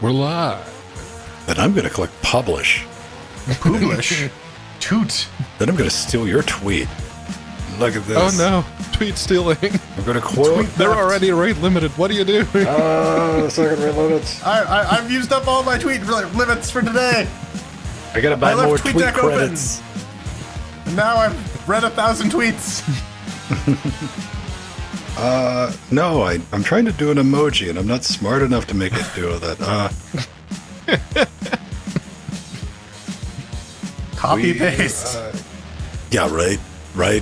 We're live. Then I'm going to click publish. Publish? Toot. Then I'm going to steal your tweet. Look at this. Oh no, tweet stealing. I'm going to quote. They're already rate limited. What are you doing? Second rate limits. I've used up all my tweet limits for today. I got to buy more tweet TweetDeck credits. And now I've read 1,000 tweets. No, I'm trying to do an emoji, and I'm not smart enough to make it do that. Copy paste. Yeah, right.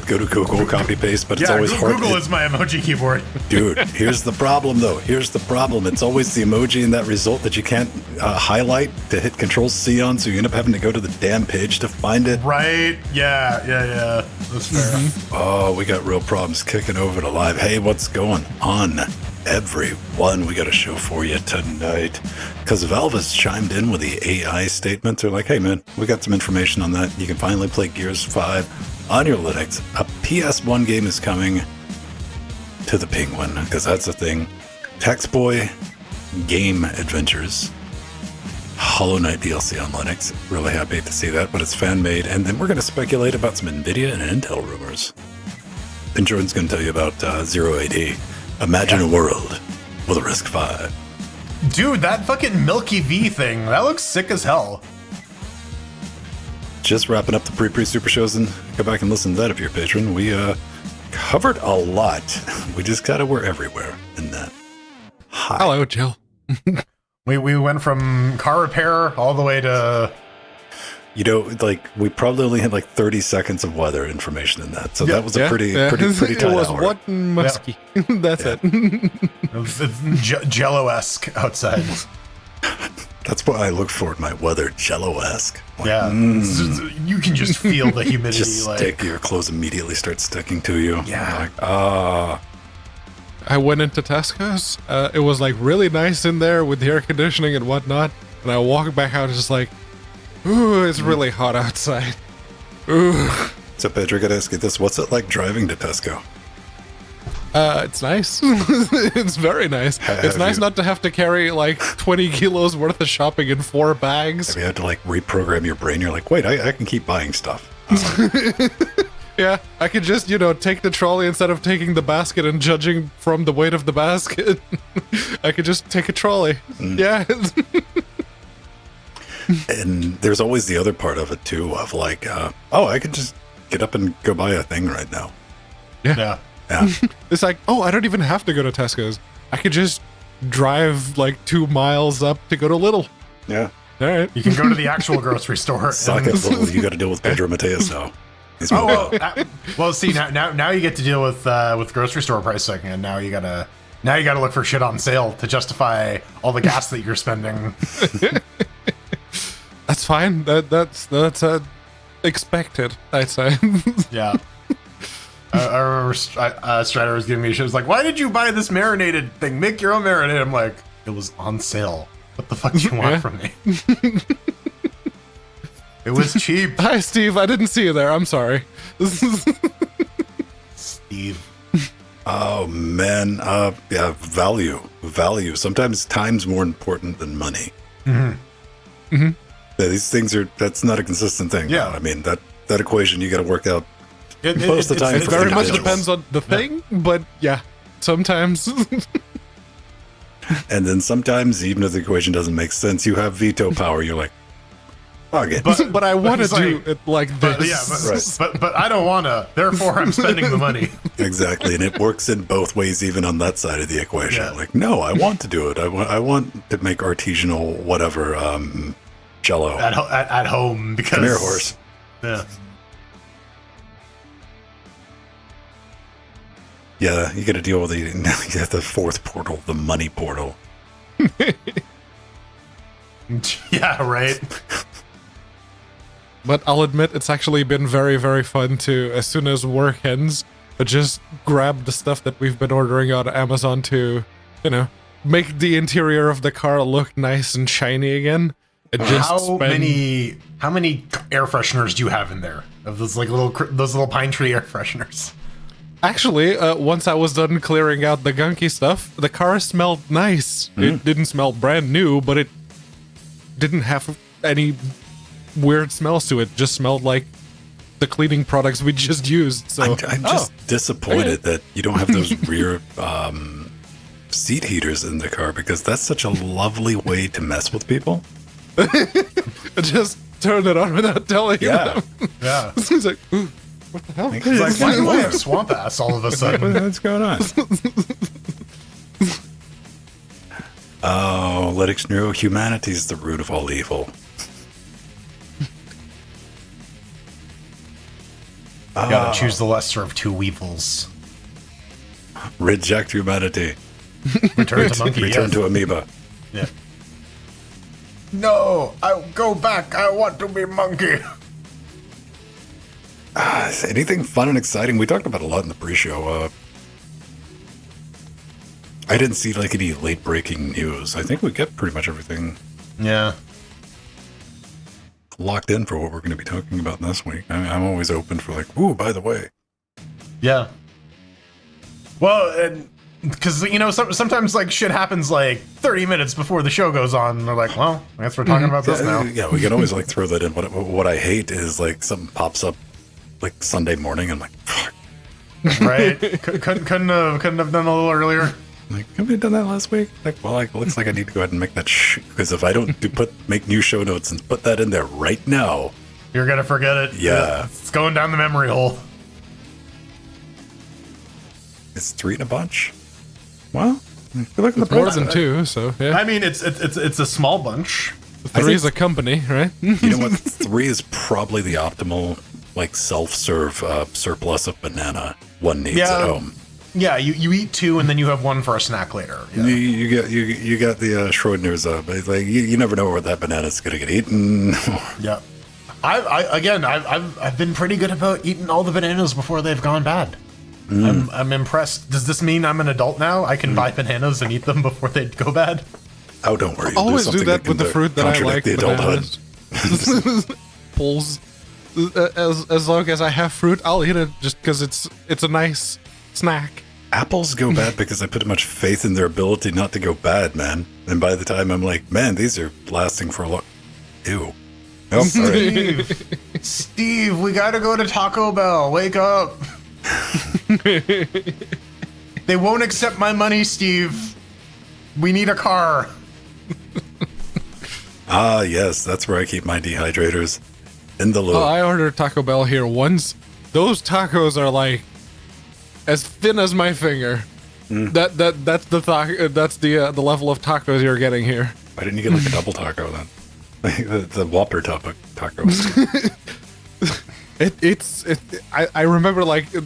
Go to Google, copy paste, but it's always hard. Google is my emoji keyboard. Dude, here's the problem, though. Here's the problem. It's always the emoji in that result that you can't highlight to hit Control-C on, so you end up having to go to the damn page to find it. Right? Yeah. That's fair. Oh, we got real problems kicking over to live. Hey, what's going on, everyone? We got a show for you tonight. Because Valve has chimed in with the AI statement. They're like, hey, man, we got some information on that. You can finally play Gears 5 on your Linux. A PS1 game is coming to the Penguin, because that's the thing. Textboy Game Adventures. Hollow Knight DLC on Linux. Really happy to see that, but it's fan-made. And then we're going to speculate about some NVIDIA and Intel rumors. And Jordan's going to tell you about Zero AD. Imagine a world with a RISC-V. Dude, that fucking Milky V thing, that looks sick as hell. Just wrapping up the pre-super shows, and go back and listen to that if you're a patron. We covered a lot. We just kind of were everywhere in that. Hi. Hello, Jill. We went from car repair all the way to... You know, like, we probably only had like 30 seconds of weather information in that. So that was a pretty tight It was hour. what musky. That's it. It's Jello-esque outside. That's why I look for my weather, Jello-esque. Like, You can just feel the humidity. Just stick. Your clothes immediately start sticking to you. Yeah. Like, I went into Tesco's. It was like really nice in there with the air conditioning and whatnot. And I walked back out just like, ooh, it's really hot outside. Ooh. So, Pedro, I gotta ask you this. What's it like driving to Tesco? It's nice. It's very nice. It's nice not to have to carry like 20 kilos worth of shopping in 4 bags. Have you had to like reprogram your brain? You're like, wait, I can keep buying stuff. Yeah, I could just, take the trolley instead of taking the basket and judging from the weight of the basket. I could just take a trolley. Yeah. And there's always the other part of it too, of like, I can just get up and go buy a thing right now. Yeah. It's like, I don't even have to go to Tesco's. I could just drive like 2 miles up to go to Lidl. Yeah. All right. You can go to the actual grocery store. Suck it, Lidl. You got to deal with Pedro Mateus now. Well, see, now you get to deal with grocery store pricing, and now you gotta look for shit on sale to justify all the gas that you're spending. That's fine. That's expected, I'd say. Yeah. I remember Strider was giving me a shit. It was like, why did you buy this marinated thing? Make your own marinade. I'm like, it was on sale. What the fuck do you want from me? It was cheap. Hi, Steve. I didn't see you there. I'm sorry. Steve. Oh, man. Yeah, value. Sometimes time's more important than money. Mm-hmm. Mm-hmm. Yeah, these things that's not a consistent thing. Yeah. I mean, that equation you got to work out. Most of the time, it very much depends on the thing, but yeah, sometimes. And then sometimes, even if the equation doesn't make sense, you have veto power. You're like, fuck it. But I want to do it like this. But I don't want to. Therefore, I'm spending the money. Exactly, and it works in both ways, even on that side of the equation. Yeah. Like, no, I want to do it. I want to make artisanal whatever Jello at home because come here, horse. Yeah. Yeah, you got to deal with the fourth portal, the money portal. Yeah, right. But I'll admit, it's actually been very, very fun to, as soon as work ends, just grab the stuff that we've been ordering on Amazon to, make the interior of the car look nice and shiny again. And just how many air fresheners do you have in there? Of those little pine tree air fresheners? Actually, once I was done clearing out the gunky stuff, the car smelled nice. It didn't smell brand new, but it didn't have any weird smells to it. Just smelled like the cleaning products we just used. So I'm just disappointed that you don't have those rear seat heaters in the car, because that's such a lovely way to mess with people. Just turn it on without telling them. Yeah. He's like, ooh, what the hell? He's like, why do I have swamp ass all of a sudden? What's going on? Oh, Linux Neuro, humanity is the root of all evil. You gotta choose the lesser of two evils. Reject humanity. Return to monkey. Return yes. to amoeba. Yeah. No, I'll go back. I want to be monkey. Anything fun and exciting? We talked about a lot in the pre-show. I didn't see like any late-breaking news. I think we get pretty much everything Yeah. locked in for what we're going to be talking about this week. I'm always open for like, ooh, by the way. Yeah. Well, and because sometimes like shit happens like 30 minutes before the show goes on. And they're like, well, I guess we're talking about this now. Yeah, we can always like throw that in. What I hate is like something pops up like Sunday morning. I'm like, fuck. Right? Couldn't have done a little earlier. Like, have we done that last week? Like, well, it looks like I need to go ahead and make that because if I don't make new show notes and put that in there right now, You're gonna forget it. Yeah. It's going down the memory hole. it's 3 in a bunch. Well, if you look at the More price, than 2, so yeah. I mean, it's a small bunch. 3 is a company, right? you know what? 3 is probably the optimal like self-serve surplus of banana one needs Yeah. at home. Yeah, you eat 2 and then you have 1 for a snack later. Yeah. You got the Schrodinger's it's like you never know where that banana's gonna get eaten. Yeah. I've been pretty good about eating all the bananas before they've gone bad. I'm impressed. Does this mean I'm an adult now? I can buy bananas and eat them before they go bad? Oh, don't worry. Always do that with the fruit that I like. The adulthood. Bananas. Pulls. As long as I have fruit, I'll eat it just because it's a nice snack. Apples go bad because I put too much faith in their ability not to go bad, man. And by the time I'm like, man, these are lasting for a long. Ew. Nope. All right. Steve, we gotta go to Taco Bell. Wake up. They won't accept my money, Steve. We need a car. Ah, yes, that's where I keep my dehydrators. In the loop. Oh, I ordered Taco Bell here once. Those tacos are like as thin as my finger. That's the level of tacos you're getting here. Why didn't you get like a double taco then? the Whopper taco. I remember like a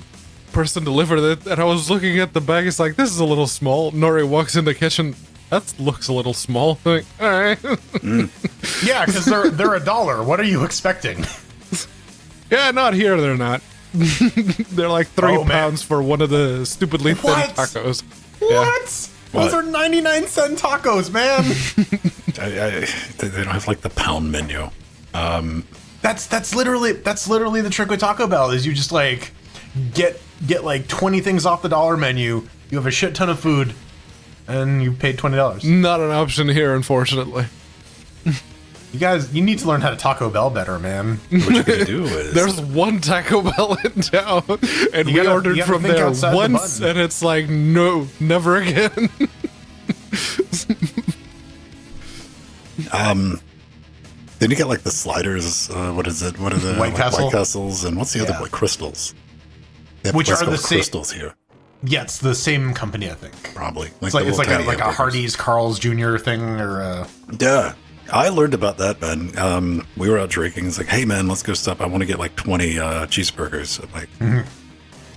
person delivered it, and I was looking at the bag. It's like, this is a little small. Nori walks in the kitchen. That looks a little small. I'm like, all right. Yeah, because they're $1. What are you expecting? Yeah, not here. They're not. They're like 3 man. pounds for one of the stupidly thin What? tacos. What? Those are 99-cent tacos, man. They don't have like the pound menu. That's literally the trick with Taco Bell is you just like get like 20 things off the dollar menu. You have a shit ton of food, and you paid $20. Not an option here, unfortunately. You guys, you need to learn how to Taco Bell better, man. What you're gonna do is There's one Taco Bell in town, and we ordered from think there outside the once, button. and it's like, no, never again. then you get like the sliders. What is it? What are the White Castle? White Castles, and what's the other Yeah. one? Crystals. They have Which are Crisco the same- crystals here, Yeah, it's the same company, I think. probably. It's like the little tiny a hamburgers. Hardee's Carl's Jr. thing, or Yeah. I learned about that, man. We were out drinking. It's like, hey, man, let's go stop. I want to get like 20 cheeseburgers. I'm like,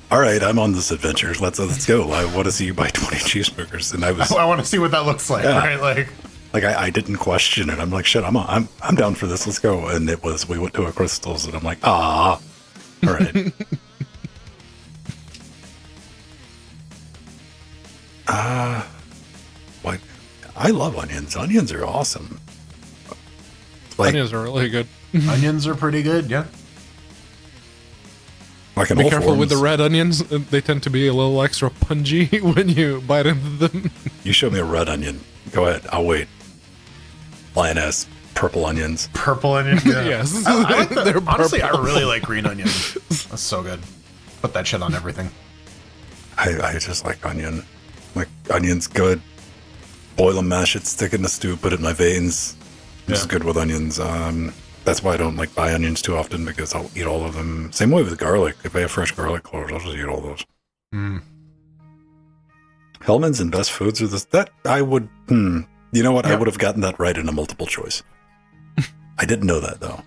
all right, I'm on this adventure. Let's go. I want to see you buy 20 cheeseburgers. And I was I want to see what that looks like, Yeah. right? Like, I didn't question it. I'm like, shit, I'm down for this. Let's go. And we went to a Crystals, and I'm like, all right. Like, I love onions. Onions are awesome. Like, Onions are really good. onions are pretty good, yeah. like in Be all careful with the forms. red onions. They tend to be a little extra pungy when you bite into them. You show me a red onion. Go ahead. I'll wait. Lioness. purple onions. Purple onion. Yeah. Yes. I like They're honestly, I purple. really like green onion. That's so good. Put that shit on everything. I just like onion. Like, onion's good. Boil them, mash it, stick it in the stew, put it in my veins. I'm just good with onions. That's why I don't like buy onions too often, because I'll eat all of them. Same way with garlic. If I have fresh garlic cloves, I'll just eat all those. Hellman's and Best Foods are this. That I would. You know what? I would have gotten that right in a multiple choice. I didn't know that though.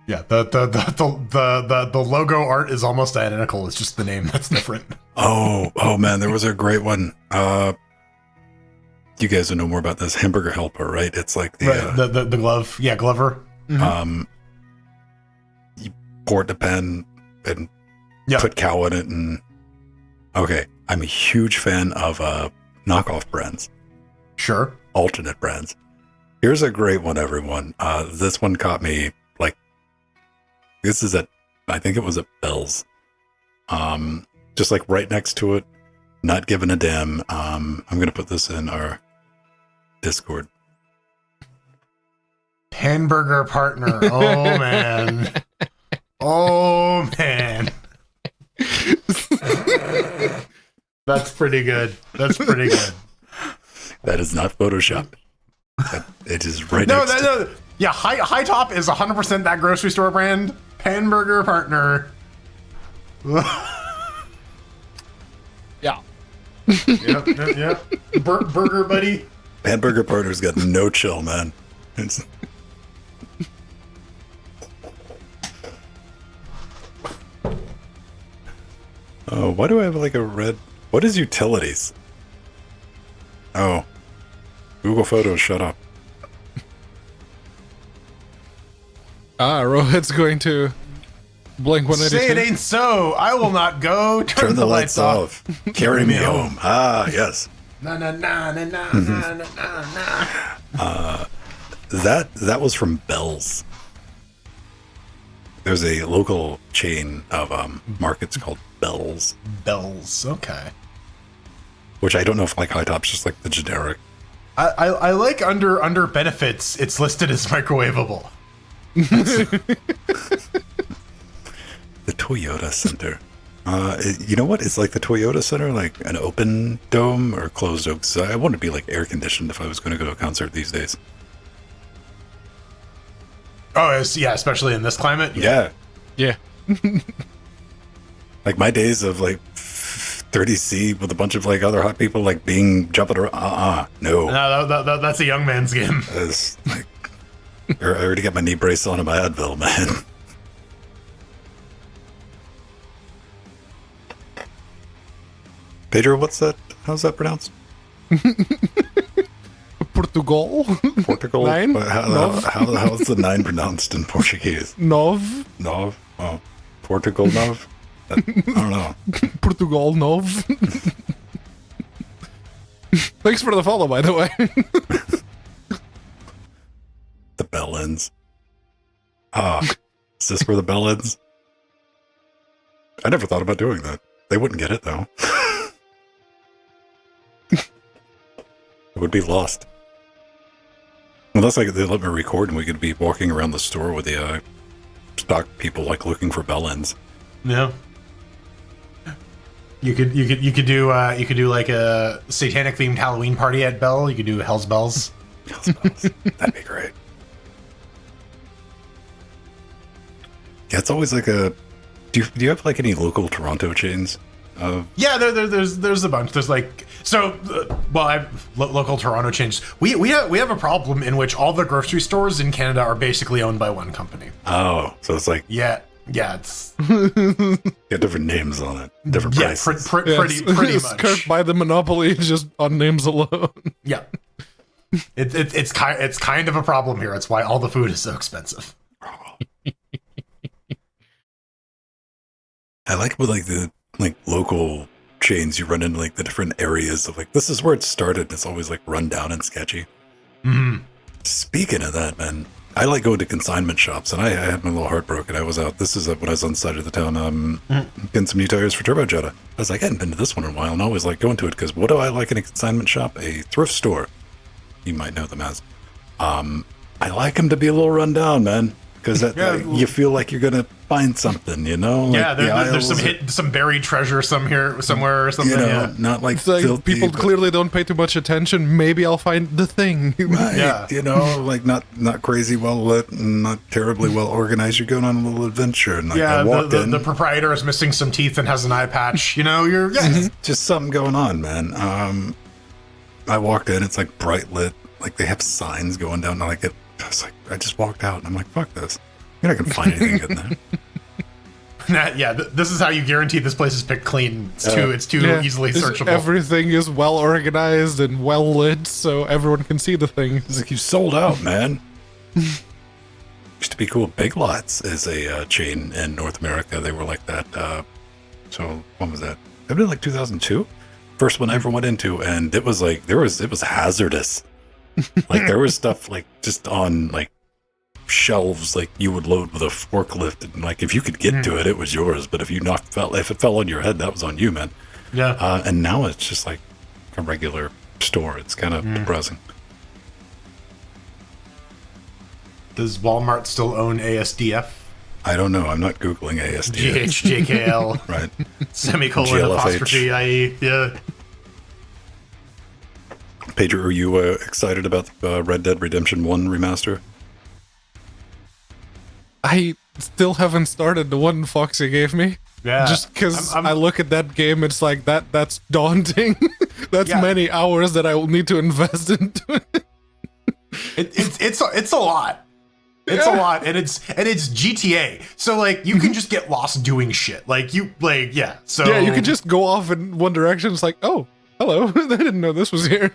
Yeah, the logo art is almost identical. It's just the name that's different. Oh man, there was a great one. You guys will know more about this. Hamburger Helper, right? It's like the the glove. Yeah, Glover. you pour it in a pan and put cow in it, and okay, I'm a huge fan of knockoff brands. Sure. Alternate brands. Here's a great one, everyone. This one caught me, like, this is I think it was at Bell's. Just like right next to it, not giving a damn. I'm going to put this in our Discord. Hamburger Partner. Oh, man. Oh, man. That's pretty good. That's pretty good. That is not Photoshop. It is right next to No. Yeah, High Top is 100% that grocery store brand. Hamburger Partner. Yeah. Yep. Burger Buddy. Hamburger Partner's got no chill, man. It's... Oh, why do I have like a red... What is utilities? Oh. Google Photos, shut up. Rohit's going to blink 182. Say it ain't so. I will not go. Turn the lights off. Carry me home. Ah, yes. Na na na na na na na na. That was from Bell's. There's a local chain of markets called Bell's. Bells. Okay. Which I don't know if like High Top's just like the generic. I like under benefits. It's listed as microwavable. The Toyota Center. You know what? It's like the Toyota Center, like an open dome or closed dome. 'Cause I want to be like air conditioned if I was going to go to a concert these days. Oh, yeah, especially in this climate. Yeah. Yeah. Like my days of like 30C with a bunch of like other hot people like being jumping around. No. No, that's a young man's game. It's like, I already got my knee brace on and my Advil, man. Pedro, what's that? How's that pronounced? Portugal. Portugal? Nine? How's the 9 pronounced in Portuguese? Nove. Nov? Oh, Portugal Nov? I don't know. Portugal Nove. Thanks for the follow, by the way. The bell ends. Is this where the bell ends? I never thought about doing that. They wouldn't get it, though. It would be lost. Unless like they let me record and we could be walking around the store with the stock people like looking for bell ends. Yeah. You could do like a satanic themed Halloween party at Bell. You could do Hell's Bells. Hell's bells. That'd be great. Yeah, it's always like a. Do you have like any local Toronto chains? Yeah, there's a bunch. There's like local Toronto chains. We have a problem in which all the grocery stores in Canada are basically owned by one company. Oh, so it's like yeah, it's got different names on it, different prices. Pretty much. Kirk by the monopoly just on names alone. Yeah, it's kind of a problem here. It's why all the food is so expensive. I like with like the local chains, you run into like the different areas of like this is where it started. It's always like run down and sketchy. Mm-hmm. Speaking of that, man, I like going to consignment shops, and I had my little heart broken. I was out. This is when I was on the side of the town, getting some new tires for Turbo Jetta. I was like, I hadn't been to this one in a while, and I always like going to it because what do I like in a consignment shop? A thrift store. You might know them as. I like them to be a little run down, man, because you feel like you're gonna find something, you know? Like yeah, there's some buried treasure somewhere or something. You know, yeah. not like It's like filthy, people but- clearly don't pay too much attention. Maybe I'll find the thing. Right, Yeah. you know, like not crazy well lit and not terribly well organized. You're going on a little adventure, and like I walked in, the proprietor is missing some teeth and has an eye patch. You know, you're just something going on, man. I walked in, it's like bright lit, like they have signs going down. I was like, I just walked out, and I'm like, fuck this. You're not gonna find anything in there. This is how you guarantee this place is picked clean. It's too Yeah, easily it's- searchable. Everything is well organized and well lit, so everyone can see the thing. It's like you sold out, man. Used to be cool. Big Lots is a chain in North America. They were like that. So when was that? It was like 2002. First one I ever went into, and it was like it was hazardous. Like there was stuff like just on like shelves like you would load with a forklift, and like if you could get to it, it was yours. But if if it fell on your head, that was on you, man. Yeah. And now it's just like a regular store. It's kind of depressing. Does Walmart still own ASDF? I don't know. I'm not googling ASD. GHJKL Right. semicolon GLFH. apostrophe IE. Yeah. Pedro, are you excited about Red Dead Redemption 1 remaster? I still haven't started the one Foxy gave me. Yeah. Just because I'm- I look at that game, it's like that's daunting. That's Yeah. many hours that I will need to invest into it. It's a lot. It's a lot, and it's GTA. So like you can just get lost doing shit. Like you like So Yeah, you could just go off in one direction. It's like, oh, hello. I didn't know this was here.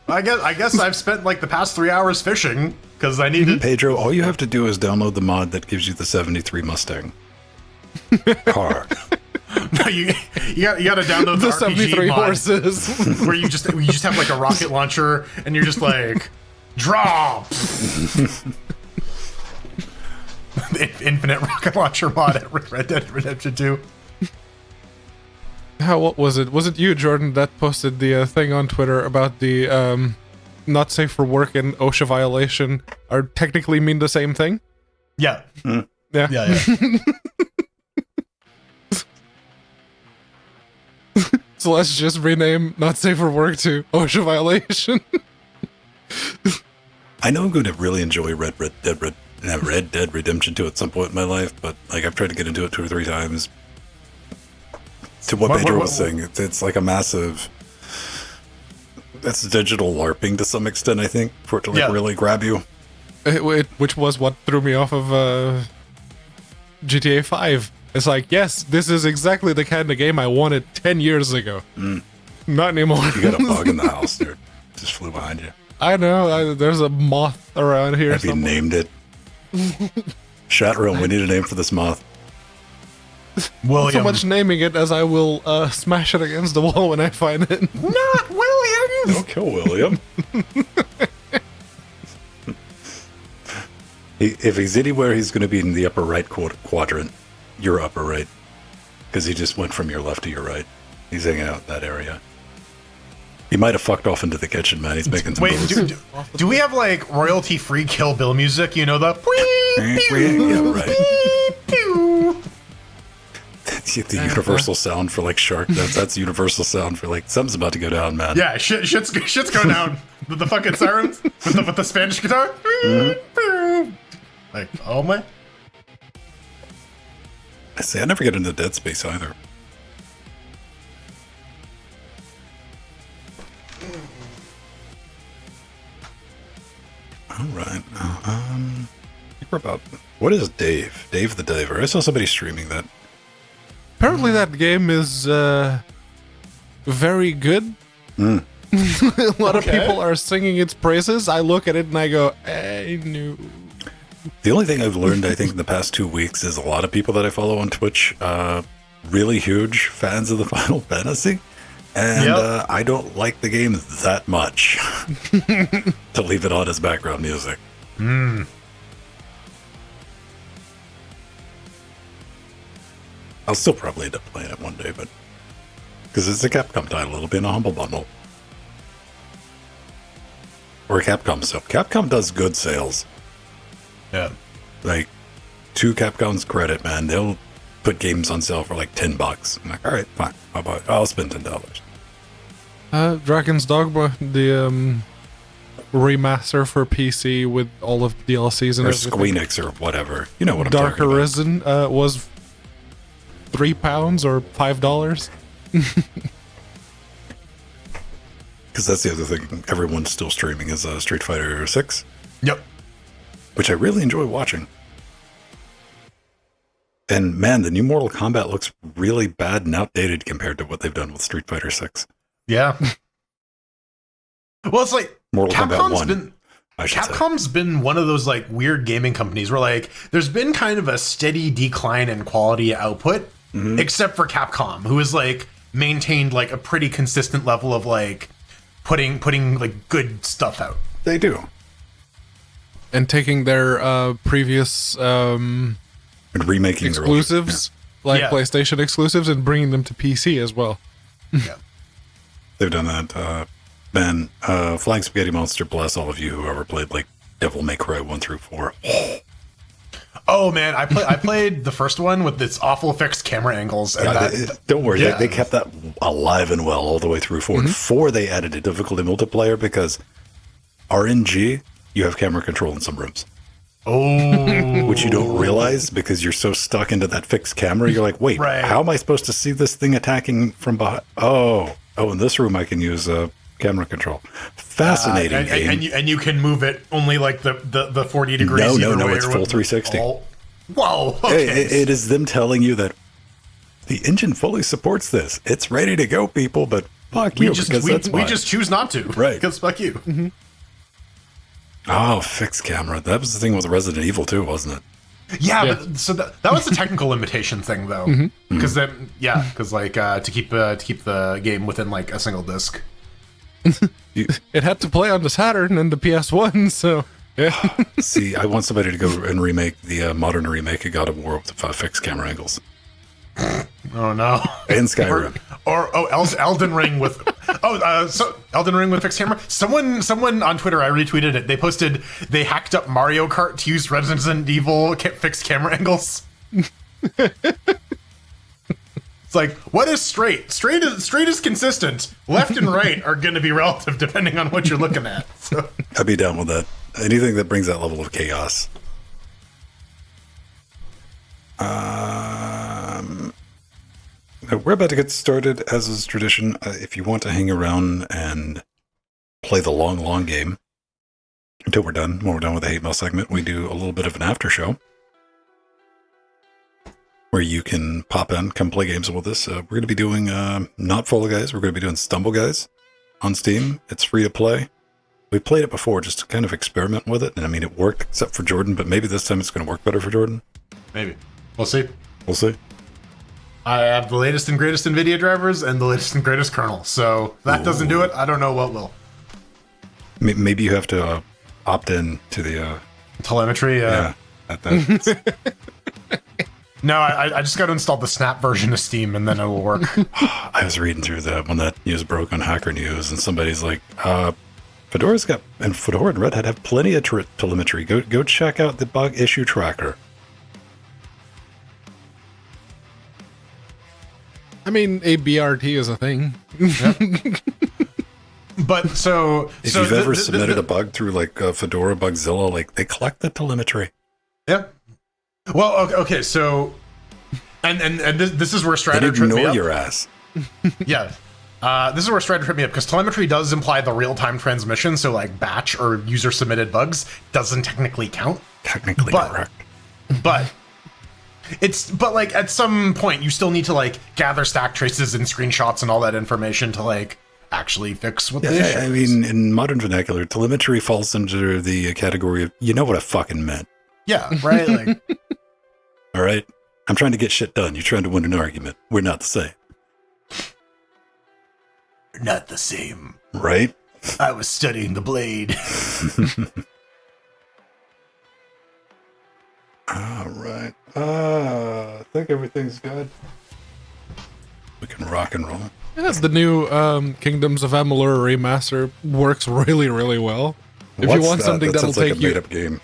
I guess I've spent like the past 3 hours fishing because I needed. Pedro, all you have to do is download the mod that gives you the 73 Mustang car. No, you got to download the, The RPG 73 mod horses. where you just have like a rocket launcher and you're just like drop. The infinite rocket launcher mod at Red Dead Redemption 2. What was it? Was it you, Jordan, that posted the thing on Twitter about the not safe for work and OSHA violation are technically mean the same thing? Yeah. Yeah. Yeah. So let's just rename not safe for work to OSHA violation. I know I'm going to really enjoy Red Dead Redemption 2 at some point in my life, but like I've tried to get into it 2 or 3 times. To what Pedro was saying, it's like a massive. That's digital LARPing to some extent, I think, for it to like really grab you. Which was what threw me off of GTA 5. It's like, yes, this is exactly the kind of game I wanted 10 years ago. Not anymore. You got a bug in the house, dude. Just flew behind you. I know. There's a moth around here. Have you named it? Chat room, we need a name for this moth. William. So much naming it as I will smash it against the wall when I find it. Not William. Don't kill William. If he's anywhere, he's going to be in the upper right quadrant. Your upper right. Because he just went from your left to your right. He's hanging out in that area. He might have fucked off into the kitchen, man. He's making some moves. Do we have like royalty-free Kill Bill music? You know the. Yeah, right. The universal sound for like shark. That's universal sound for like something's about to go down, man. Yeah, shit's going down. The fucking sirens with the Spanish guitar. Like, oh my. I say I never get into Dead Space either. All right. We're about. What is Dave? Dave the Diver. I saw somebody streaming that. Apparently that game is very good. A lot of people are singing its praises. I look at it and I go, I knew. The only thing I've learned, I think, in the past 2 weeks is a lot of people that I follow on Twitch, really huge fans of the Final Fantasy. And I don't like the game that much to leave it on as background music. I'll still probably end up playing it one day, but because it's a Capcom title, it'll be in a Humble Bundle. Or Capcom stuff. Capcom does good sales. Yeah. Like, to Capcom's credit, man, they'll put games on sale for like $10. I'm like, all right, fine. I'll spend $10. Dragon's Dogma, the remaster for PC with all of the DLCs and Or everything. Squeenix or whatever. You know what I'm Dark talking Arisen was £3 or $5. Because that's the other thing everyone's still streaming is Street Fighter 6, Yep. which I really enjoy watching. And man, the new Mortal Kombat looks really bad and outdated compared to what they've done with Street Fighter 6. Yeah. Well, it's like Mortal Kombat 1, I should say. Capcom's been one of those like weird gaming companies where like there's been kind of a steady decline in quality output, except for Capcom, who has like maintained like a pretty consistent level of like putting like good stuff out. They do. And taking their previous And remaking exclusives, like Yeah. PlayStation exclusives, and bringing them to PC as well. Yeah. They've done that. Man, Flying Spaghetti Monster, bless all of you who ever played like Devil May Cry 1 through 4. Oh man, I played the first one with its awful fixed camera angles, and Don't worry, Yeah. they kept that alive and well all the way through 4. And 4, they added a difficulty multiplier because RNG, you have camera control in some rooms. Which you don't realize because you're so stuck into that fixed camera. You're like, wait, Right. how am I supposed to see this thing attacking from behind? Oh, in this room I can use camera control. Fascinating game. and you can move it only like the 40 degrees. No, either way it's or full what- 360. Oh, whoa, okay. It is them telling you that the engine fully supports this. It's ready to go, people, but fuck you, because that's we why. just choose not to, Right. Because fuck you. Oh, fixed camera. That was the thing with Resident Evil too, wasn't it? Yeah, Yeah. but so that was the technical limitation thing though, because then because like to keep the game within like a single disc. It had to play on the Saturn and the PS1, so yeah. See, I want somebody to go and remake the modern remake of God of War with fixed camera angles. Oh no. And Skyrim. Elden Ring with so Elden Ring with fixed camera. Someone on Twitter, I retweeted it. They posted they hacked up Mario Kart to use Resident Evil fixed camera angles. It's like, what is straight? Straight is consistent. Left and right are going to be relative depending on what you're looking at. So. I'd be down with that. Anything that brings that level of chaos. We're about to get started, as is tradition. If you want to hang around and play the long game until we're done, when we're done with the hate mail segment, we do a little bit of an after show where you can pop in, come play games with us. We're going to be doing not Fall Guys. We're going to be doing Stumble Guys on Steam. It's free to play. We played it before just to kind of experiment with it. And I mean, it worked except for Jordan, but maybe this time it's going to work better for Jordan. Maybe. We'll see. We'll see. I have the latest and greatest NVIDIA drivers and the latest and greatest kernel. So if that doesn't do it, I don't know what will. Maybe you have to opt in to the... Telemetry? yeah. No, I just got to install the Snap version of Steam and then it will work. I was reading through that when that news broke on Hacker News, and somebody's like, Fedora and Red Hat have plenty of telemetry. Go check out the bug issue tracker. I mean, a BRT is a thing. But so... If so you've ever submitted a bug through like Fedora Bugzilla, like they collect the telemetry. Yeah. Well, okay, so... And this is where Strider tripped me Ignore up. your ass. Yeah. This is where Strider tripped me up, because telemetry does imply the real-time transmission, so like batch or user-submitted bugs doesn't technically count. Technically But- correct. But... But like at some point you still need to like gather stack traces and screenshots and all that information to like actually fix what the issue Yeah, I is. mean, in modern vernacular, telemetry falls under the category of, you know what I fucking meant. Yeah, right? Like, All right? I'm trying to get shit done. You're trying to win an argument. We're not the same. not the same. Right? I was studying the blade. All right. I think everything's good. We can rock and roll. Yeah, the new Kingdoms of Amalur remaster works really, really well. If you want something that that'll sounds like take a you, made-up game.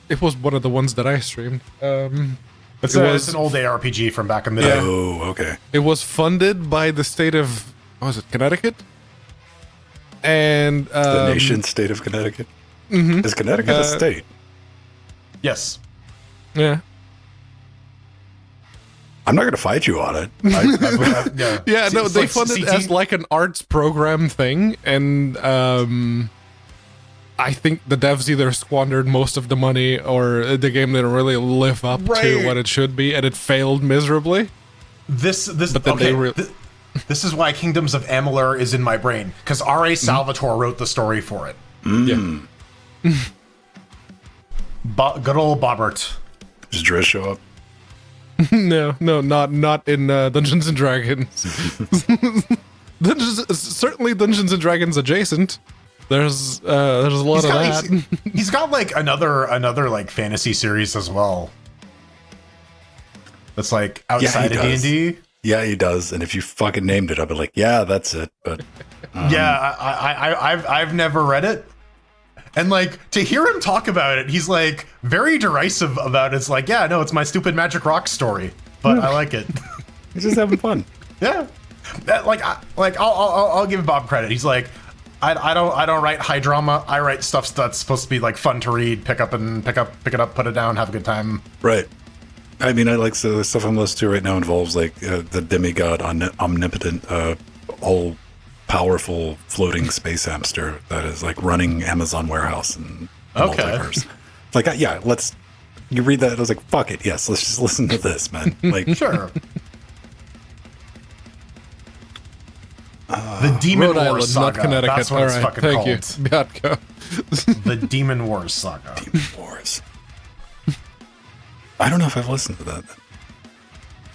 it was one of the ones that I streamed. It's an old ARPG from back in the day. Oh, okay. It was funded by the state of, what was it, Connecticut? And The nation state of Connecticut. Mm-hmm. Is Connecticut a state? Yes. Yeah. I'm not going to fight you on it. Yeah, no, they funded it as like an arts program thing, and I think the devs either squandered most of the money or the game didn't really live up to what it should be, and it failed miserably. This is why Kingdoms of Amalur is in my brain, because R.A. Salvatore wrote the story for it. Mm. Yeah. Good old Bobbert. Does Driz show up? No, not in Dungeons and Dragons. Certainly Dungeons and Dragons adjacent. There's a lot of that. He's got like another like fantasy series as well. That's like outside of D&D. Yeah, he does. And if you fucking named it, I'd be like, yeah, that's it. But yeah, I've never read it. And like to hear him talk about it, he's like very derisive about it. It's like, yeah, no, it's my stupid Magic Rock story, but I like it. He's just having fun. Yeah, I'll give Bob credit. He's like, I don't write high drama. I write stuff that's supposed to be like fun to read, pick it up, put it down, have a good time. Right. I mean, I like the stuff I'm listening to right now involves like the demigod, omnipotent, all powerful floating space hamster that is like running Amazon warehouse and multiverse. Like, yeah, you read that, I was like, fuck it, yes, let's just listen to this, man. Like, sure. The Demon Rhode Wars Island, Saga. Not Connecticut. That's what All it's right, fucking thank called. You. The Demon Wars Saga. Demon Wars. I don't know if I've listened to that.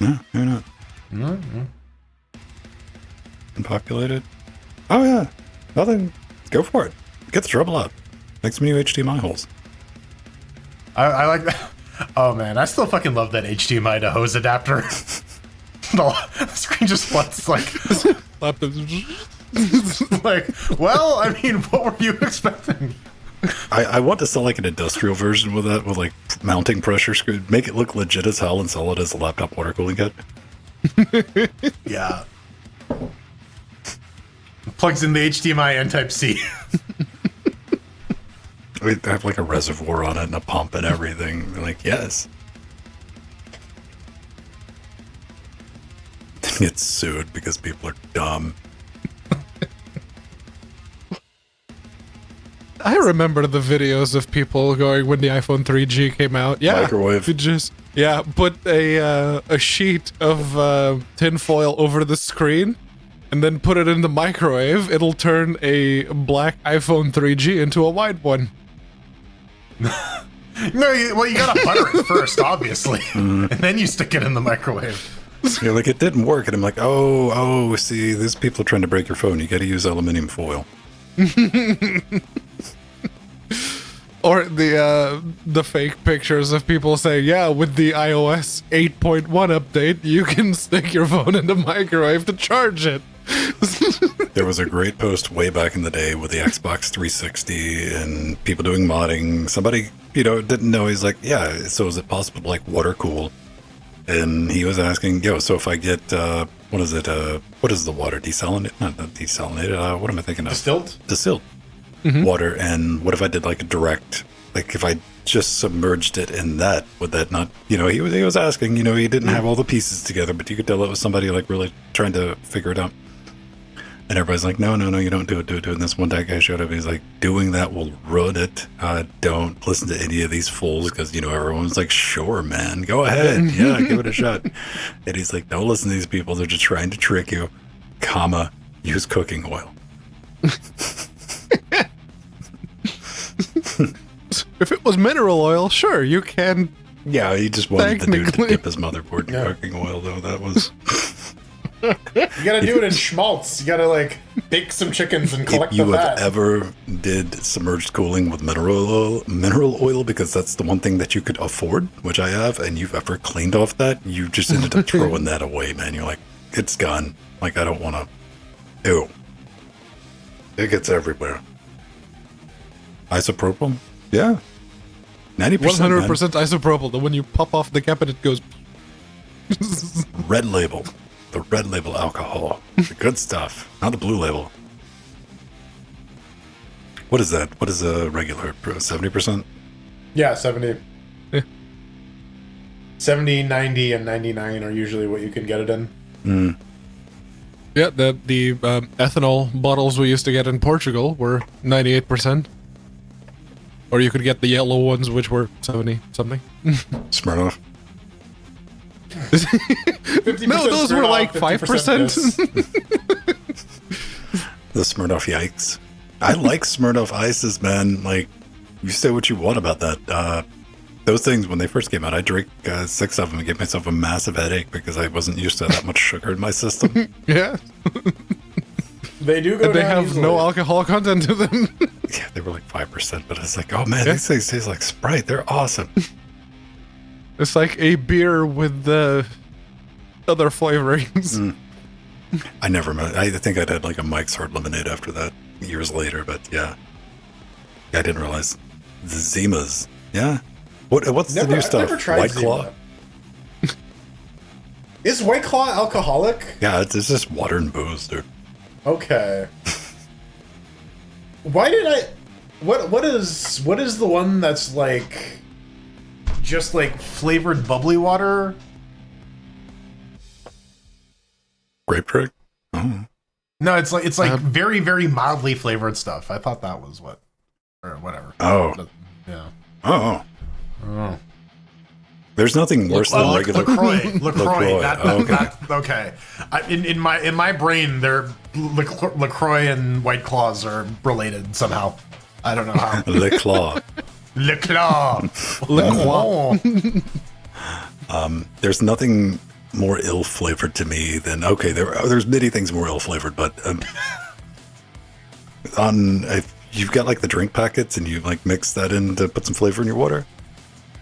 No, maybe not. Mm-hmm. Unpopulated? Oh, yeah. Nothing. Go for it. Get the trouble out. Make some new HDMI holes. I like that. Oh, man. I still fucking love that HDMI to hose adapter. The screen just floods like... like, well, I mean, what were you expecting? I want to sell like an industrial version with that, with like mounting pressure screw. Make it look legit as hell and sell it as a laptop water cooling kit. Yeah. Plugs in the HDMI and Type-C. We have like a reservoir on it and a pump and everything. We're like, yes. Get sued because people are dumb. I remember the videos of people going when the iPhone 3G came out. Yeah, microwave. You just put a sheet of tinfoil over the screen, and then put it in the microwave. It'll turn a black iPhone 3G into a white one. No, you gotta butter it first, obviously, and then you stick it in the microwave. You're like, it didn't work, and I'm like, oh, see, these people are trying to break your phone. You got to use aluminum foil. Or the fake pictures of people saying, yeah, with the iOS 8.1 update, you can stick your phone in the microwave to charge it. There was a great post way back in the day with the Xbox 360 and people doing modding. Somebody, didn't know. He's like, yeah, so is it possible to like water cool? And he was asking, so if I get, what is the water? Desalinated? Not desalinated. What am I thinking of? Distilled. Mm-hmm. Water. And what if I did like a direct, like if I just submerged it in that, would that not, he was asking, he didn't have all the pieces together, but you could tell it was somebody like really trying to figure it out. And everybody's like, no, you don't do it. And this one guy showed up. He's like, doing that will ruin it. Don't listen to any of these fools because, everyone's like, sure, man, go ahead. Yeah, give it a shot. And he's like, don't listen to these people. They're just trying to trick you, use cooking oil. If it was mineral oil, sure, you can. Yeah, he just wanted the dude to dip his motherboard in cooking oil, though. That was... You gotta do it in schmaltz. You gotta like bake some chickens and collect the fat. If you have ever did submerged cooling with mineral oil, because that's the one thing that you could afford, which I have, and you've ever cleaned off that, you just ended up throwing that away, man. You're like, it's gone. Like, I don't want to. Ew. It gets everywhere. Isopropyl? Yeah. 90%. 100% isopropyl. The when you pop off the cap and it goes. Red label. The red label alcohol. The good stuff. Not the blue label. What is that? What is a regular? 70%? Yeah, 70. Yeah. 70, 90, and 99 are usually what you can get it in. Yeah, the ethanol bottles we used to get in Portugal were 98%. Or you could get the yellow ones, which were 70 something. Smirnoff. 50% No, those were like 5%. The Smirnoff Yikes. I like Smirnoff Ices, man. Like, you say what you want about that. Those things, when they first came out, I drank 6 of them and gave myself a massive headache because I wasn't used to that much sugar in my system. Yeah. They do go And they down have easily. no alcohol content to them. Yeah, they were like 5%, but I was like, oh man, these things taste like Sprite. They're awesome. It's like a beer with the other flavorings. I never met. I think I'd had like a Mike's Hard Lemonade after that years later, but yeah. I didn't realize the Zimas. Yeah. What's the new stuff? I've never tried White Claw? Zima. Is White Claw alcoholic? Yeah, it's just water and booze, dude. Okay. Why did I... What is the one that's like... just like flavored bubbly water? Grapefruit? Oh. No, it's like very, very mildly flavored stuff. I thought that was what... or whatever. Oh. Yeah. Oh. Oh. There's nothing worse than regular... LaCroix. Okay. Okay. In my brain, they're LaCroix and White Claws are related somehow. I don't know how. Le Claw. Le Claw. There's nothing more ill-flavored to me than... Okay, there's many things more ill-flavored, but... if you've got like the drink packets and you like mix that in to put some flavor in your water.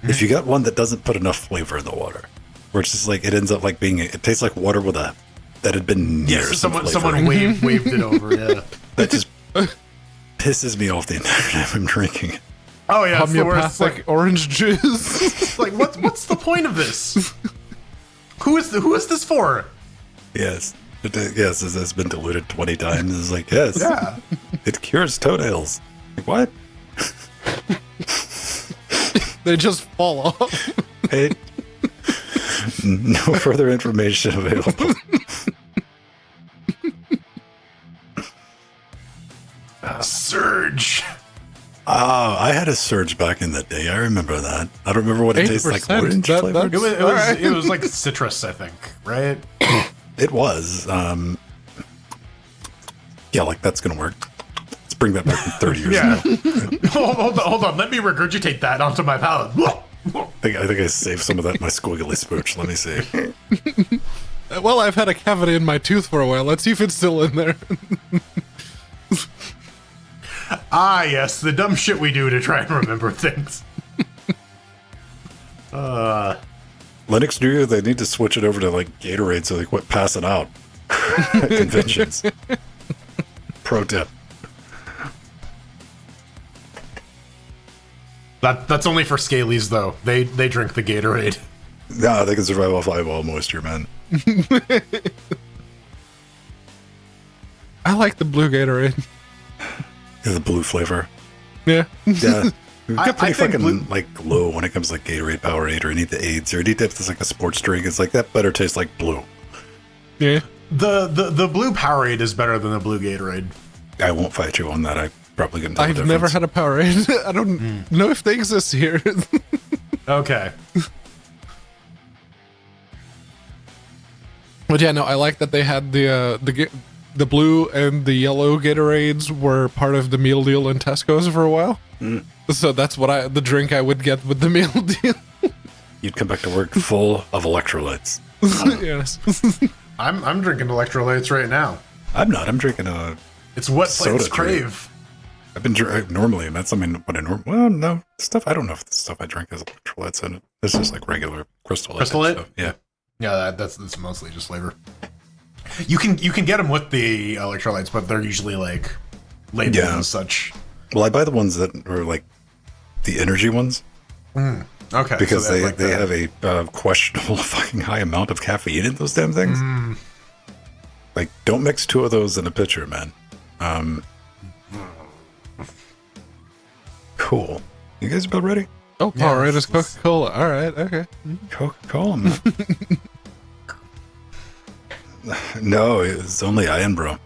If you got one that doesn't put enough flavor in the water, where it's just like it ends up like being, it tastes like water with that had been near some flavor. Someone waved it over. Yeah, that just pisses me off the entire time I'm drinking it. Oh yeah, it's the worst. Homeopathic orange juice. Like what's the point of this? Who is this for? Yes. Yes, it's been diluted 20 times. It's like, yes, Yeah. it cures toenails. Like, what? They just fall off. Hey, no further information available. Surge. Oh, I had a Surge back in the day. I remember that. I don't remember what it tastes like. 8%. Orange That- flavor? It was like citrus, I think, right? It was. Yeah, like that's gonna work. Let's bring that back from 30 years Yeah. ago. hold on. Let me regurgitate that onto my palate. I think I saved some of that in my squiggly spooch. Let me see. Well, I've had a cavity in my tooth for a while. Let's see if it's still in there. Ah, yes, the dumb shit we do to try and remember things. Linux New, they need to switch it over to like Gatorade so they quit passing out at conventions. Pro tip. That's only for Scalies, though. They drink the Gatorade. Nah, they can survive off eyeball moisture, man. I like the blue Gatorade. Yeah, the blue flavor. Yeah. Yeah. We've got I pretty think fucking like low when it comes to like Gatorade, Powerade, or any of the aids, or any type that's like a sports drink. It's like that better tastes like blue. Yeah. The blue Powerade is better than the blue Gatorade. I won't fight you on that. I probably couldn't tell the I've difference. never had a Powerade. I don't know if they exist here. Okay. But yeah, no, I like that they had the blue and the yellow Gatorades were part of the meal deal in Tesco's for a while. So that's what the drink I would get with the meal deal. You'd come back to work full of electrolytes. Yes. I'm drinking electrolytes right now. I'm not. I'm drinking a It's what soda plants crave. I've been normally, and that's something what I well, no stuff. I don't know if the stuff I drink has electrolytes in it. It's just like regular crystal stuff. Yeah. Yeah, that's mostly just flavor. You can get them with the electrolytes, but they're usually like labeled as such. Well, I buy the ones that are like the energy ones, Okay. Because so they have a questionable fucking high amount of caffeine in those damn things. Like, don't mix 2 of those in a pitcher, man. Cool. You guys about ready? Oh, Powerade is Coca-Cola. All right, okay. Coca-Cola, man. No, it's only Iron Brew.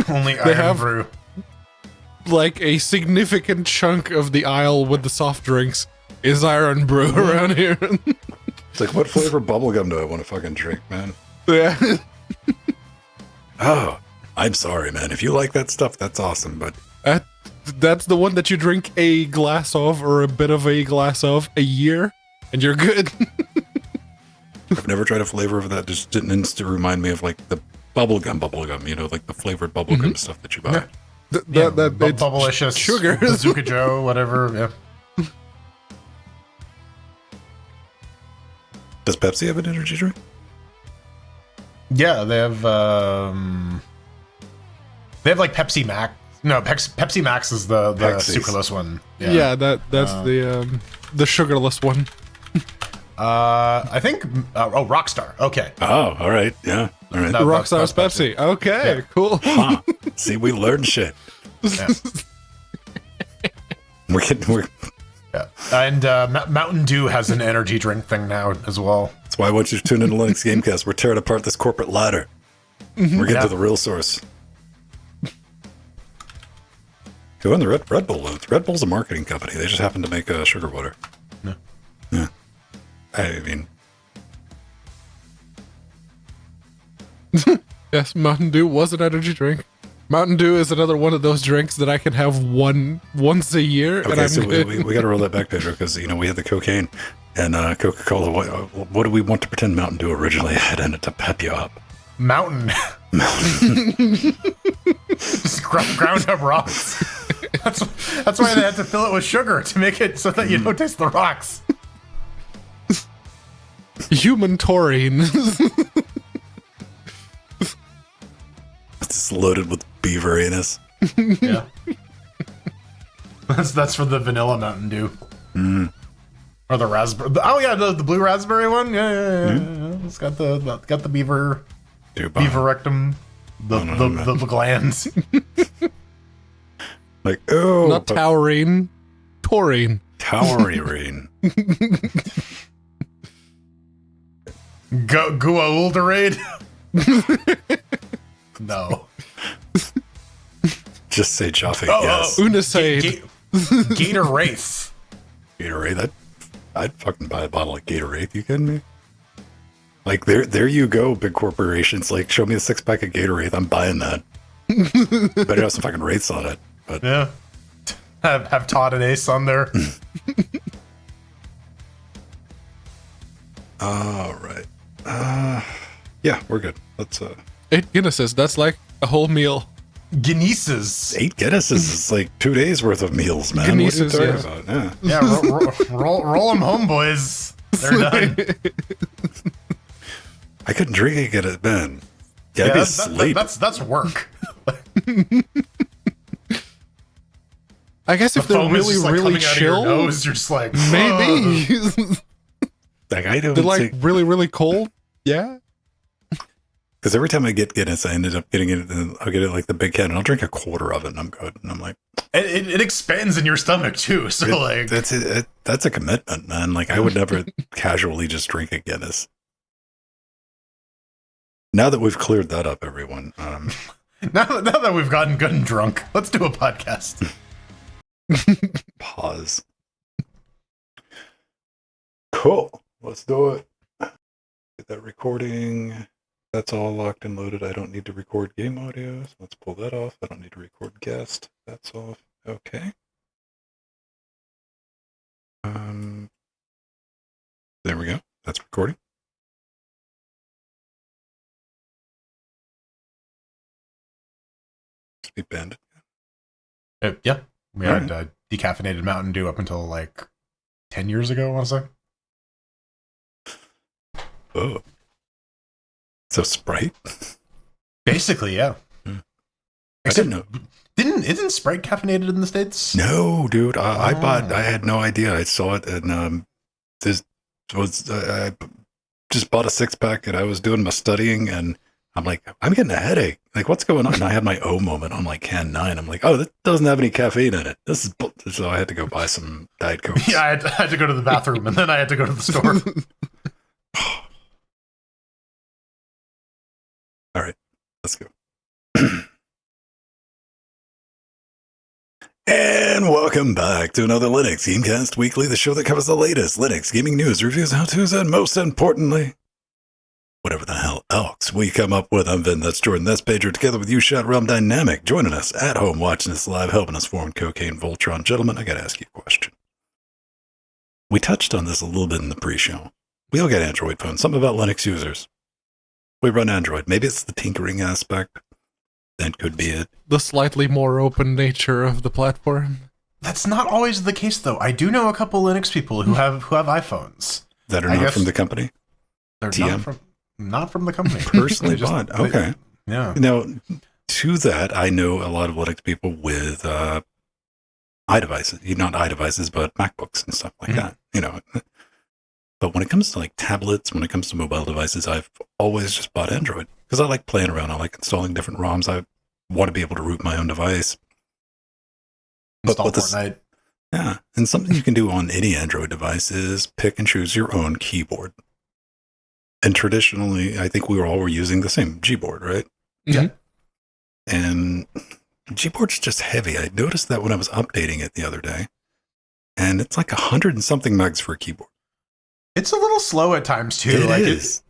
Only Iron Brew. Like a significant chunk of the aisle with the soft drinks is Iron Brew around here. It's like, what flavor bubblegum do I want to fucking drink, man? Yeah. Oh, I'm sorry, man. If you like that stuff, that's awesome, but... That's the one that you drink a glass of or a bit of a glass of a year, and you're good. I've never tried a flavor of that. Just didn't instantly remind me of, like, the bubblegum, you know, like the flavored bubblegum stuff that you buy. Yeah. Bubblicious, sugar. Bazooka Joe, whatever, yeah. Does Pepsi have an energy drink? Yeah, they have like Pepsi Max. No, Pepsi Max is the sucraless one. Yeah, that's the sugarless one. I think Rockstar. Okay. Oh, all right. Yeah. All right. Rockstar's Pepsi. Okay, cool. Huh. See, we learned shit. Yeah. We're Yeah. And Mountain Dew has an energy drink thing now as well. That's why I want you to tune into Linux Gamecast. We're tearing apart this corporate ladder. We're getting to the real source. Go in the Red Bull loans. Red Bull's a marketing company. They just happen to make sugar water. Yeah. I mean... Yes, Mountain Dew was an energy drink. Mountain Dew is another one of those drinks that I can have once a year. Okay, and I'm so good. we got to roll that back, Pedro, because, you know, we had the cocaine and Coca-Cola. What do we want to pretend Mountain Dew originally had in it to pep you up? Mountain. Just ground up rocks. That's why they had to fill it with sugar, to make it so that you don't taste the rocks. Human taurine. It's loaded with beaver anus. Yeah. That's for the vanilla Mountain Dew. Or the raspberry. Oh yeah, the blue raspberry one. Yeah. It's got the beaver. Beaver rectum. The glands. Like, oh, not taurine, taurine. Taurine. Guaulderade. No. Just say Jaffe, yes. Unisade. Gator Wraith. Gatorade. I'd fucking buy a bottle of Gatorade. You kidding me? Like, there you go, big corporations. Like, show me a 6-pack of Gatorade. I'm buying that. Better have some fucking rates on it. But yeah. Have Todd and Ace on there. all right. Yeah, we're good. Let's 8 Guinnesses. That's like a whole meal. Guinnesses. 8 Guinnesses is like 2 days worth of meals, man. Guinnesses, what are you talking about? Yeah. Yeah, roll them home, boys. They're done. I couldn't drink it, get it, man. Yeah, I'd be asleep. That's work. I guess if they're foam is really, just, like, really coming out of chill, your nose, you're just like, maybe. Like, I don't They're like think... really, really cold. Yeah. Because every time I get Guinness, I ended up getting it, and I'll get it like the big can, and I'll drink a quarter of it, and I'm good. And I'm like... It expands in your stomach, too, so like... That's a commitment, man. Like, I would never casually just drink a Guinness. Now that we've cleared that up, everyone... Now that we've gotten good and drunk, let's do a podcast. Pause. Cool. Let's do it. Get that recording. That's all locked and loaded. I don't need to record game audio, so let's pull that off. I don't need to record guest. That's off. Okay. There we go. That's recording. Speed Bandit. Yeah. We had decaffeinated Mountain Dew up until like 10 years ago, I want to say. Oh. So Sprite? Basically, yeah. I didn't know. Isn't Sprite caffeinated in the States? No, dude. I had no idea. I saw it, and I just bought a 6-pack, and I was doing my studying, and I'm like, I'm getting a headache. Like, what's going on? And I had my moment on like can 9. I'm like, oh, this doesn't have any caffeine in it. So I had to go buy some Diet Coke. Yeah, I had to go to the bathroom, and then I had to go to the store. All right, let's go. And welcome back to another LinuxGameCast Weekly, the show that covers the latest Linux gaming news, reviews, how-tos, and most importantly, whatever the hell else we come up with. I'm Vin, that's Jordan, that's Pedro, together with you, Shot Realm Dynamic, joining us at home, watching us live, helping us form Cocaine Voltron. Gentlemen, I gotta ask you a question. We touched on this a little bit in the pre-show. We all get Android phones, something about Linux users. We run Android. Maybe it's the tinkering aspect. That could be it. The slightly more open nature of the platform. That's not always the case, though. I do know a couple Linux people who have iPhones That are not from the company? They're TM? not from the company. Personally bought. Okay. Yeah. Now, to that, I know a lot of Linux people with iDevices. Not iDevices, but MacBooks and stuff like that. You know. But when it comes to like tablets, when it comes to mobile devices, I've always just bought Android because I like playing around. I like installing different ROMs. I want to be able to root my own device. Install Fortnite. Yeah, and something you can do on any Android device is pick and choose your own keyboard. And traditionally, I think we were using the same Gboard, right? Yeah. And Gboard's just heavy. I noticed that when I was updating it the other day, and it's like 100 and something megs for a keyboard. It's a little slow at times too. It is.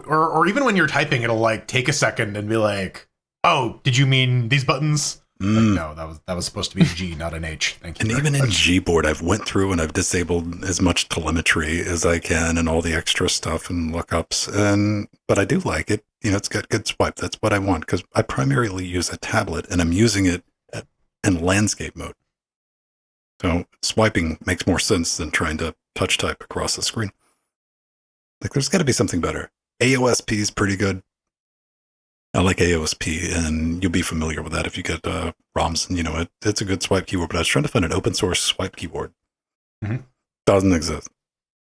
Or even when you're typing, it'll like take a second and be like, "Oh, did you mean these buttons?" Like, no, that was supposed to be a G, not an H. Thank you. And even in Gboard, I've went through and I've disabled as much telemetry as I can and all the extra stuff and lookups. But I do like it. You know, it's got good swipe. That's what I want because I primarily use a tablet and I'm using it in landscape mode. So swiping makes more sense than trying to touch type across the screen. Like, there's got to be something better. AOSP is pretty good. I like AOSP, and you'll be familiar with that if you get ROMs. And, you know, it's a good swipe keyboard, but I was trying to find an open source swipe keyboard. Doesn't exist.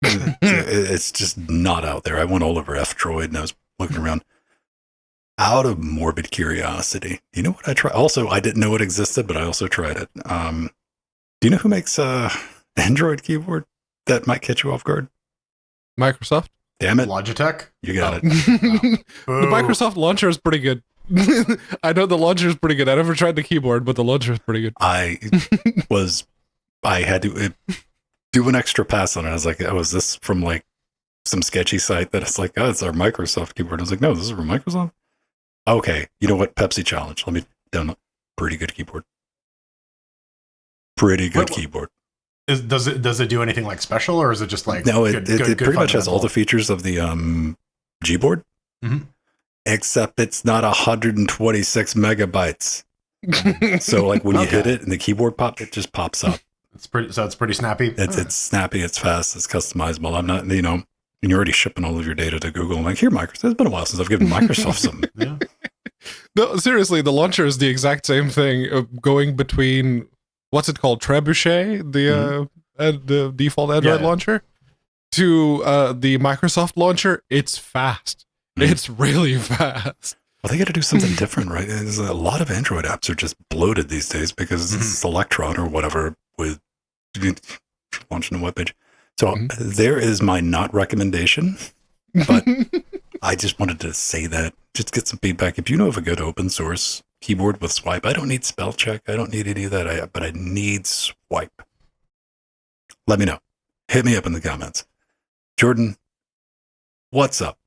It's just not out there. I went all over F-Droid, and I was looking around. Out of morbid curiosity, you know what I tried? Also, I didn't know it existed, but I also tried it. Do you know who makes Android keyboard that might catch you off guard? Microsoft. Damn it. Logitech? You got it. The Microsoft launcher is pretty good. I know the launcher is pretty good. I never tried the keyboard, but the launcher is pretty good. I had to do an extra pass on it. I was like, oh, is this from like some sketchy site that it's like, oh, it's our Microsoft keyboard? I was like, no, this is from Microsoft? Okay. You know what? Pepsi challenge. Let me download. Pretty good keyboard. Pretty good keyboard. Does it do anything like special, or is it just like no? It pretty much has all the features of the Gboard, except it's not 126 megabytes. So like when you hit it and the keyboard it just pops up. It's pretty snappy. It's snappy. It's fast. It's customizable. I'm not, you know, and you're already shipping all of your data to Google. I'm like, here, Microsoft. It's been a while since I've given Microsoft some. Yeah. No, seriously, the launcher is the exact same thing. Going between. What's it called? Trebuchet, the default Android launcher, to the Microsoft launcher. It's fast. It's really fast. Well, they got to do something different, right? There's a lot of Android apps are just bloated these days because it's Electron or whatever with launching a webpage. So there is my not recommendation, but I just wanted to say that, just get some feedback. If you know of a good open source keyboard with swipe, I don't need spell check. I don't need any of that, but I need swipe. Let me know. Hit me up in the comments. Jordan, what's up?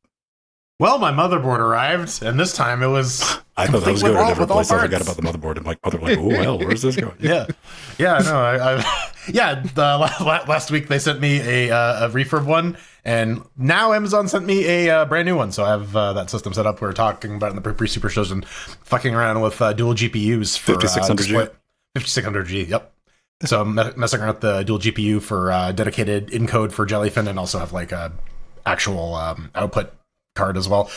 Well, my motherboard arrived, and this time it was. I thought I was going to a different place. I forgot about the motherboard. And like, oh well, where's this going? Yeah, no, last week they sent me a refurb one, and now Amazon sent me a brand new one. So I have that system set up. We were talking about it in the pre-super shows and fucking around with dual GPUs for 5600G. 5600G. Yep. So I'm messing around with the dual GPU for dedicated encode for Jellyfin, and also have like a actual output card as well.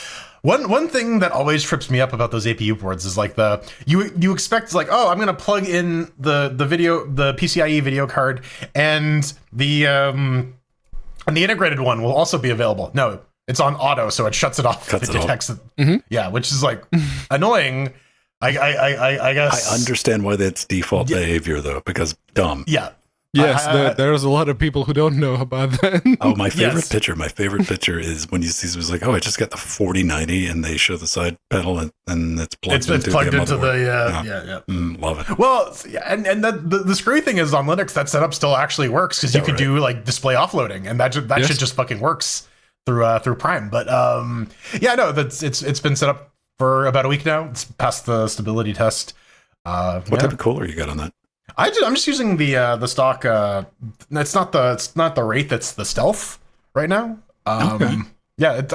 One thing that always trips me up about those APU ports is like you expect like, oh, I'm gonna plug in the PCIe video card and the integrated one will also be available. No, it's on auto, so it shuts it off if it detects it. Mm-hmm. Yeah, which is like annoying. I guess I understand why that's default behavior though, because dumb. Yeah. Yes, there's a lot of people who don't know about that. Oh, my favorite picture is when you see it was like, oh, I just got the 4090 and they show the side panel and it's plugged into the love it. Well, and the screwy thing is on Linux that setup still actually works because you could do like display offloading and that shit just fucking works through Prime. But it's been set up for about a week now. It's passed the stability test. What type of cooler you got on that? I'm just using the stock. It's not the Wraith. It's the Stealth right now. Okay. Yeah. It's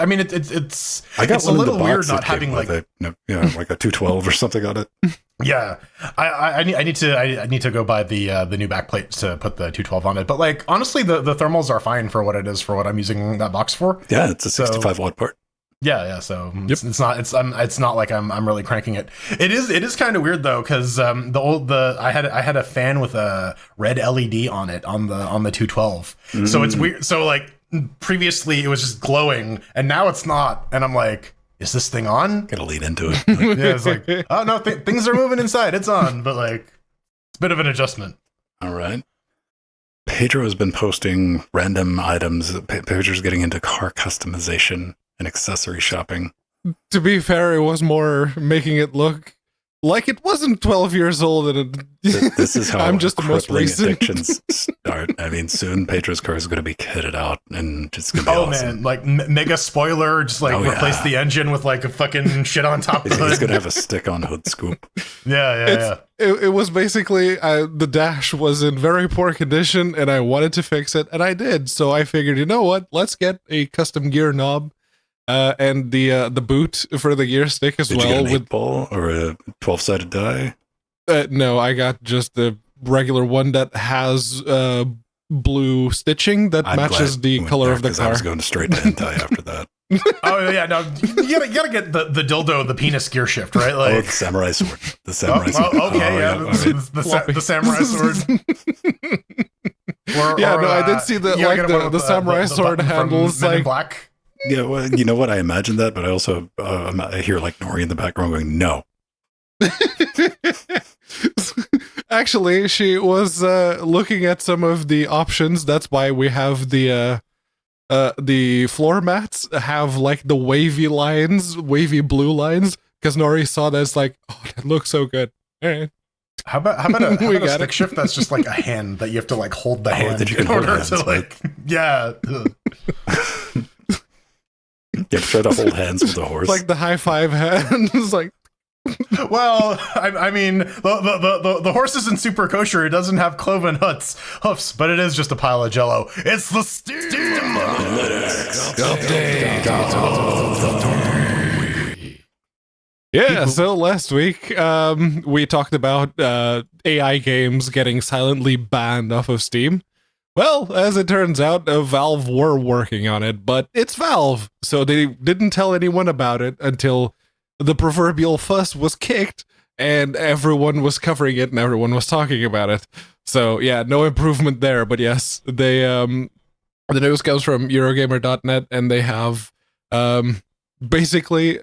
I got a little weird not having like like a 212 or something on it. Yeah. I need to go buy the new backplate to put the 212 on it. But like honestly, the thermals are fine for what it is for what I'm using that box for. Yeah, it's a 65 watt part. Yeah. So it's not like I'm really cranking it. It is kind of weird though, because I had a fan with a red LED on it on the 212. So it's weird. So like previously it was just glowing, and now it's not. And I'm like, is this thing on? Gotta lean into it. Yeah, it's like, oh no, things are moving inside. It's on, but like it's a bit of an adjustment. All right. Pedro has been posting random items. Pedro's getting into car customization and accessory shopping. To be fair, it was more making it look like it wasn't 12 years old. And this is how I'm just the most recent addictions start. I mean, soon Pedro's car is going to be kitted out and it's going to be awesome. Man, like mega spoiler, just like replace the engine with like a fucking shit on top of it. He's going to have a stick-on hood scoop. Yeah. It was basically, the dash was in very poor condition and I wanted to fix it, and I did. So I figured, you know what? Let's get a custom gear knob. And the boot for the gear stick as Did well. You get an 8-ball or a 12-sided die? No, I got just the regular one that has blue stitching that matches the color of the car. I was going straight to hentai after that. Oh yeah, no, you gotta get the dildo, the penis gear shift, right? Like the samurai sword. The samurai sword. Okay, the samurai sword. I did see the samurai sword handles like black. Yeah, well, you know what? I imagined that, but I also I hear like Nori in the background going, "No." Actually, she was looking at some of the options. That's why we have the floor mats have like the wavy blue lines. Because Nori saw that, it's like, oh, that looks so good. All right. How about a stick shift that's just like a hand that you have to like hold the hand that you can in order hands, to like yeah. Yeah, try to hold hands with the horse. Like the high five hand. It's like, well, I mean, the horse isn't super kosher. It doesn't have cloven hoofs, but it is just a pile of jello. It's the Steam Yeah, so last week we talked about AI games getting silently banned off of Steam. Well, as it turns out, Valve were working on it, but it's Valve, so they didn't tell anyone about it until the proverbial fuss was kicked, and everyone was covering it, and everyone was talking about it. So, yeah, no improvement there, but yes, they the news comes from Eurogamer.net, and they have basically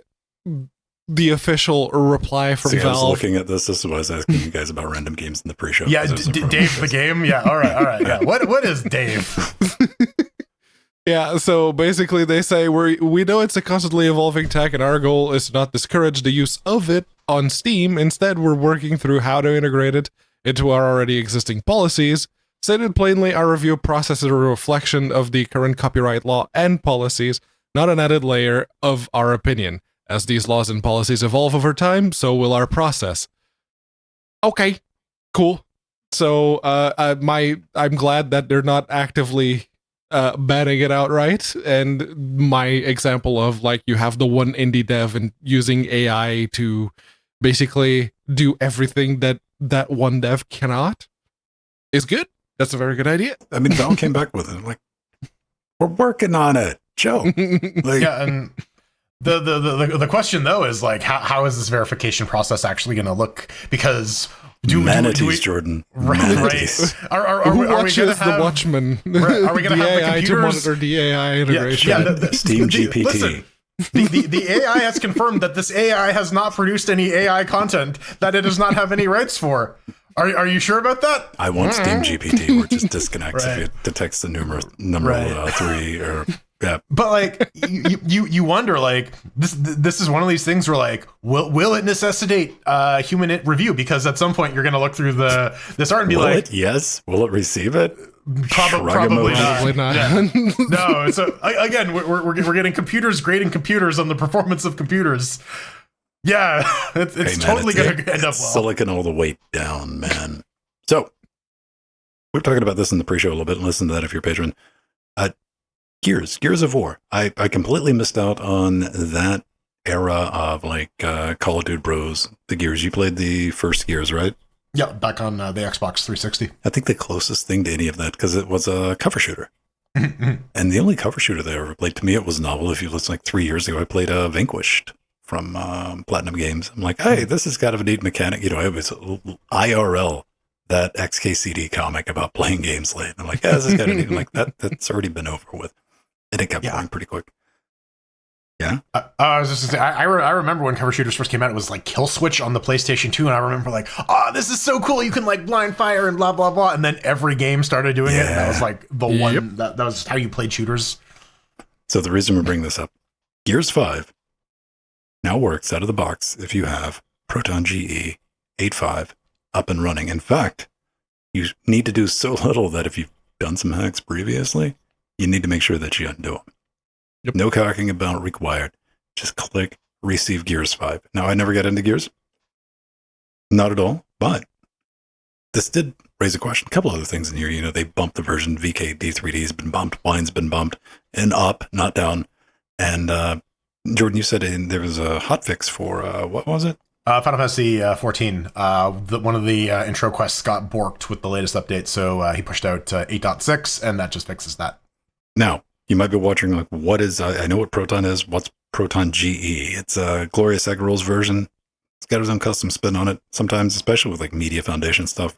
the official reply from Valve. I was looking at this. This is why I was asking you guys about random games in the pre-show. Yeah, Dave the game. Yeah, all right. Yeah, what is Dave? Yeah, so basically they say we know it's a constantly evolving tech, and our goal is to not discourage the use of it on Steam. Instead, we're working through how to integrate it into our already existing policies. Stated plainly, our review process is a reflection of the current copyright law and policies, not an added layer of our opinion. As these laws and policies evolve over time, so will our process. Okay, cool. So I'm glad that they're not actively banning it outright. And my example of like you have the one indie dev and using AI to basically do everything that one dev cannot is good. That's a very good idea. I mean, Valve came back with it. Like, we're working on it, Joe. Like, yeah, and The question though is like, how is this verification process actually going to look? Because manatees, Jordan. Manatees. Right. Are Who we watches gonna have, the Watchmen? Right, are we going to have the AI to computers monitor the AI integration? Steam GPT. Listen, the AI has confirmed that this AI has not produced any AI content that it does not have any rights for. Are you sure about that? I want Steam GPT, where it just disconnects Right. if it detects the number 3 or yeah. But like you wonder, like this is one of these things where like will it necessitate human review? Because at some point you're going to look through this art and be Will like, it? Yes. Will it receive it? Probably not. Not. Yeah. No. So again, we're getting computers grading computers on the performance of computers. Yeah, it's Hey, man, totally going to end up well. Silicon all the way down, man. So we're talking about this in the pre-show a little bit, and listen to that if you're a patron. Gears of War. I completely missed out on that era of like Call of Duty Bros. The Gears. You played the first Gears, right? Yeah, back on the Xbox 360. I think the closest thing to any of that, because it was a cover shooter. And the only cover shooter that I ever played, to me, it was novel. If you listen, like 3 years ago, I played Vanquished from Platinum Games. I'm like, hey, this is kind of a neat mechanic. You know, it was IRL, that XKCD comic about playing games late. And I'm like, yeah, this is kind of neat. I'm like, that's already been over with. And it kept going pretty quick. Yeah. I was just gonna say, I remember when cover shooters first came out, it was like Kill Switch on the PlayStation 2, and I remember like, oh, this is so cool. You can like blind fire and blah blah blah, and then every game started doing it. And that was like the one that was how you played shooters. So the reason we bring this up, Gears 5 now works out of the box if you have Proton GE 8.5 up and running. In fact, you need to do so little that if you've done some hacks previously, you need to make sure that you undo them. Yep. No talking about required. Just click receive Gears 5. Now, I never got into Gears. Not at all. But this did raise a question. A couple other things in here. You know, they bumped the version. VKD3D's been bumped. Wine's been bumped. And up, not down. And Jordan, you said there was a hotfix for, what was it? Final Fantasy 14. One of the intro quests got borked with the latest update, so he pushed out 8.6, and that just fixes that. Now, you might be watching like, what is, I know what Proton is. What's Proton GE? It's a Glorious Egg-Rolls version. It's got its own custom spin on it. Sometimes, especially with like Media Foundation stuff,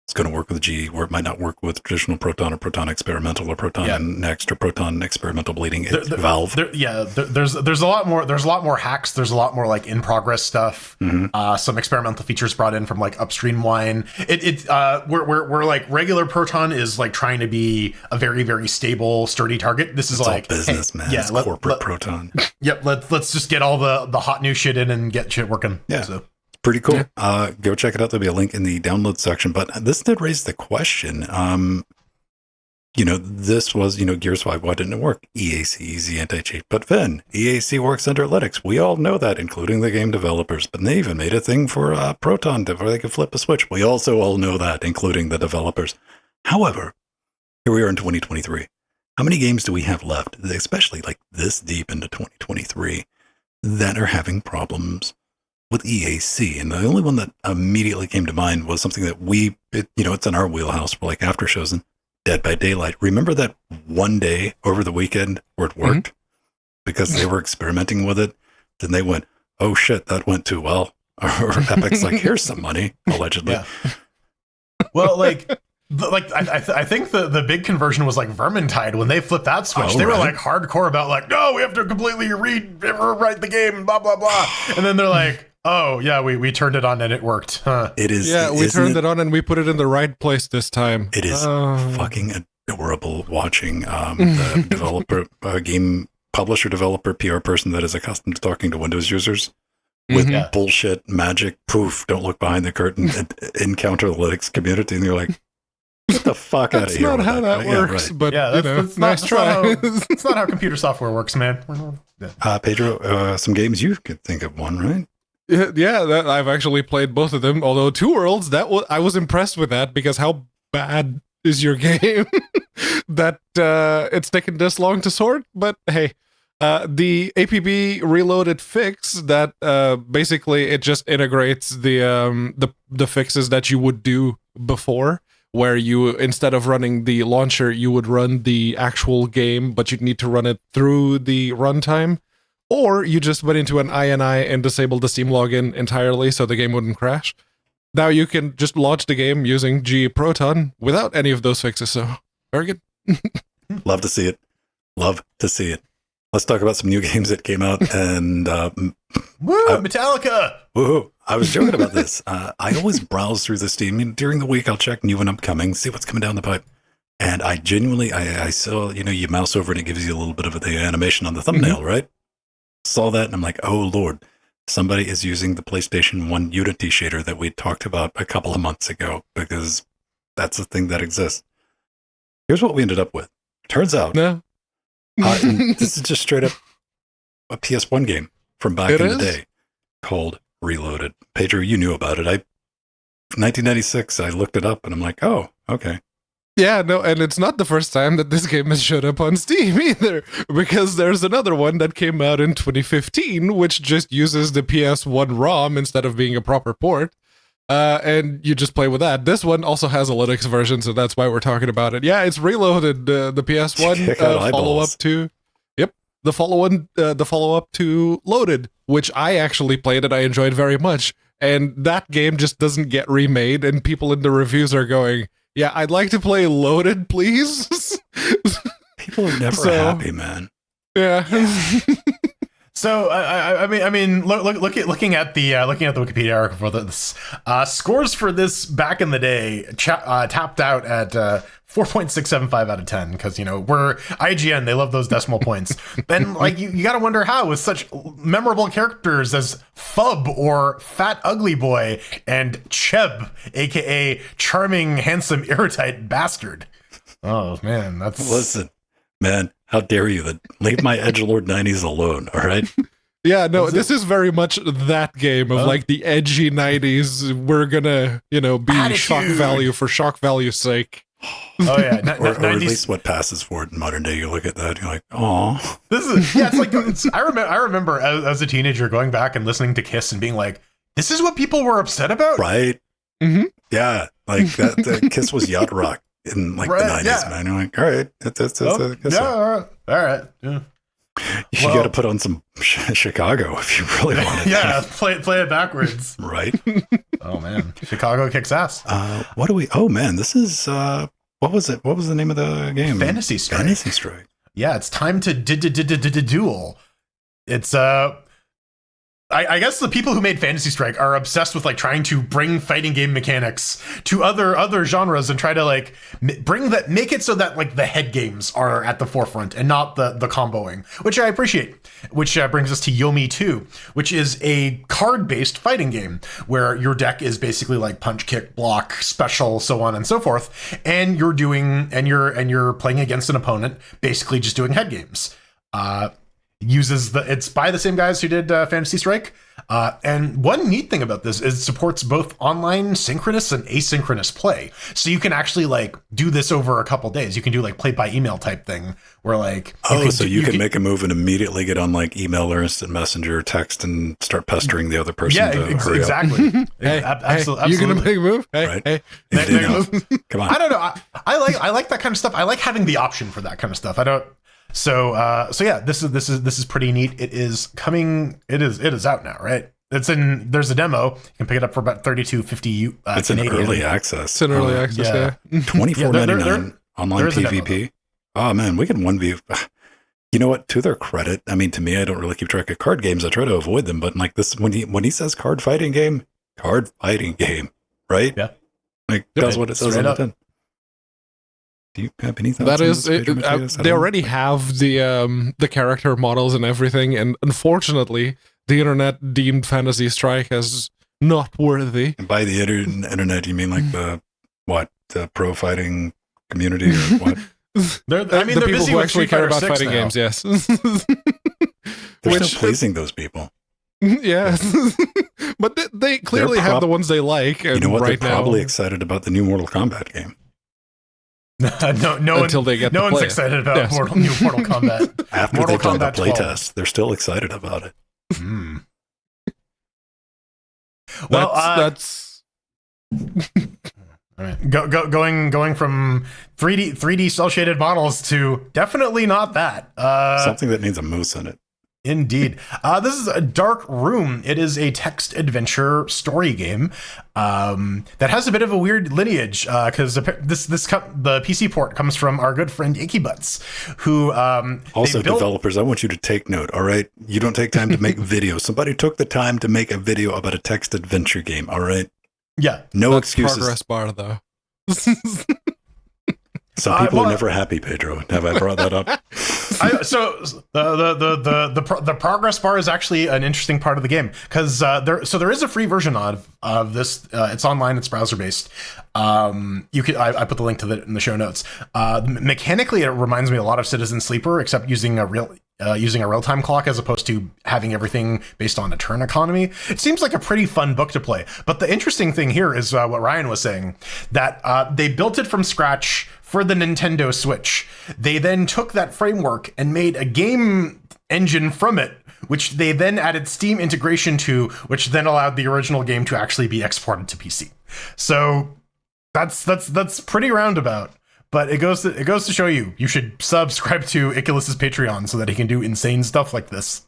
it's going to work with GE, where it might not work with traditional Proton or Proton Experimental or Proton Next or Proton Experimental Bleeding. It's Valve. There's a lot more. There's a lot more hacks. There's a lot more like in progress stuff. Mm-hmm. Some experimental features brought in from like upstream wine. We're like regular Proton is like trying to be a very very stable, sturdy target. This is It's like all business, man. Yeah, it's corporate Proton. Yep. Let's just get all the hot new shit in and get shit working. Yeah. So. Pretty cool. Go check it out. There'll be a link in the download section. But this did raise the question. You know, this was, you know, Gears 5. Why didn't it work? EAC, easy anti-cheat. But then, EAC works under Linux. We all know that, including the game developers. But they even made a thing for Proton where they could flip a switch. We also all know that, including the developers. However, here we are in 2023. How many games do we have left, especially like this deep into 2023, that are having problems with EAC? And the only one that immediately came to mind was something that it's in our wheelhouse for like after shows, and Dead by Daylight. Remember that one day over the weekend where it worked because they were experimenting with it? Then they went, oh shit, that went too well. Or Epic's like, here's some money, allegedly. Yeah. Well, I think the big conversion was like Vermintide when they flipped that switch. They were like hardcore about like, no, we have to completely rewrite the game, blah blah blah. And then they're like, oh yeah, we turned it on and it worked. Huh. It is. Yeah, we turned it on and we put it in the right place this time. It is fucking adorable watching the developer, game publisher, developer, PR person that is accustomed to talking to Windows users with bullshit magic. Poof! Don't look behind the curtain. And encounter the Linux community, and you're like, get the fuck out of here. That's not how that works. Yeah, right. But that's nice try. It's not how computer software works, man. Pedro, some games you could think of one, right? Yeah, I've actually played both of them. Although Two Worlds, I was impressed with that because how bad is your game that it's taken this long to sort? But hey, the APB reloaded fix that basically it just integrates the fixes that you would do before, where you, instead of running the launcher, you would run the actual game, but you'd need to run it through the runtime. or you just went into an INI and disabled the Steam login entirely so the game wouldn't crash. Now you can just launch the game using GE Proton without any of those fixes. So very good. Love to see it. Love to see it. Let's talk about some new games that came out. And Metallica! woohoo! I was joking about this. I always browse through the Steam. During the week, I'll check new and upcoming, see what's coming down the pipe. And I genuinely, I saw, you mouse over and it gives you a little bit of the animation on the thumbnail, right? Saw that and I'm like, oh Lord, somebody is using the PlayStation 1 Unity shader that we talked about a couple of months ago, because that's a thing that exists. Here's what we ended up with. Turns out, No. and this is just straight up a PS1 game from back in the day called Reloaded. Pedro, you knew about it. 1996, I looked it up and I'm like, oh, okay. Yeah, no, and it's not the first time that this game has showed up on Steam either, because there's another one that came out in 2015, which just uses the PS1 ROM instead of being a proper port, and you just play with that. This one also has a Linux version, so that's why we're talking about it. Yeah, it's Reloaded, the PS1 follow-up to... Yep, the follow-up to Loaded, which I actually played and I enjoyed very much, and that game just doesn't get remade, and people in the reviews are going... Yeah, I'd like to play Loaded, please. People are never happy, man. Yeah. So I mean, looking at the Wikipedia article for this, scores for this back in the day tapped out at 4.675 out of 10, because we're IGN, they love those decimal points. And like you got to wonder how, with such memorable characters as Fub or Fat Ugly Boy and Cheb, aka Charming Handsome Irritite Bastard. Oh man, listen, man. How dare you? Leave my edgelord 90s alone, all right? Yeah, no, this is very much that game of like the edgy 90s. We're gonna, be Attitude. shock value for shock value's sake. Oh yeah, or at least what passes for it in modern day. You look at that, you're like, oh. This is it's like I remember as a teenager going back and listening to Kiss and being like, this is what people were upset about, right? Mm-hmm. Yeah, like that. Kiss was yacht rock in the 90s, man. You're like, all right, that's all right. Yeah. You got to put on some Chicago if you really want it. Yeah, play it backwards. Right. Oh man, Chicago kicks ass. What do we? Oh man, this is what was it? What was the name of the game? Fantasy Strike. Fantasy Strike. Yeah, it's time to duel. It's I guess the people who made Fantasy Strike are obsessed with like trying to bring fighting game mechanics to other genres and try to like make it so that like the head games are at the forefront and not the comboing, which I appreciate. Which brings us to Yomi 2, which is a card-based fighting game where your deck is basically like punch, kick, block, special, so on and so forth, and you're playing against an opponent, basically just doing head games. It's by the same guys who did Fantasy Strike. And one neat thing about this is it supports both online synchronous and asynchronous play. So you can actually like do this over a couple days. You can do like play by email type thing where like... you can make a move and immediately get on like email or instant messenger or text and start pestering the other person to hurry exactly. up. Absolutely. You gonna make a move? Right. Make a move. Come on. I don't know. I like that kind of stuff. I like having the option for that kind of stuff. I don't... So yeah, this is pretty neat. It is coming. It is out now, right? There's a demo. You can pick it up for about $32.50. It's an early access. It's an early access. Yeah. $24.99 online PvP. Oh man, we can 1v. You know what? To their credit, I mean, to me, I don't really keep track of card games. I try to avoid them, but like this, when he says card fighting game, right? Yeah, like does what it says on the tin. Do you have any thoughts? That is, they already have the character models and everything, and unfortunately, the internet deemed Fantasy Strike as not worthy. And by the internet, you mean like the pro fighting community or what? The people who actually care about fighting games, yes. They're still pleasing those people. Yes, but they clearly have the ones they like. And you know what? Right they're probably excited about the new Mortal Kombat game. Until they get no one's excited about new Mortal Kombat. After Mortal they've done the Kombat playtest, they're still excited about it. Mm. Well, that's all right. Going from 3D cel shaded models to definitely not that. Something that needs a moose in it. Indeed. This is a Dark Room. It is a text adventure story game that has a bit of a weird lineage because the PC port comes from our good friend Icky Butts, who also developers. I want you to take note. All right, you don't take time to make videos. Somebody took the time to make a video about a text adventure game. All right. Yeah. No That's excuses. Progress bar though. Some people are never happy, Pedro. Have I brought that up? So the progress bar is actually an interesting part of the game because there is a free version of this. It's online. It's browser based. You could I put the link to in the show notes. Mechanically, it reminds me a lot of Citizen Sleeper, except using a real-time clock as opposed to having everything based on a turn economy. It seems like a pretty fun book to play. But the interesting thing here is what Ryan was saying, that they built it from scratch for the Nintendo Switch. They then took that framework and made a game engine from it, which they then added Steam integration to, which then allowed the original game to actually be exported to PC. So that's pretty roundabout. But it goes to show you should subscribe to Icarus's Patreon so that he can do insane stuff like this.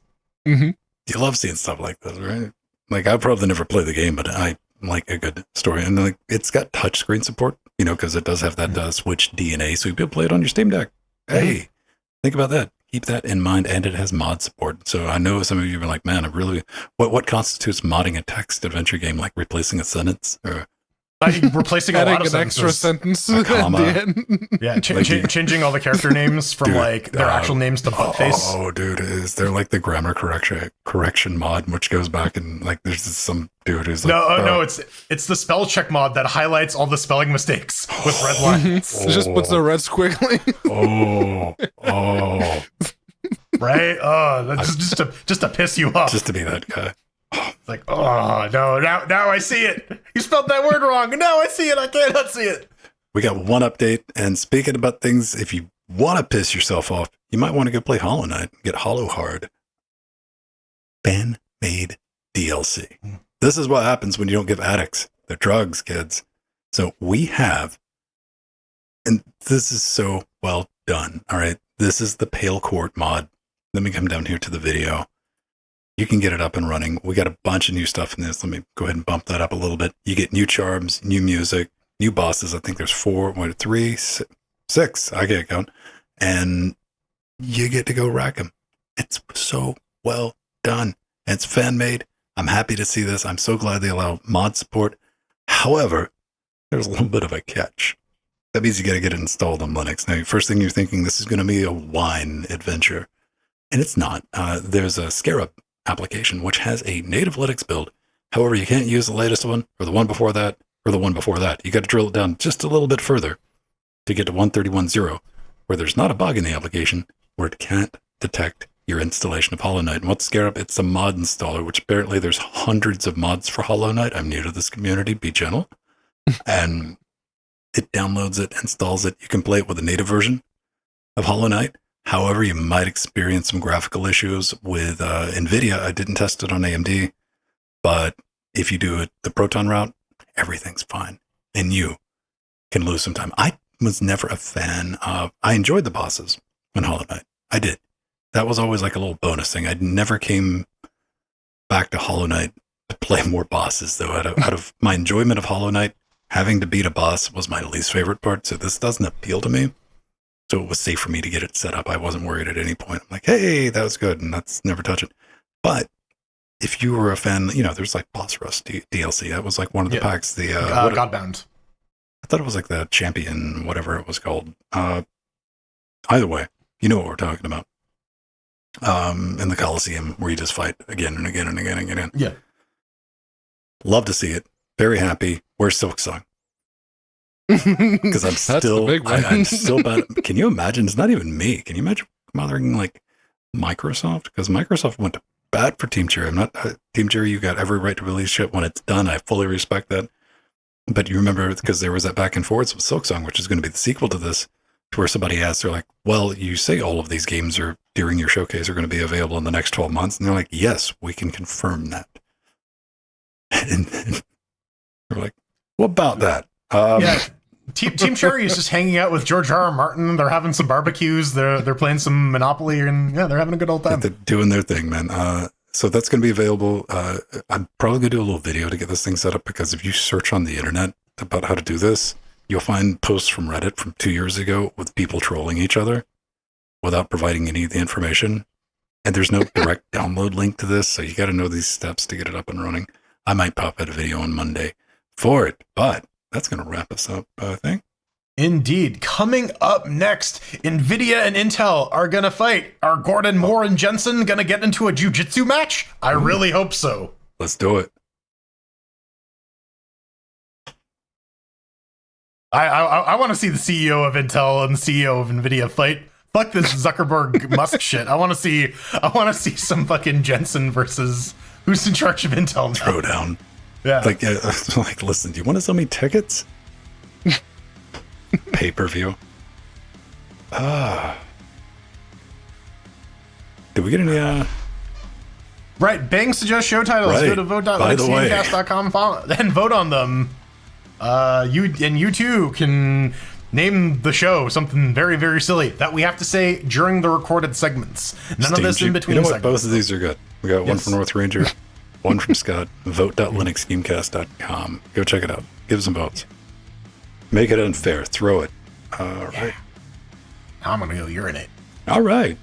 Mm-hmm. You love seeing stuff like this, right? Like, I probably never play the game, but I like a good story. And like, it's got touchscreen support, because it does have that Switch DNA, so you'll be able to play it on your Steam Deck. Hey, think about that. Keep that in mind, and it has mod support. So I know some of you are like, man, what constitutes modding a text adventure game, like replacing a sentence or replacing a lot of an extra sentence a comma. at the end. Yeah, changing all the character names from their actual names to buttface. Oh, dude, is there like the grammar correction mod, which goes back and like there's some dude who's like, no, it's the spell check mod that highlights all the spelling mistakes with red lines. It just puts a red squiggly. Right? Oh, that's just to piss you off. Just to be that guy. It's like, oh no, now I see it. You spelled that word wrong. Now I see it. I cannot see it. We got one update, and speaking about things, if you want to piss yourself off, you might want to go play Hollow Knight, get Hollow Hard. Fan-made DLC. This is what happens when you don't give addicts their drugs, kids. So we have, and this is so well done, all right? This is the Pale Court mod. Let me come down here to the video. You can get it up and running. We got a bunch of new stuff in this. Let me go ahead and bump that up a little bit. You get new charms, new music, new bosses. I think there's 6. I can't count. And you get to go rack them. It's so well done. It's fan-made. I'm happy to see this. I'm so glad they allow mod support. However, there's a little bit of a catch. That means you got to get it installed on Linux. Now, first thing you're thinking, this is going to be a wine adventure. And it's not. There's a Scarab application, which has a native Linux build. However, you can't use the latest one, or the one before that, or the one before that. You got to drill it down just a little bit further to get to 131.0, where there's not a bug in the application, where it can't detect your installation of Hollow Knight. And what's Scarab? It's a mod installer, which apparently there's hundreds of mods for Hollow Knight. I'm new to this community, be gentle. And it downloads it, installs it. You can play it with a native version of Hollow Knight. However, you might experience some graphical issues with NVIDIA. I didn't test it on AMD, but if you do it the Proton route, everything's fine. And you can lose some time. I was never a fan of... I enjoyed the bosses in Hollow Knight. I did. That was always like a little bonus thing. I never came back to Hollow Knight to play more bosses, though. Out of my enjoyment of Hollow Knight, having to beat a boss was my least favorite part, so this doesn't appeal to me. So it was safe for me to get it set up. I wasn't worried at any point. I'm like, hey, that was good, and let's never touch it. But if you were a fan, there's like Boss Rush DLC. That was like one of the packs. The Godbound. I thought it was like the Champion, whatever it was called. Either way, you know what we're talking about. In the Coliseum, where you just fight again and again and again and again. Yeah. Love to see it. Very happy. Where's Silksong? Because I'm still bad. Can you imagine? It's not even me. Can you imagine bothering like Microsoft? Because Microsoft went to bat for Team Cherry. I'm not Team Cherry. You got every right to release shit when it's done. I fully respect that. But you remember, because there was that back and forth with Silksong, which is going to be the sequel to this, to where somebody asked, they're like, well, you say all of these games are during your showcase are going to be available in the next 12 months. And they're like, yes, we can confirm that. And they're like, what about that? Yeah. Team Cherry is just hanging out with George R. R. Martin. They're having some barbecues. They're playing some Monopoly, and yeah, they're having a good old time. They're doing their thing, man. So that's going to be available. I'm probably going to do a little video to get this thing set up, because if you search on the internet about how to do this, you'll find posts from Reddit from 2 years ago with people trolling each other without providing any of the information. And there's no direct download link to this, so you got to know these steps to get it up and running. I might pop out a video on Monday for it, but that's going to wrap us up, I think. Indeed. Coming up next, NVIDIA and Intel are going to fight. Are Gordon Moore and Jensen going to get into a jiu-jitsu match? I really hope so. Let's do it. I want to see the CEO of Intel and the CEO of NVIDIA fight. Fuck this Zuckerberg Musk shit. I want to see some fucking Jensen versus who's in charge of Intel now. Throwdown. Yeah. Like, listen, do you want to sell me tickets? Pay-per-view. Did we get any Right, Bang suggests show titles. Right. Go to vote.linuxgamecast.com and vote on them. You too can name the show something very, very silly that we have to say during the recorded segments. None of this in between. You know what? segments. Both of these are good. We got one from North Ranger, one from Scott. Vote.linuxgamecast.com. Go check it out. Give some votes. Make it unfair. Throw it. All right. Now I'm gonna go urinate. All right.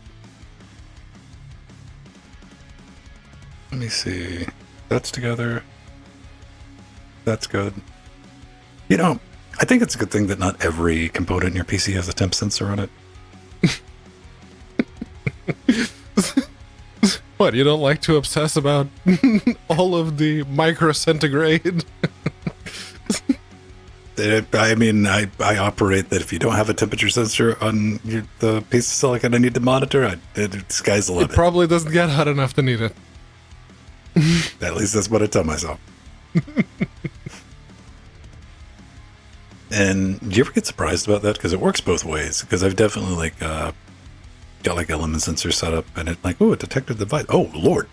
Let me see. That's together. That's good. You know, I think it's a good thing that not every component in your PC has a temp sensor on it. What, you don't like to obsess about all of the microcentigrade? I mean, I operate that if you don't have a temperature sensor on the piece of silicon I need to monitor, sky's the limit. It probably doesn't get hot enough to need it. At least that's what I tell myself. And do you ever get surprised about that? Because it works both ways. Because I've definitely got element sensor set up, and it it detected the device. Oh Lord,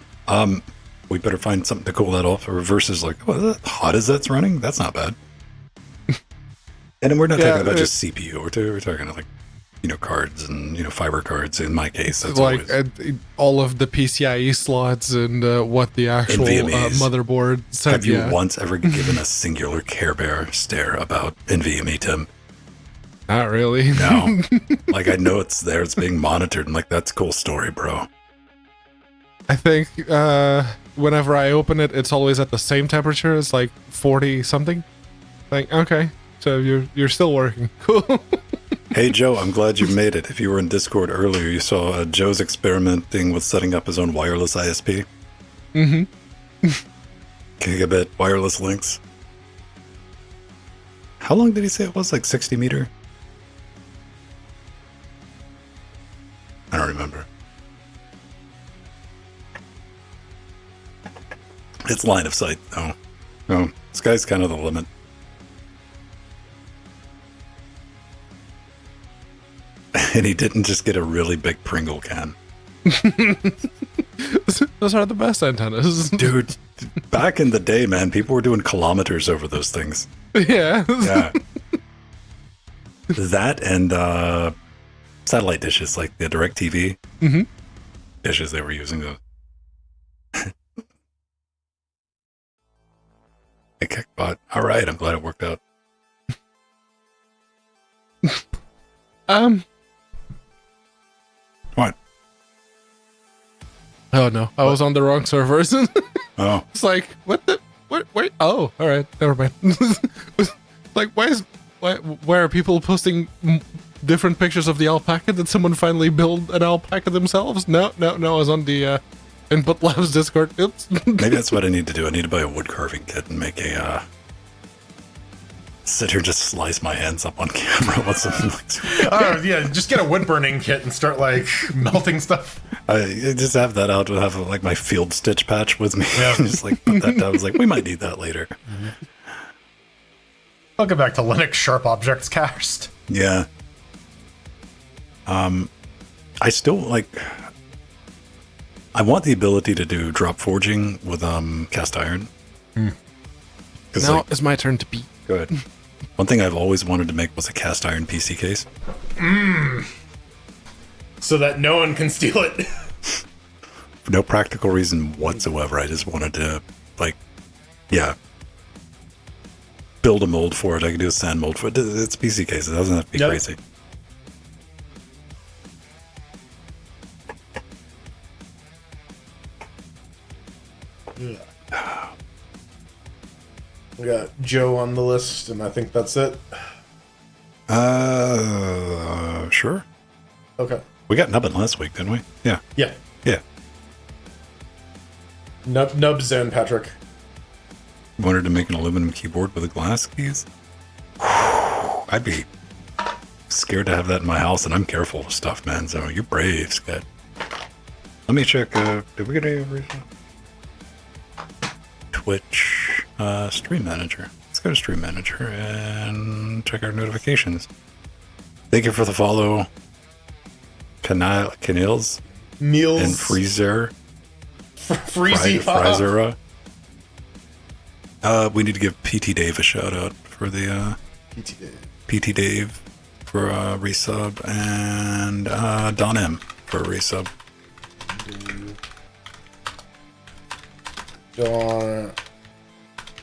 we better find something to cool that off. Or versus is that hot as that's running? That's not bad. And then we're not talking about just CPU. We're talking cards and fiber cards. In my case, that's all of the PCIe slots and what the actual motherboard said. Have you once ever given a singular Care Bear stare about NVMe, Tim? Not really. No. I know it's there. It's being monitored. And that's a cool story, bro. I think whenever I open it, it's always at the same temperature. It's 40 something. Okay, so you're still working. Cool. Hey, Joe, I'm glad you made it. If you were in Discord earlier, you saw Joe's experimenting with setting up his own wireless ISP. Mm-hmm. Gigabit wireless links. How long did he say it was? 60 meter? I don't remember. It's line of sight, though. No, sky's kind of the limit. And he didn't just get a really big Pringle can. Those are the best antennas. Dude, back in the day, man, people were doing kilometers over those things. Yeah. Yeah. That and satellite dishes, like the DirecTV dishes, they were using those. A kickbot. All right, I'm glad it worked out. What? Oh no, I was on the wrong servers. Oh. It's what the? What? Wait. Oh, all right. Never mind. Why are people posting different pictures of the alpaca? Did someone finally build an alpaca themselves? No. I was on the Input Labs Discord. Oops. Maybe that's what I need to do. I need to buy a wood carving kit and make a sit here and just slice my hands up on camera with something Oh yeah, just get a wood burning kit and start melting stuff. I just have that out. Have my field stitch patch with me. Yeah. Just put that down. I was we might need that later. Mm-hmm. Welcome back to Linux Sharp Objects Cast. Yeah. I still I want the ability to do drop forging with cast iron. Now it's my turn to beat. Go ahead. One thing I've always wanted to make was a cast iron PC case. So that no one can steal it. For no practical reason whatsoever. I just wanted to, build a mold for it. I could do a sand mold for it. It's a PC case. It doesn't have to be crazy. We got Joe on the list, and I think that's it. Sure. Okay. We got Nubbin last week, didn't we? Yeah. Yeah. Yeah. Nub Zone, Patrick. Wanted to make an aluminum keyboard with a glass keys. I'd be scared to have that in my house, and I'm careful with stuff, man. So you're brave, Scott. Let me check. Did we get any recent? Twitch Stream Manager. Let's go to Stream Manager and check our notifications. Thank you for the follow, Canils Niels and Freezer. Freezy. We need to give PT Dave a shout out for the PT Dave for resub, and Don M for resub.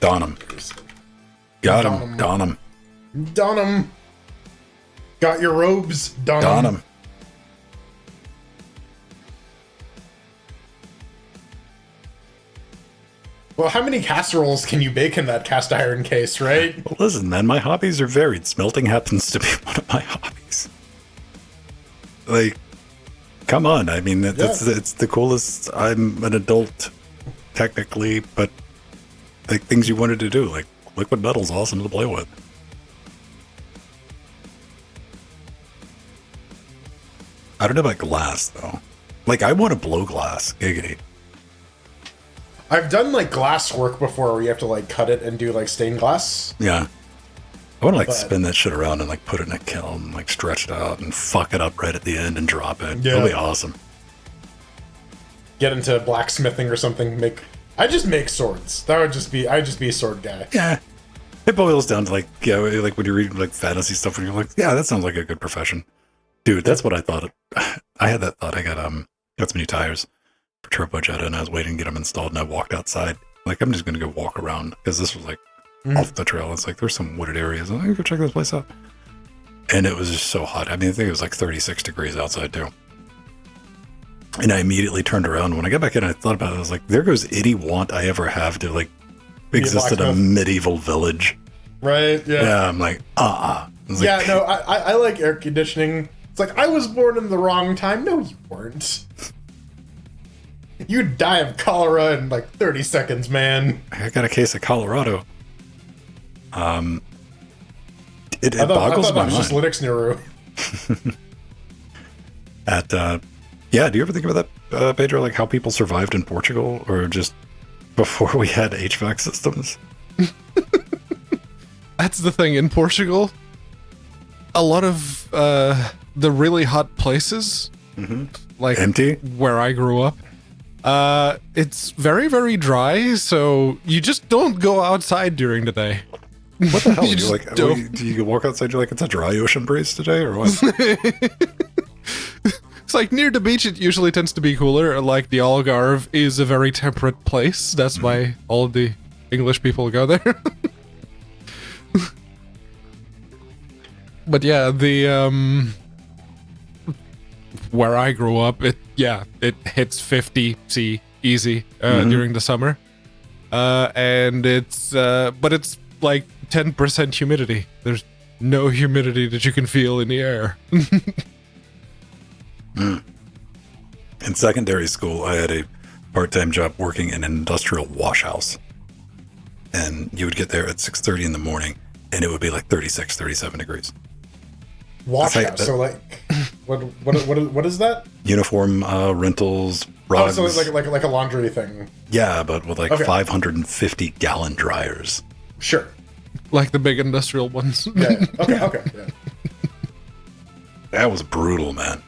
Donham. Got him. Donham. Donham. Got your robes, Donham. Donham. Well, how many casseroles can you bake in that cast iron case, right? Well, listen, man, my hobbies are varied. Smelting happens to be one of my hobbies. Like, come on. I mean, it's the coolest. I'm an adult, technically, but like things you wanted to do, like liquid metal's awesome to play with. I don't know about glass, though. Like, I want to blow glass. Giggity. I've done like glass work before where you have to like cut it and do like stained glass. Yeah. I want to like spin that shit around and like put it in a kiln, like stretch it out and fuck it up right at the end and drop it. Yeah. It'll be awesome. Get into blacksmithing or something. I just make swords. I'd just be a sword guy. Yeah. It boils down to like, yeah, like when you read like fantasy stuff and you're like, yeah, that sounds like a good profession. Dude, that's what I thought. I had that thought. I got some new tires for Turbojet, and I was waiting to get them installed, and I walked outside. Like, I'm just going to go walk around, because this was like off the trail. It's like, there's some wooded areas. I'm like, go check this place out. And it was just so hot. I mean, I think it was like 36 degrees outside too. And I immediately turned around. When I got back in, I thought about it. I was like, there goes any want I ever have to like exist in a medieval village. Right, yeah. Yeah, I'm like, Yeah, no, I like air conditioning. It's like, I was born in the wrong time. No, you weren't. You'd die of cholera in like 30 seconds, man. I got a case of Colorado. It boggles my mind. Just Linux Nero. Yeah, do you ever think about that, Pedro? Like how people survived in Portugal, or just before we had HVAC systems? That's the thing. In Portugal, a lot of the really hot places, like empty, where I grew up, it's very, very dry, so you just don't go outside during the day. What the hell? You like, do you walk outside, you're like, it's a dry ocean breeze today, or what? It's like near the beach, it usually tends to be cooler. Like the Algarve is a very temperate place. That's why all the English people go there. But yeah, the where I grew up, it hits 50 C easy during the summer, and it's but it's like 10% humidity. There's no humidity that you can feel in the air. In secondary school, I had a part-time job working in an industrial wash house, and you would get there at 6:30 in the morning, and it would be like 36, 37 degrees. Wash house. So like, what is that? Uniform rentals, rugs. Oh, so it's like a laundry thing. Yeah, but with like 550-gallon dryers. Sure. Like the big industrial ones. Yeah. Okay. Yeah. That was brutal, man.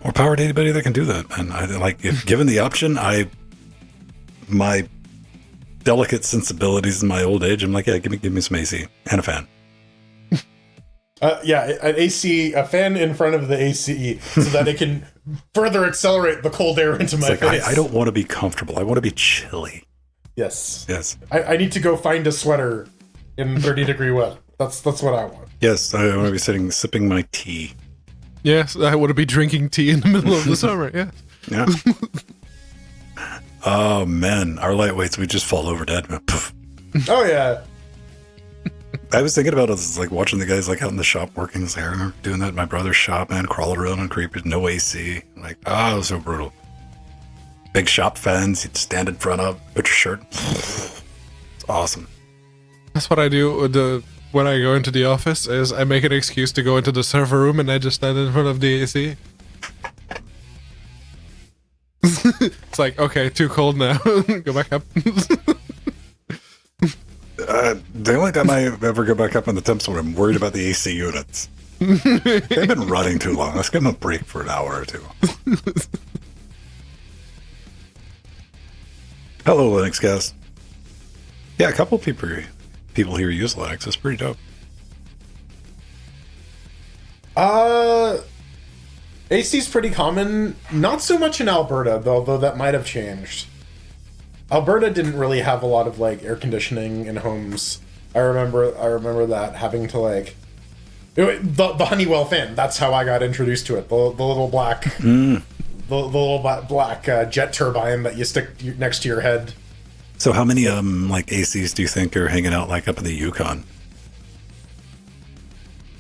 More power to anybody that can do that, man. I like, if given the option, my delicate sensibilities in my old age, I'm like, yeah, give me some AC and a fan. Yeah, a fan in front of the AC so that it can further accelerate the cold air into my face. I don't want to be comfortable. I want to be chilly. Yes. Yes. I need to go find a sweater in 30-degree weather. That's what I want. Yes, I want to be sipping my tea. Yes, I want to be drinking tea in the middle of the summer. Yeah. Yeah. Oh man, our lightweights, we just fall over dead. Poof. Oh yeah. I was thinking about it, was like watching the guys like out in the shop working. Like, I remember doing that in my brother's shop, man, crawling around on creepers, no AC. Like, it was so brutal. Big shop fans, you'd stand in front of, put your shirt. It's awesome. That's what I do when I go into the office, is I make an excuse to go into the server room and I just stand in front of the AC. It's like, okay, too cold now. Go back up. The only time I ever go back up on the temps when I'm worried about the AC units. They've been running too long. Let's give them a break for an hour or two. Hello, LinuxGameCast. Yeah, a couple people here use Linux. It's pretty dope. AC's pretty common. Not so much in Alberta, though that might have changed. Alberta didn't really have a lot of like air conditioning in homes. I remember that having to like the Honeywell fan. That's how I got introduced to it. The little black the little black jet turbine that you stick next to your head. So how many like ACs do you think are hanging out like up in the Yukon?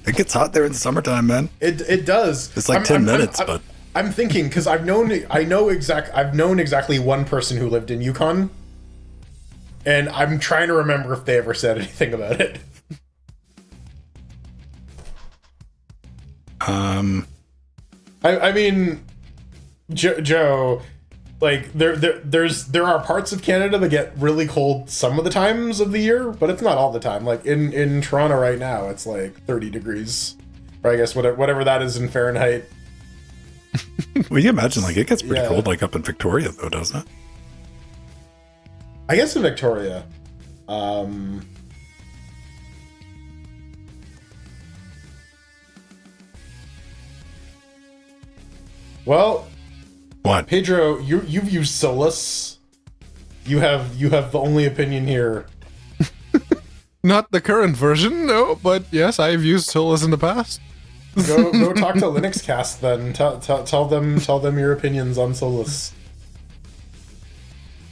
It gets hot there in the summertime, man. It does. It's like 10 minutes, but I'm thinking because I've known exactly one person who lived in Yukon, and I'm trying to remember if they ever said anything about it. I mean, Joe, like there are parts of Canada that get really cold some of the times of the year, but it's not all the time. Like in Toronto right now, it's like 30 degrees, or I guess whatever that is in Fahrenheit. Well, you imagine like it gets pretty cold like up in Victoria though, doesn't it? I guess in Victoria. Well, what? Pedro, you've used Solus. You have the only opinion here. Not the current version, no, but yes, I've used Solus in the past. Go talk to LinuxCast then. Tell them your opinions on Solus.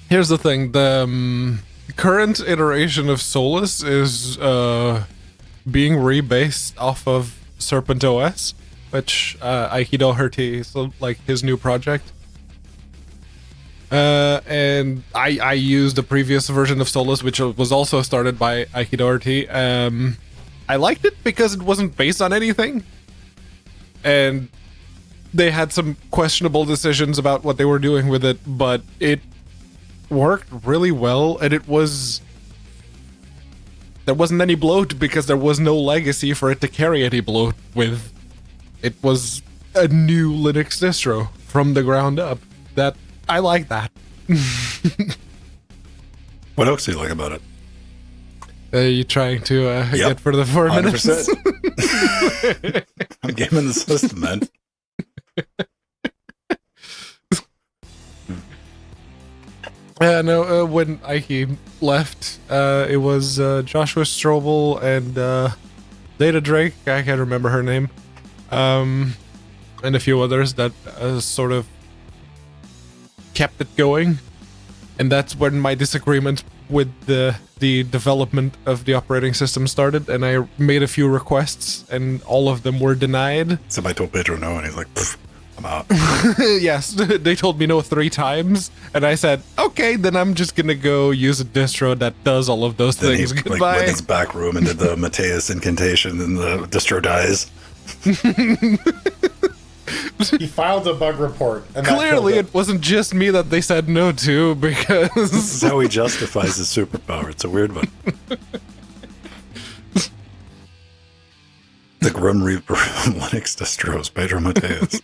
Here's the thing: the current iteration of Solus is being rebased off of Serpent OS, which Aikido Herty, so like his new project. And I used the previous version of Solus, which was also started by Aikido Herty. I liked it because it wasn't based on anything. And they had some questionable decisions about what they were doing with it, but it worked really well, and there wasn't any bloat because there was no legacy for it to carry any bloat with. It was a new Linux distro from the ground up. That I like that. What else do you like about it? You trying to get for the 4 minutes? 100%. I'm gaming the system, man. No, when Ike left, it was Joshua Strobel and Data Drake, I can't remember her name, and a few others that sort of kept it going. And that's when my disagreement with the development of the operating system started, and I made a few requests, and all of them were denied. Somebody told Pedro no, and he's like, I'm out. Yes, they told me no 3 times, and I said, okay, then I'm just gonna go use a distro that does all of those things. He, Goodbye. Like, went in his back room and did the Mateus incantation, and the distro dies. He filed a bug report. And clearly, it wasn't just me that they said no to, because this is how he justifies his superpower. It's a weird one. The Grim Reaper of Linux distros, Pedro Mateus.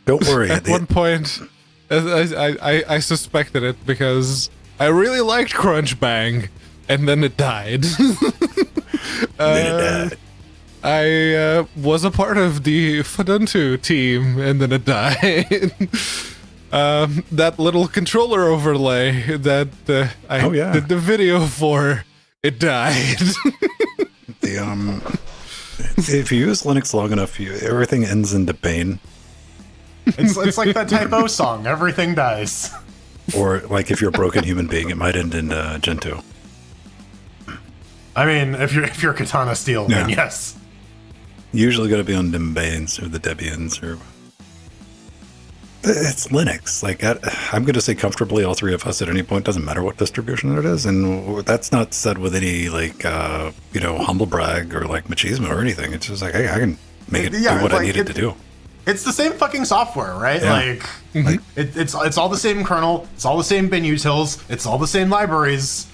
Don't worry. At one point, I suspected it because I really liked Crunch Bang, and then it died. I was a part of the Fuduntu team, and then it died. That little controller overlay that I did the video for, it died. If you use Linux long enough, everything ends in Debane. It's like that Type O song, everything dies. Or like if you're a broken human being, it might end in Gentoo. I mean, if you're Katana Steel, then yes. Usually got to be on Debians or the Debians or. It's Linux. Like I'm going to say comfortably, all three of us at any point, doesn't matter what distribution it is, and that's not said with any like humble brag or like machismo or anything. It's just like, hey, I can make it do what I needed to do. It's the same fucking software, right? Yeah. Like it's all the same kernel, it's all the same bin utils, it's all the same libraries.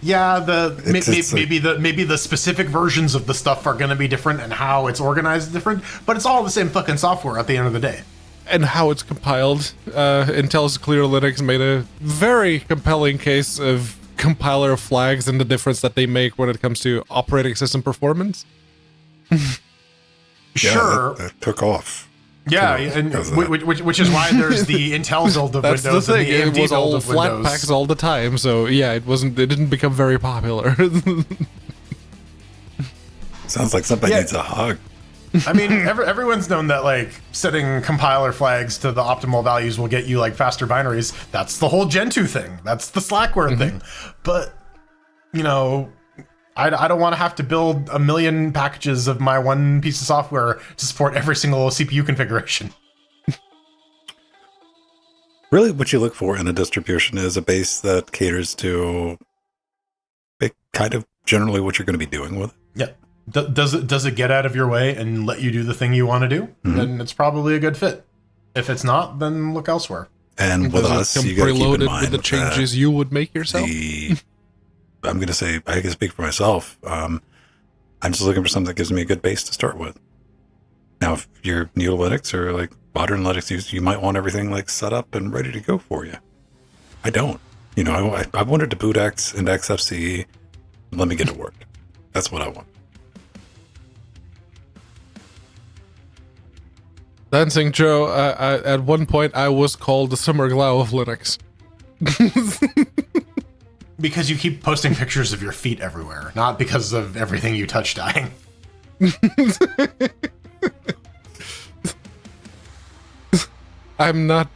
Yeah, maybe the specific versions of the stuff are going to be different and how it's organized is different, but it's all the same fucking software at the end of the day. And how it's compiled. Intel's Clear Linux made a very compelling case of compiler flags and the difference that they make when it comes to operating system performance. Sure, that took off. Yeah, and which is why there's the Intel build of That's Windows the thing. and the AMD it was all build of flat Windows. packs all the time, so yeah, it didn't become very popular. Sounds like somebody needs a hug. I mean, everyone's known that like setting compiler flags to the optimal values will get you like faster binaries. That's the whole Gentoo thing. That's the Slackware thing. But I don't want to have to build a million packages of my one piece of software to support every single CPU configuration. Really, what you look for in a distribution is a base that caters to kind of generally what you're going to be doing with it. Yeah. Does it get out of your way and let you do the thing you want to do? Mm-hmm. Then it's probably a good fit. If it's not, then look elsewhere. And with us, you got to keep in mind with the changes you would make yourself. I'm going to say, I can speak for myself. I'm just looking for something that gives me a good base to start with. Now, if you're new to Linux or like modern Linux, you might want everything like set up and ready to go for you. I don't. I wanted to boot X and XFCE. Let me get to work. That's what I want. Dancing Joe, at one point I was called the Summer Glau of Linux. Because you keep posting pictures of your feet everywhere, not because of everything you touch dying. I'm not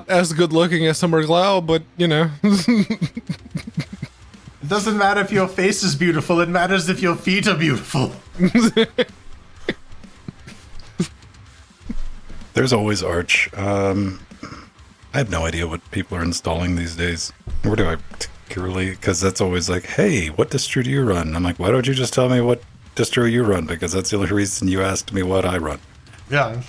as good looking as Summer Glau, but It doesn't matter if your face is beautiful, it matters if your feet are beautiful. There's always Arch. I have no idea what people are installing these days. Where do I particularly? Because that's always like, hey, what distro do you run? I'm like, why don't you just tell me what distro you run? Because that's the only reason you asked me what I run. Yeah.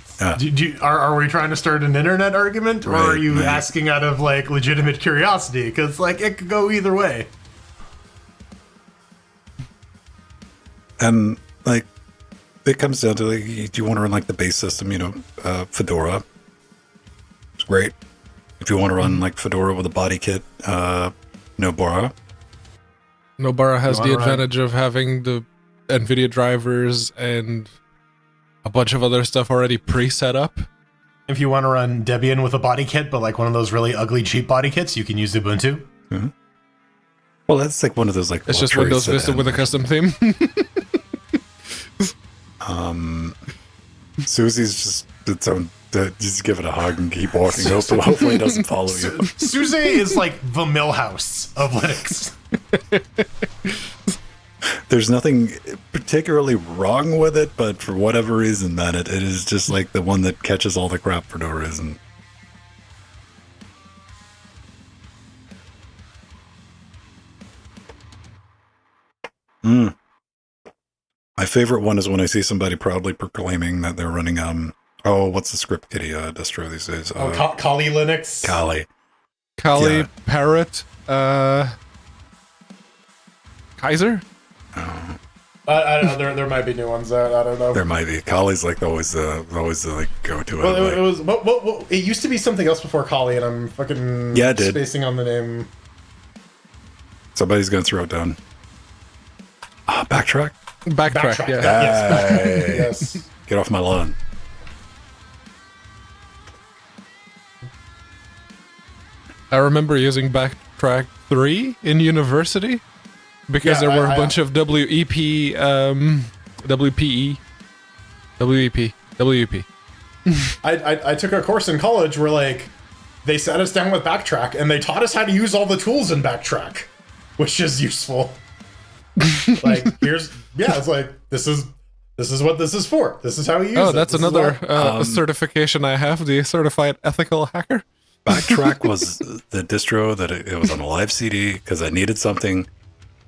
Are we trying to start an internet argument, or are you asking out of like legitimate curiosity? Because like it could go either way. And like, it comes down to like, do you want to run like the base system? Fedora. It's great. If you want to run like Fedora with a body kit, Nobara. Nobara has the advantage of having the NVIDIA drivers and a bunch of other stuff already pre-set up. If you want to run Debian with a body kit, but like one of those really ugly cheap body kits, you can use Ubuntu. Mm-hmm. Well, that's like one of those like. It's just Windows Vista with a custom theme. Susie's just its own. Just give it a hug and keep walking. Hopefully, it doesn't follow you. Susie is like the Millhouse of Linux. There's nothing particularly wrong with it, but for whatever reason, man, it is just like the one that catches all the crap for no reason. My favorite one is when I see somebody proudly proclaiming that they're running what's the script kiddie distro these days? Kali Linux. Kali, yeah. Parrot, Kaiser. I don't know. There might be new ones out. I don't know. There might be. Kali's like always the like go-to. Well, like, it was. Well, it used to be something else before Kali, and I'm fucking Yeah, it did. spacing on the name. Somebody's gonna throw it down. Backtrack. Backtrack, yeah. Hey. Yes. Get off my lawn. I remember using Backtrack 3 in university because Yeah, there were a I- bunch of WEP, WPE, WEP, WEP. I took a course in college where like they sat us down with Backtrack and they taught us how to use all the tools in Backtrack, which is useful. Like it's like this is what this is for. This is how you use it. Oh, that's This is another why- certification I have, the Certified Ethical Hacker. Backtrack was the distro that it was on a live CD because I needed something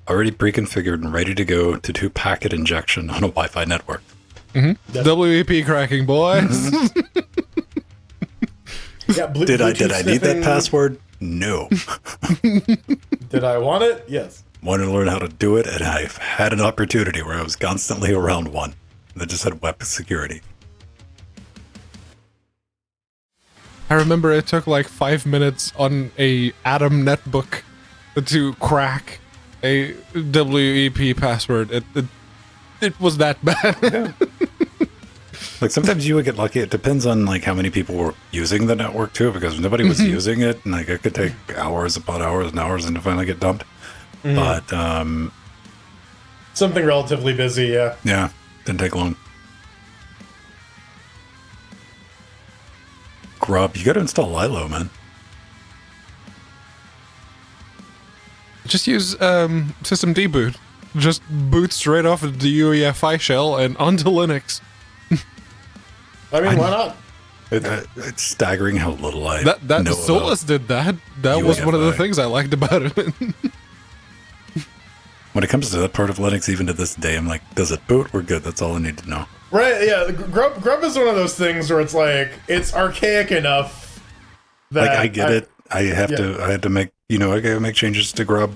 already pre-configured and ready to go to do packet injection on a Wi-Fi network. WEP cracking, boys. Yeah, Did I Bluetooth need that sniffing. password? No. Did I want it? Yes. Wanted to learn how to do it, and I've had an opportunity where I was constantly around one that just had web security. I remember it took like 5 minutes on a Atom netbook to crack a WEP password. It was that bad. Like sometimes you would get lucky. It depends on like how many people were using the network too, because nobody was using it, and like it could take hours upon hours and hours and to finally get dumped. But Something relatively busy, yeah. yeah, didn't take long. Grub, you got to install Lilo, man. Just use system deboot. Just boot straight off of the UEFI shell and onto Linux. I mean, why not? It's staggering how little I That know Solus did that. That was one of the UEFI. things I liked about it. When it comes to that part of Linux, even to this day, I'm like, does it boot? We're good. That's all I need to know. Right, yeah. Grub is one of those things where it's like, it's archaic enough that... Like, I get it. I had to make, I gotta make changes to Grub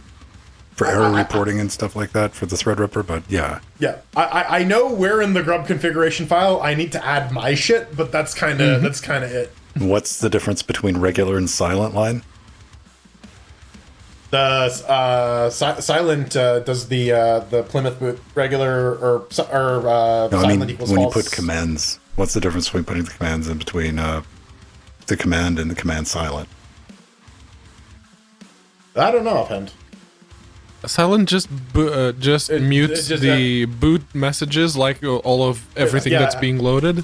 for error reporting and stuff like that for the Threadripper, but yeah. Yeah, I know where in the Grub configuration file I need to add my shit, but that's kind of it. What's the difference between regular and silent line? The silent does the Plymouth boot regular or No, silent I mean, equals when false. you put commands, what's the difference between putting the commands in between the command and the command silent? I don't know offhand. Silent just mutes just, the boot messages, like all of everything Yeah. that's being loaded.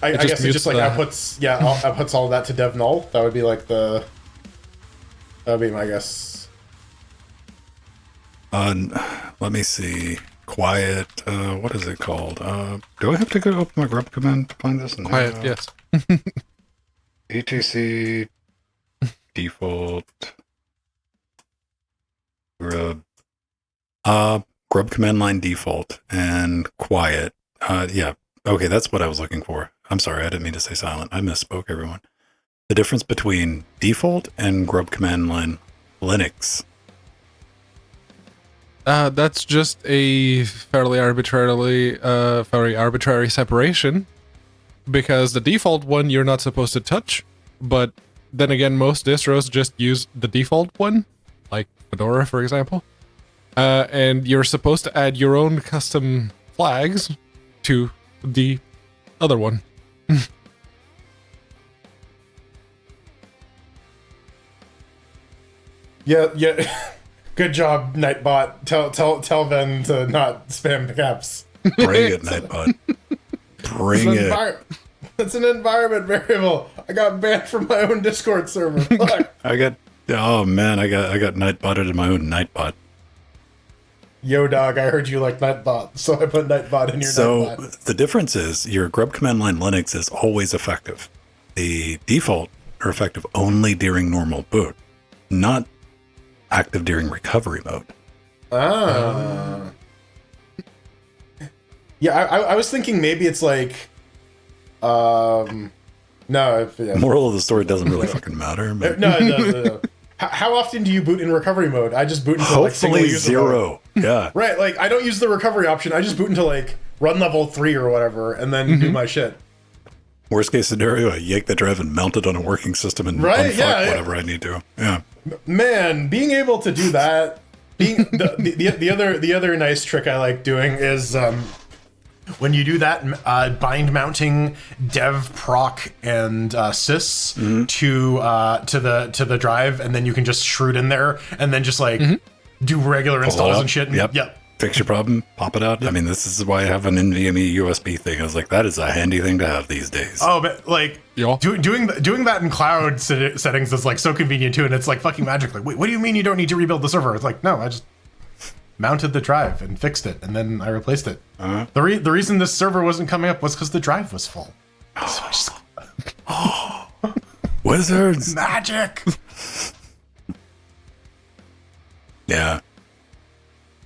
I just guess it mutes just like the- outputs all of that to dev null. That would be like that would be my guess. Let me see. Quiet. What is it called? Do I have to go open my grub command to find this? No. Quiet, yes. etc default grub. Grub command line default and quiet. Yeah. Okay, that's what I was looking for. I'm sorry, I didn't mean to say silent. I misspoke, everyone. The difference between default and grub command line Linux. That's just a very arbitrary separation, because the default one you're not supposed to touch, but then again, most distros just use the default one, like Fedora, for example, and you're supposed to add your own custom flags to the other one. Yeah. Good job, Nightbot. Tell Ben to not spam caps. Bring it, Nightbot. Bring it. It's an environment variable. I got banned from my own Discord server. Fuck. Oh man, I got Nightbotted in my own Nightbot. Yo, dog, I heard you like Nightbot, so I put Nightbot in your So Nightbot. the difference is your grub command line Linux is always effective. The default are effective only during normal boot, not active during recovery mode. Yeah, I was thinking maybe it's like, no, Moral of the story doesn't really fucking matter. But no, How often do you boot in recovery mode? I just boot into like single Hopefully user mode. 0. Yeah. Right, like I don't use the recovery option. I just boot into like run level 3 or whatever, and then do my shit. Worst case scenario, I yank the drive and mount it on a working system and unfuck whatever I need to. Yeah. Man, being able to do that, being the other nice trick I like doing is when you do that, bind mounting dev proc and sys to the drive, and then you can just shroot in there, and then just like do regular installs and shit. And, yep. Fix your problem, pop it out. I mean, this is why I have an NVMe USB thing. I was like, that is a handy thing to have these days. Oh, but like doing that in cloud settings is like so convenient too, and it's like fucking magic. Like, wait, what do you mean you don't need to rebuild the server? It's like, no, I just mounted the drive and fixed it, and then I replaced it. The reason this server wasn't coming up was because the drive was full. So I just... Wizards! Magic! Yeah.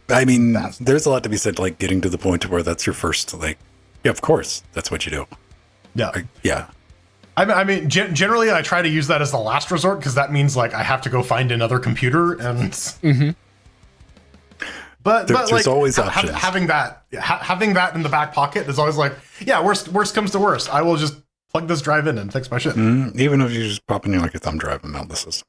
I mean, there's a lot to be said, like, getting to the point where that's your first, like, yeah, of course, that's what you do. Yeah. Yeah. I mean, generally, I try to use that as the last resort, because that means, like, I have to go find another computer, and... But there's like, always options. Having that in the back pocket is always like, yeah, worst comes to worst, I will just plug this drive in and fix my shit. Even if you just pop in like a thumb drive and mount the system.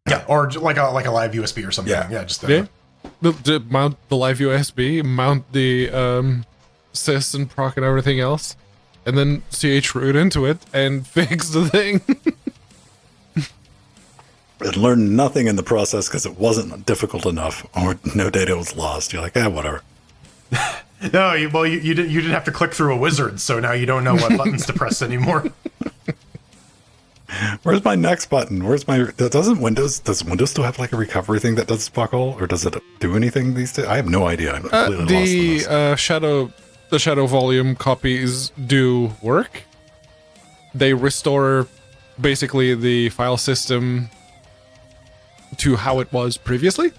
Yeah, or like a live USB or something. Yeah, just mount the live USB, mount the sys and proc and everything else, and then chroot into it and fix the thing. And learn nothing in the process because it wasn't difficult enough, or no data was lost. You're like, whatever. No, you didn't have to click through a wizard, so now you don't know what buttons to press anymore. Where's my next button? Does Windows still have like a recovery thing that does fuck all, or does it do anything these days? I have no idea. I'm completely lost in this. The shadow volume copies do work. They restore basically the file system to how it was previously,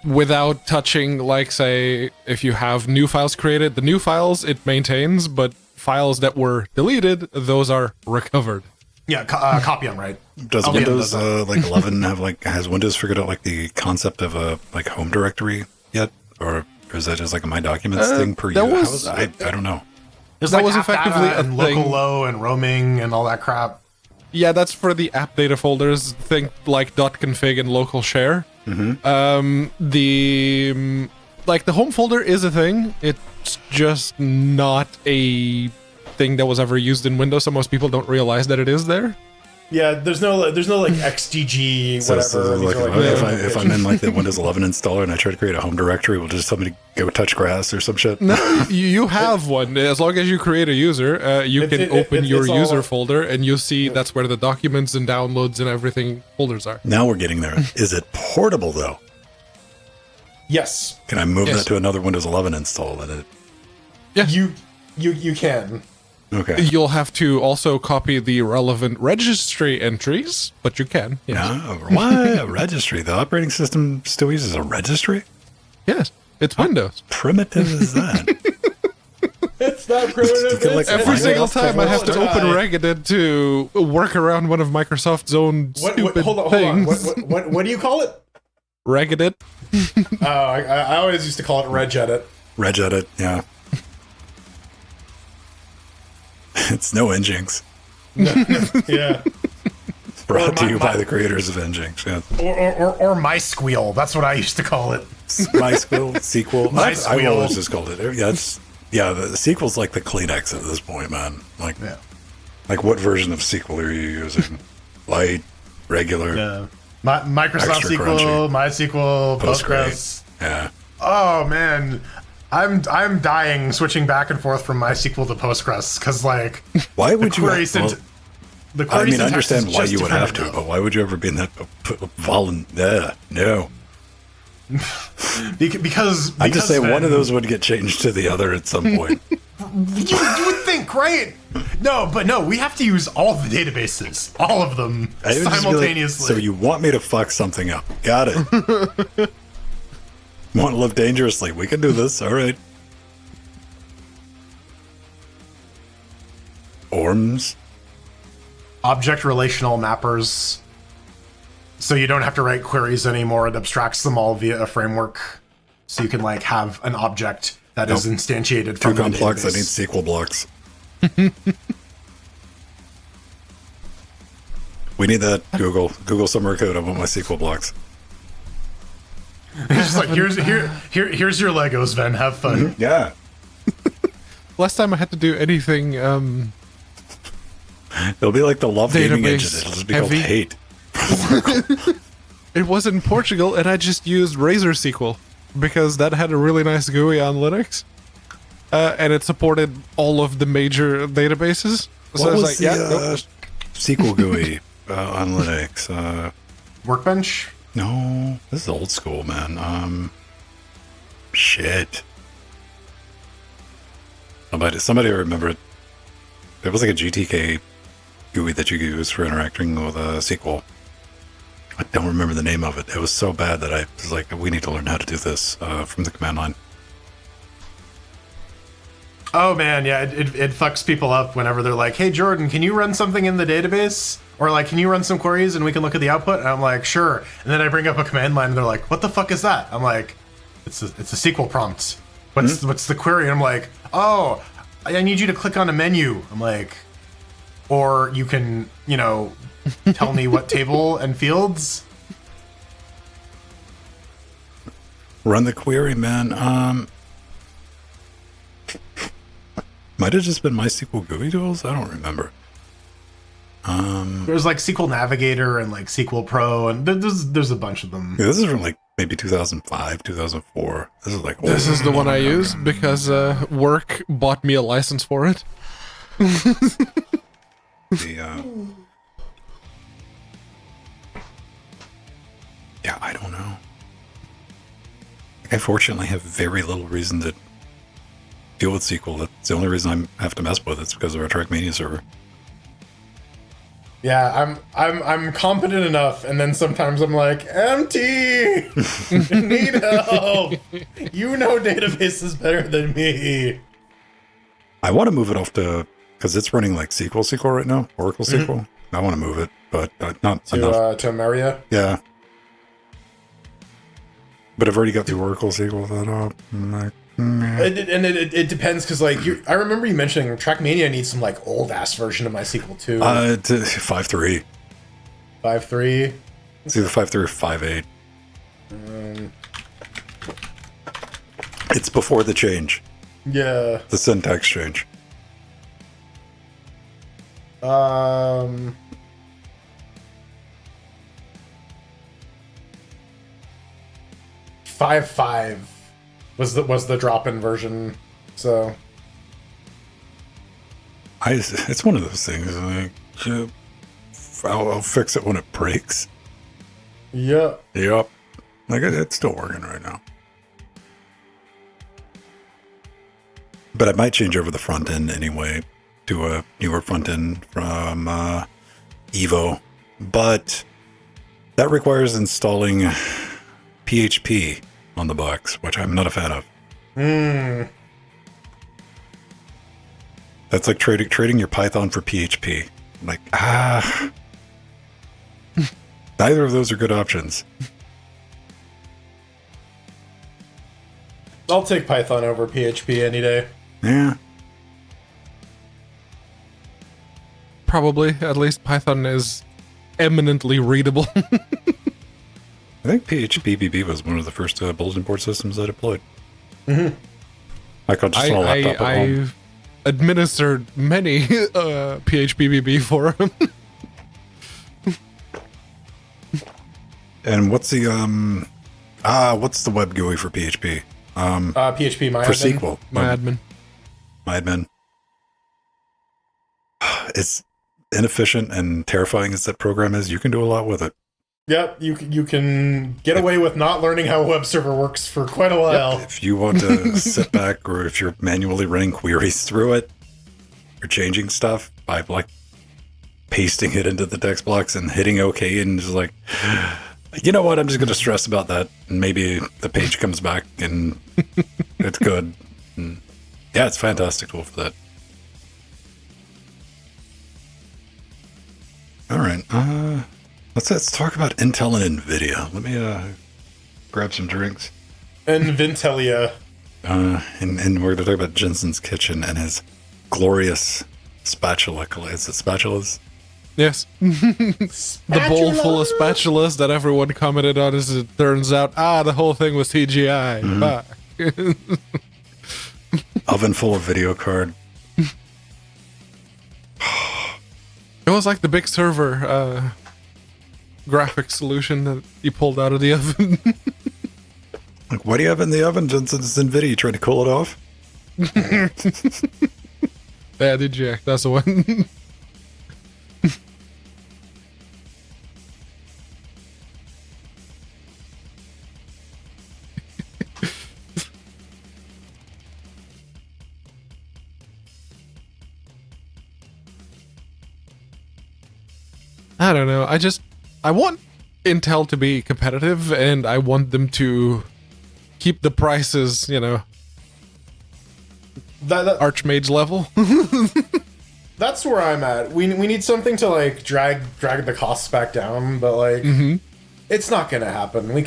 without touching, like, say, if you have new files created, the new files it maintains, but files that were deleted, those are recovered. Yeah, copy them, right? Does Windows like 11 has Windows figured out like the concept of a like home directory yet, or is that just like a My Documents thing per year? I don't know. That was effectively a local low and roaming and all that crap. Yeah, that's for the app data folders. Think like .config and local share. The home folder is a thing. It's just not a thing that was ever used in Windows, so most people don't realize that it is there. Yeah, there's no like XDG whatever. So like, if I'm in like the Windows 11 installer and I try to create a home directory, will just somebody go touch grass or some shit? No, you have one. As long as you create a user, you can open your user folder, and you'll see that's where the documents and downloads and everything folders are. Now we're getting there. Is it portable though? Yes. Can I move that to another Windows 11 install? Yeah. You can. Okay. You'll have to also copy the relevant registry entries, but you can. Yes. Why a registry? The operating system still uses a registry? Yes. It's Windows. Primitive is that? It's not primitive. Every single time I have to open Regedit to work around one of Microsoft's own stupid things. What do you call it? Regedit. I always used to call it Regedit. Regedit, yeah. It's no Nginx. Yeah. Brought to you by the creators of Nginx. Yeah. Or MySqueal. That's what I used to call it. MySqueal, sequel. MySqueal. I always just called it. Yeah, the sequel's like the Kleenex at this point, man. Like what version of SQL are you using? Light, regular? Yeah. Microsoft SQL, MySQL, Postgres. Yeah. Oh man. I'm dying switching back and forth from MySQL to Postgres because like why would you? I understand why you would have to, but why would you ever be in that no? because I'm just saying one of those would get changed to the other at some point. you would think, right? No, we have to use all the databases, all of them simultaneously. So you want me to fuck something up? Got it. Want to live dangerously? We can do this. All right. ORMs. Object relational mappers. So you don't have to write queries anymore. It abstracts them all via a framework. So you can like have an object that is instantiated from Too the complex. I database. need SQL blocks. We need that, Google. Google Summer Code. I want my SQL blocks. It's just like here's your Legos, Ven. Have fun. Yeah. Last time I had to do anything It'll be like the love gaming database engine. It'll just be called heavy. hate. It was in Portugal, and I just used Razor SQL because that had a really nice GUI on Linux, and it supported all of the major databases. So What I was was like, the yeah, nope. SQL GUI on Linux? Workbench. No, this is old school, man. Shit. Somebody remember it. It was like a GTK GUI that you could use for interacting with SQL. I don't remember the name of it. It was so bad that I was like, we need to learn how to do this from the command line. Oh man, yeah, it fucks people up whenever they're like, "Hey Jordan, can you run something in the database?" Or like, "Can you run some queries and we can look at the output?" And I'm like, "Sure." And then I bring up a command line and they're like, "What the fuck is that?" I'm like, "It's a SQL prompt. What's the query?" And I'm like, "Oh, I need you to click on a menu." I'm like, or you can, tell me what table and fields. Run the query, man. Might have just been MySQL GUI tools. I don't remember. There's like SQL Navigator and like SQL Pro, and there's a bunch of them. Yeah, this is from like maybe 2005, 2004. This is like old. This is the one I used because work bought me a license for it. Yeah, I don't know. I fortunately have very little reason to deal with SQL. That's the only reason I have to mess with it. It's because of our Trackmania server. Yeah, I'm competent enough, and then sometimes I'm like, empty. Need help. You know databases better than me. I want to move it off to, because it's running like SQL right now, Oracle SQL. I want to move it, but not enough. To Maria. Yeah. But I've already got the Oracle SQL set up. It depends, because like I remember you mentioning Trackmania needs some like old ass version of MySQL too. To 5.3. 5.3. It's either 5.3 or 5.8. It's before the change. Yeah. The syntax change. 5.5 was the drop-in version. So it's one of those things. Like, I'll fix it when it breaks. yeah. Yep. Like it's still working right now. But I might change over the front end anyway to a newer front end from Evo. But that requires installing PHP on the box, which I'm not a fan of. That's like trading your Python for PHP. I'm like, neither of those are good options. I'll take Python over PHP any day. Yeah. Probably, at least Python is eminently readable. I think PHP BB was one of the first bulletin board systems I deployed. Mm-hmm. I got just on a laptop at home. I've administered many PHP BB for him. And what's the what's the web GUI for PHP? PHP MyAdmin. For SQL. MyAdmin. As inefficient and terrifying as that program is, you can do a lot with it. Yep, you can get away with not learning how a web server works for quite a while. If you want to sit back, or if you're manually running queries through it, you're changing stuff by like pasting it into the text blocks and hitting OK, and just like, you know what, I'm just going to stress about that, and maybe the page comes back and it's good. And yeah, it's a fantastic tool for that. All right. Let's talk about Intel and NVIDIA. Let me grab some drinks. And Vintelia. And we're going to talk about Jensen's Kitchen and his glorious spatula. Is it spatulas? Yes. The bowl full of spatulas that everyone commented on, as it turns out, the whole thing was CGI. Mm-hmm. Oven full of video card. It was like the big server graphics solution that you pulled out of the oven. Like, what do you have in the oven, Jensen? It's NVIDIA. You trying to cool it off? Yeah, the jack. That's the one. I don't know. I want Intel to be competitive, and I want them to keep the prices, Archmage level. That's where I'm at. We need something to like drag the costs back down, but like it's not gonna happen. We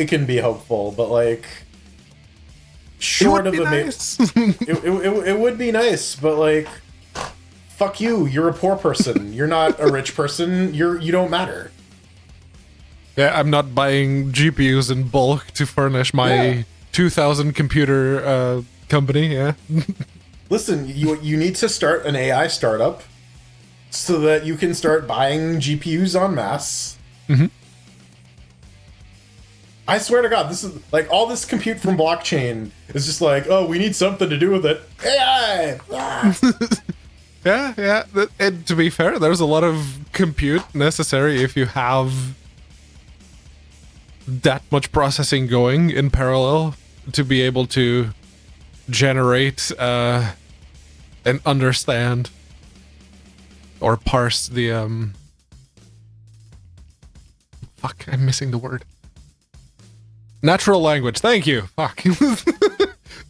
can be hopeful, but like short of nice. It would be nice, but like fuck you. You're a poor person. You're not a rich person. You don't matter. Yeah, I'm not buying GPUs in bulk to furnish my 2,000 computer company. Yeah. Listen, you need to start an AI startup so that you can start buying GPUs en masse. I swear to God, this is like all this compute from blockchain is just like, oh, we need something to do with it. AI. Yeah. And to be fair, there's a lot of compute necessary if you have that much processing going in parallel to be able to generate and understand or parse the fuck, I'm missing the word. Natural language. Thank you. Fuck.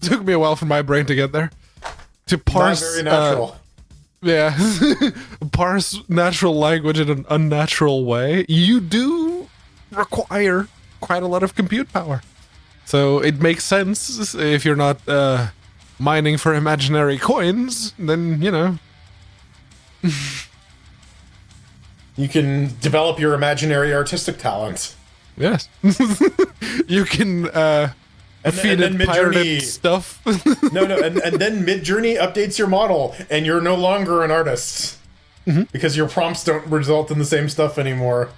Took me a while for my brain to get there. To parse Not very natural. Parse natural language in an unnatural way. You do require quite a lot of compute power. So it makes sense if you're not mining for imaginary coins, then, You can develop your imaginary artistic talent. Yes. You can feed it pirated stuff. No, and then Midjourney updates your model, and you're no longer an artist. Because your prompts don't result in the same stuff anymore.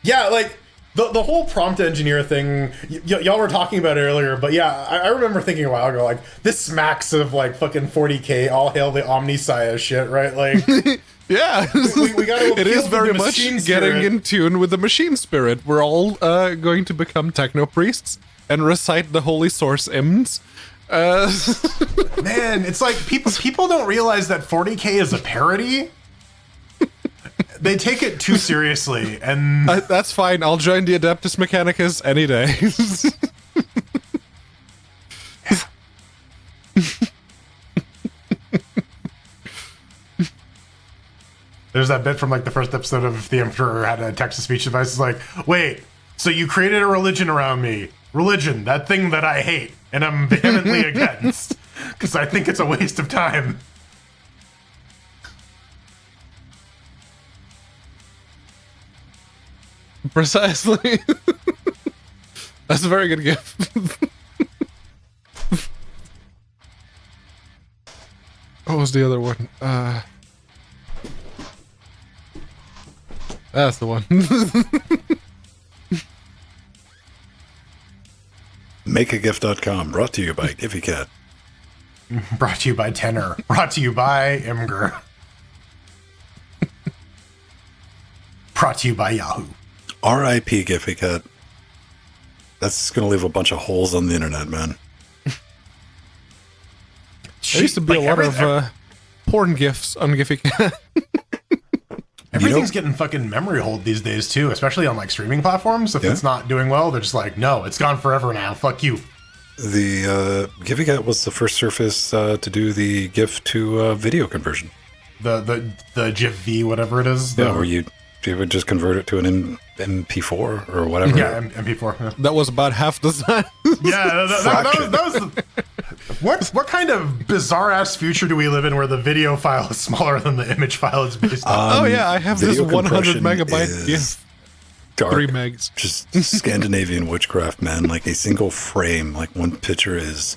Yeah, like, the whole prompt engineer thing, y'all were talking about it earlier, but yeah, I remember thinking a while ago, like, this smacks of, like, fucking 40K, all hail the Omniscience shit, right? Like... Yeah, we gotta it is very much getting in tune with the machine spirit. We're all going to become techno priests and recite the holy source hymns. Man, it's like people don't realize that 40K is a parody. They take it too seriously, and that's fine. I'll join the Adeptus Mechanicus any day. There's that bit from like the first episode of The Emperor had a text-to-speech device. It's like, wait, so you created a religion around me. Religion, that thing that I hate and I'm vehemently against because I think it's a waste of time. Precisely. That's a very good gift. What was the other one? That's the one. Makeagift.com, brought to you by GiffyCat. Brought to you by Tenor. Brought to you by Imgur. Brought to you by Yahoo. R.I.P. GiffyCat. That's going to leave a bunch of holes on the internet, man. There used to be a lot of porn gifs on GiffyCat. Everything's getting fucking memory hold these days too, especially on like streaming platforms. If it's not doing well, they're just like, no, it's gone forever now. Fuck you. The GiffyCat was the first surface to do the GIF to video conversion. The GIF V, whatever it is. Yeah, where you You would just convert it to an MP4 or whatever. Yeah, MP4. Yeah. That was about half the size. Yeah, that was what kind of bizarre ass future do we live in where the video file is smaller than the image file it's based on? Oh yeah, I have this video 100 compression megabyte is GIF. dark, 3 megs. Just Scandinavian witchcraft, man. Like a single frame, like one picture is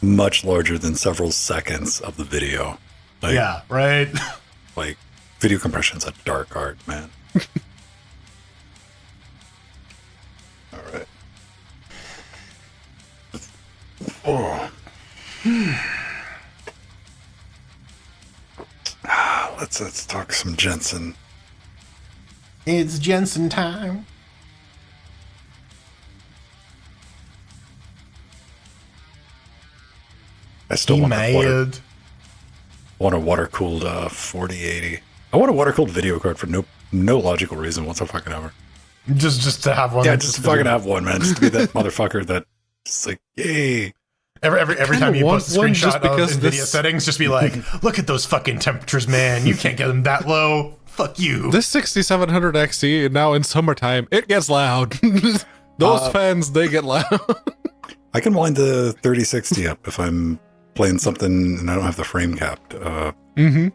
much larger than several seconds of the video. Like, Yeah, right. like video compression's a dark art, man. All right. Oh. Let's talk some Jensen. It's Jensen time. I still He want mad. a water-cooled 4080. I want a water-cooled video card for no logical reason whatsoever. Just to have one. Yeah, just to fucking have one, man. Just to be that motherfucker that just like, yay. Every time you post a want one just screenshot of because NVIDIA this- settings, just be like, look at those fucking temperatures, man. You can't get them that low. Fuck you. This 6700 XT now in summertime, it gets loud. Those fans, they get loud. I can wind the 3060 up if I'm playing something and I don't have the frame capped. Mm-hmm.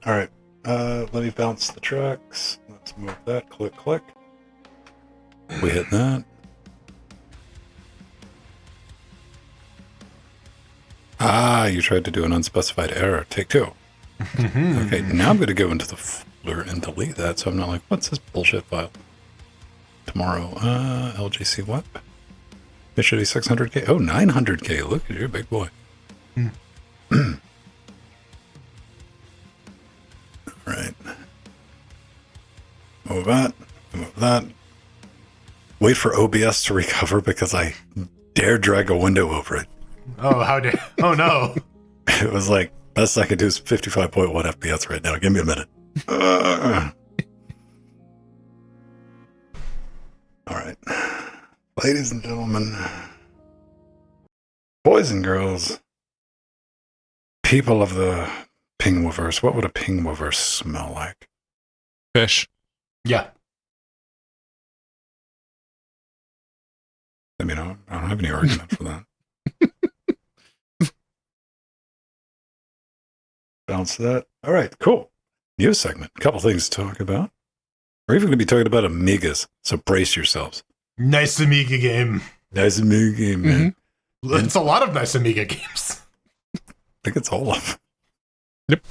All right. Let me bounce the tracks. Let's move that. Click, click. We hit that. Ah, you tried to do an unspecified error. Take 2. Okay, now I'm going to go into the folder and delete that so I'm not like, what's this bullshit file? Tomorrow, LGC what? It should be 600K. Oh, 900K. Look at you, big boy. All right. Move that. Move that. Wait for OBS to recover because I dare drag a window over it. Oh, how dare. Oh, no. It was like, best I could do is 55.1 FPS right now. Give me a minute. All right. Ladies and gentlemen, boys and girls, people of the Pingwiverse, what would a Pingwiverse smell like? Fish. Yeah. I mean, I don't have any argument for that. Bounce that. All right, cool. News segment. A couple things to talk about. We're even going to be talking about Amigas, so brace yourselves. Nice Amiga game. Nice Amiga game, man. It's a lot of nice Amiga games. I think it's all of them. Yep.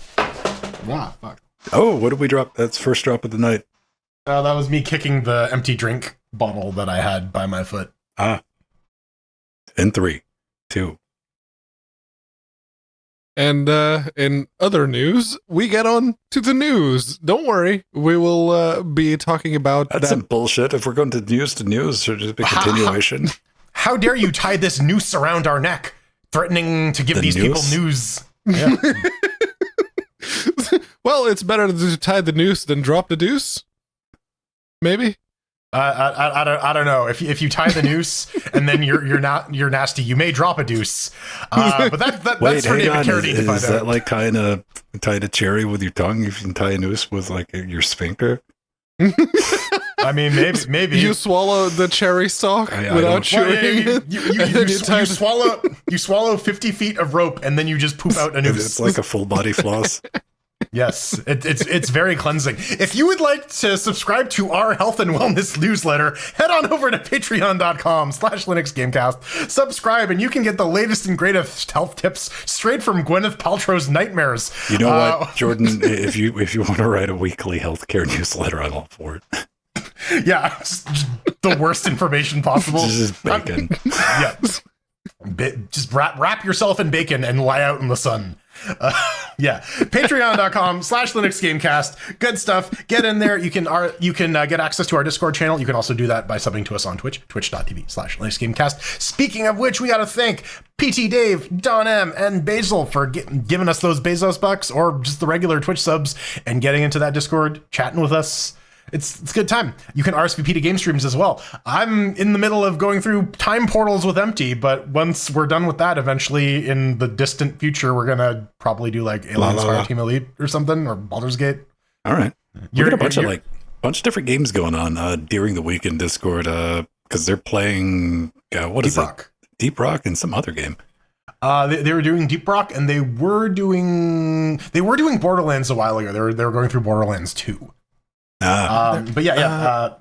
Ah, fuck. Oh, what did we drop? That's first drop of the night. That was me kicking the empty drink bottle that I had by my foot. Ah. In 3, 2. And in other news, we get on to the news. Don't worry, we will be talking about That's some bullshit. If we're going to news, should just be continuation. How dare you tie this noose around our neck, threatening to give The these noose? people news? Yeah. Well, it's better to tie the noose than drop the deuce. Maybe. I don't know. If you tie the noose and then you're nasty, you may drop a deuce. But that's for David Carradine to find is out. that like tying a cherry with your tongue? If you can tie a noose with like your sphincter. I mean, maybe You swallow the cherry stalk I without don't- chewing it. you swallow 50 feet of rope and then you just poop out a noose. It's like a full body floss. Yes, it's very cleansing. If you would like to subscribe to our health and wellness newsletter, head on over to patreon.com/LinuxGameCast. Subscribe and you can get the latest and greatest health tips straight from Gwyneth Paltrow's nightmares. You know what, Jordan? If you want to write a weekly healthcare newsletter, I'm all for it. Yeah, just the worst information possible. Just bacon. Yeah. Just wrap yourself in bacon and lie out in the sun. Yeah, patreon.com/LinuxGameCast. Good stuff. Get in there. You can get access to our Discord channel. You can also do that by subbing to us on Twitch, twitch.tv/LinuxGameCast. Speaking of which, we got to thank PT Dave, Don M, and Basil for giving us those Bezos bucks or just the regular Twitch subs and getting into that Discord, chatting with us. It's a good time. You can RSVP to game streams as well. I'm in the middle of going through time portals with Empty, but once we're done with that, eventually in the distant future, we're gonna probably do like Aliens Fireteam Elite or something, or Baldur's Gate. All right. We got a bunch of different games going on during the week in Discord because they're playing Deep Rock and some other game. They were doing Deep Rock, and they were doing Borderlands a while ago. They were going through Borderlands 2. But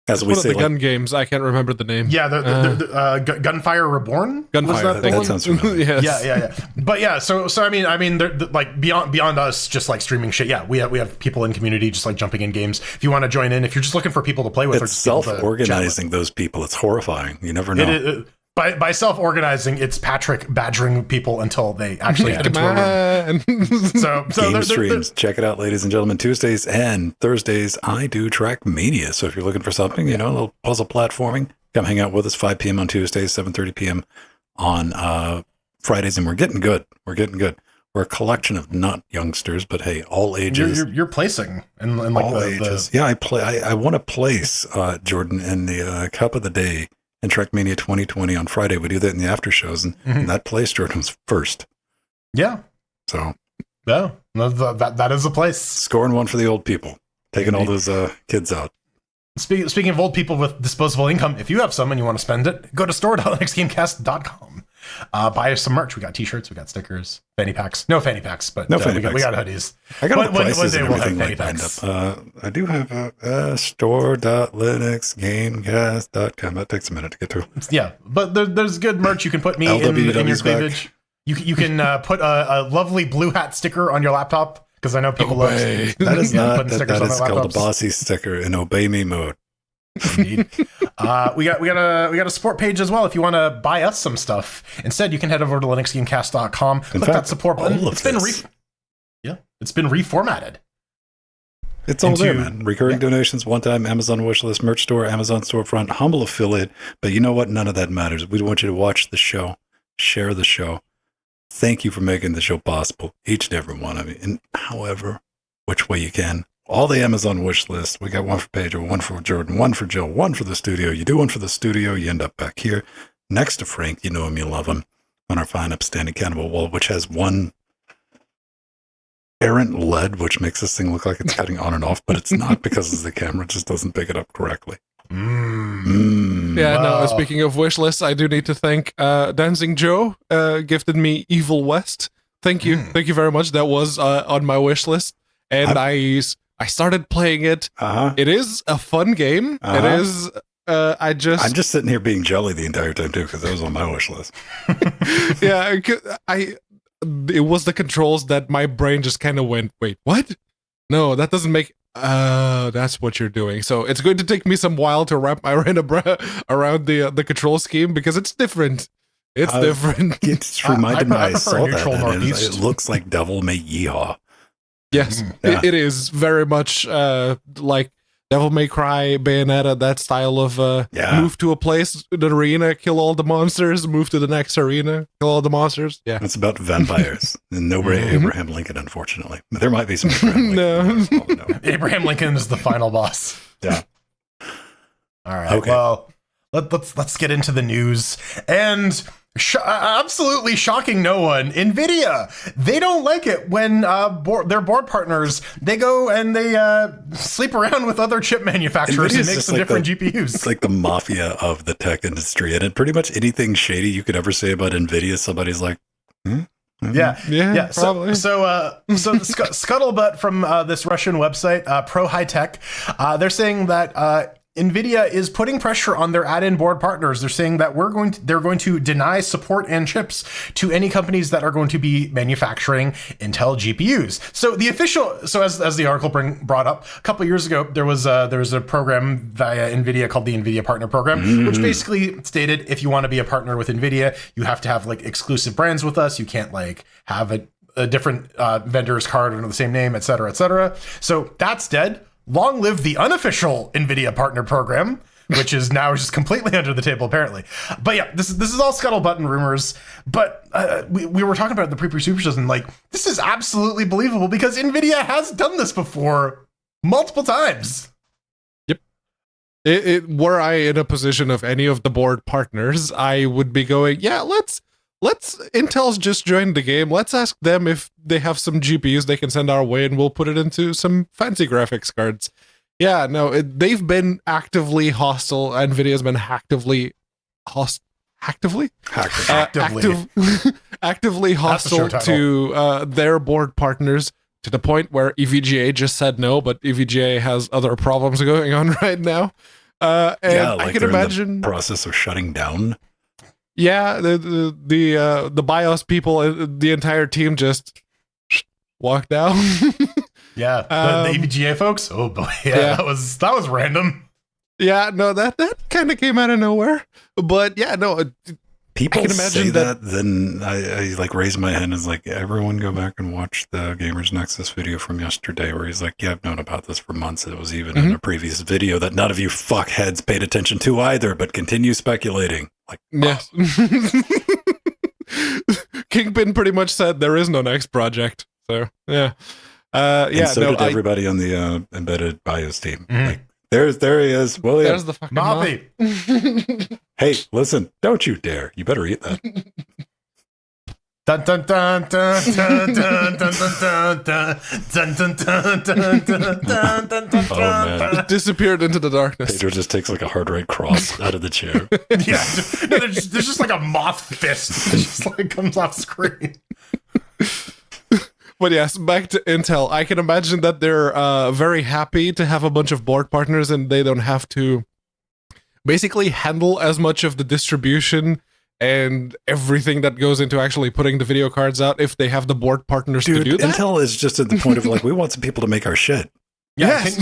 as we say, the gun games. I can't remember the name. Yeah, the Gunfire Reborn. Gunfire. That sounds familiar. Yes. Yeah. But yeah, so I mean, they're like beyond us just like streaming shit. Yeah, we have people in community just like jumping in games. If you want to join in, if you're just looking for people to play with, it's self-organizing those people. It's horrifying. You never know. By self-organizing, it's Patrick badgering people until they actually get into a room. So game streams. Check it out, ladies and gentlemen. Tuesdays and Thursdays, I do Trackmania. So if you're looking for something, a little puzzle platforming, come hang out with us. 5 p.m. on Tuesdays, 7:30 p.m. on Fridays, and we're getting good. We're a collection of not youngsters, but hey, all ages. You're placing in like all ages. Yeah, I want to place Jordan in the Cup of the Day. And Trackmania 2020 on Friday. We do that in the after shows, and that place, Jordan, was first. Yeah. So. Yeah, that is a place. Scoring one for the old people. Taking all those kids out. Speaking of old people with disposable income, if you have some and you want to spend it, go to store.linuxgamecast.com. Buy some merch. We got t-shirts, we got stickers, fanny packs. No fanny packs, but we got hoodies. I got all the prices and everything lined up. I do have store.linuxgamecast.com. That takes a minute to get to. Yeah, but there's good merch. You can put me in your cleavage. You can put a lovely blue hat sticker on your laptop, because I know people love that is not that is called a bossy sticker in obey me mode. Indeed. We got a support page as well. If you want to buy us some stuff, instead you can head over to linuxgamecast.com. Click that support button. It's been reformatted. It's all there, man. Recurring donations, one-time Amazon wishlist, merch store, Amazon storefront, humble affiliate. But you know what? None of that matters. We want you to watch the show, share the show. Thank you for making the show possible, each and every one of you, in however which way you can. All the Amazon wish list. We got one for Pedro, one for Jordan, one for Jill, one for the studio. You do one for the studio, you end up back here next to Frank. You know him, you love him, on our fine upstanding cannibal wall, which has one errant lead, which makes this thing look like it's cutting on and off, but it's not, because the camera just doesn't pick it up correctly. Yeah, no, speaking of wish lists, I do need to thank Dancing Joe, gifted me Evil West. Thank you. Thank you very much. That was on my wish list. And I started playing it. It is a fun game. It is. I'm just sitting here being jelly the entire time too, because that was on my wish list. Yeah, it was the controls that my brain just kind of went, wait, what? No, that doesn't make. That's what you're doing. So it's going to take me some while to wrap my brain around the control scheme, because it's different. It's different. It's reminded me. I saw that. It looks like Devil May Yeehaw. Yes, it is very much like Devil May Cry, Bayonetta, that style of move to a place, the arena, kill all the monsters, move to the next arena, kill all the monsters. Yeah, it's about vampires. And no Abraham Lincoln, unfortunately. There might be some Abraham Lincoln. No. Abraham Lincoln is the final boss. Yeah. All right. Okay. Well, let's get into the news. And absolutely shocking no one, NVIDIA, they don't like it when their board partners, they go and they sleep around with other chip manufacturers and make some different GPUs. It's like the mafia of the tech industry, and pretty much anything shady you could ever say about NVIDIA, somebody's like, Yeah. Probably. So scuttlebutt from this Russian website, Pro High Tech, they're saying that NVIDIA is putting pressure on their add-in board partners. They're saying that they're going to deny support and chips to any companies that are going to be manufacturing Intel GPUs. So as the article brought up, a couple of years ago, there was a program via NVIDIA called the NVIDIA Partner Program, which basically stated if you want to be a partner with NVIDIA, you have to have like exclusive brands with us. You can't like have a different vendor's card under the same name, et cetera, et cetera. So that's dead. Long live the unofficial NVIDIA Partner Program, which is now just completely under the table, apparently. But yeah, this is all scuttlebutt and rumors. But we were talking about the pre super shows, and like, this is absolutely believable because NVIDIA has done this before multiple times. Were I in a position of any of the board partners, I would be going, yeah, let's Intel's just joined the game. Let's ask them if they have some GPUs they can send our way, and we'll put it into some fancy graphics cards. Yeah, no, they've been actively hostile. NVIDIA's been actively actively hostile to their board partners, to the point where EVGA just said no, but EVGA has other problems going on right now. And I can imagine in the process of shutting down. Yeah, the BIOS people, the entire team just walked out. Yeah, the EVGA folks. Oh boy, yeah, that was random. Yeah, no, that kind of came out of nowhere. But yeah, no, people say that, then I like raise my hand and is like, everyone go back and watch the Gamers Nexus video from yesterday where he's like, yeah, I've known about this for months. It was even in a previous video that none of you fuckheads paid attention to either, but continue speculating. Like, yes. Kingpin pretty much said there is no next project. So yeah. Did everybody on the embedded BIOS team. Like, there he is, William. There's the fucking moth. Hey, listen, don't you dare. You better eat that. Dun dun dun dun dun dun dun dun dun dun dun. Oh man. It disappeared into the darkness. Pedro just takes like a hard right cross out of the chair. Yeah, there's just like a moth fist that just like comes off screen. But yes, back to Intel. I can imagine that they're very happy to have a bunch of board partners, and they don't have to basically handle as much of the distribution and everything that goes into actually putting the video cards out if they have the board partners to do that. Intel is just at the point of like, we want some people to make our shit. Yeah, yes.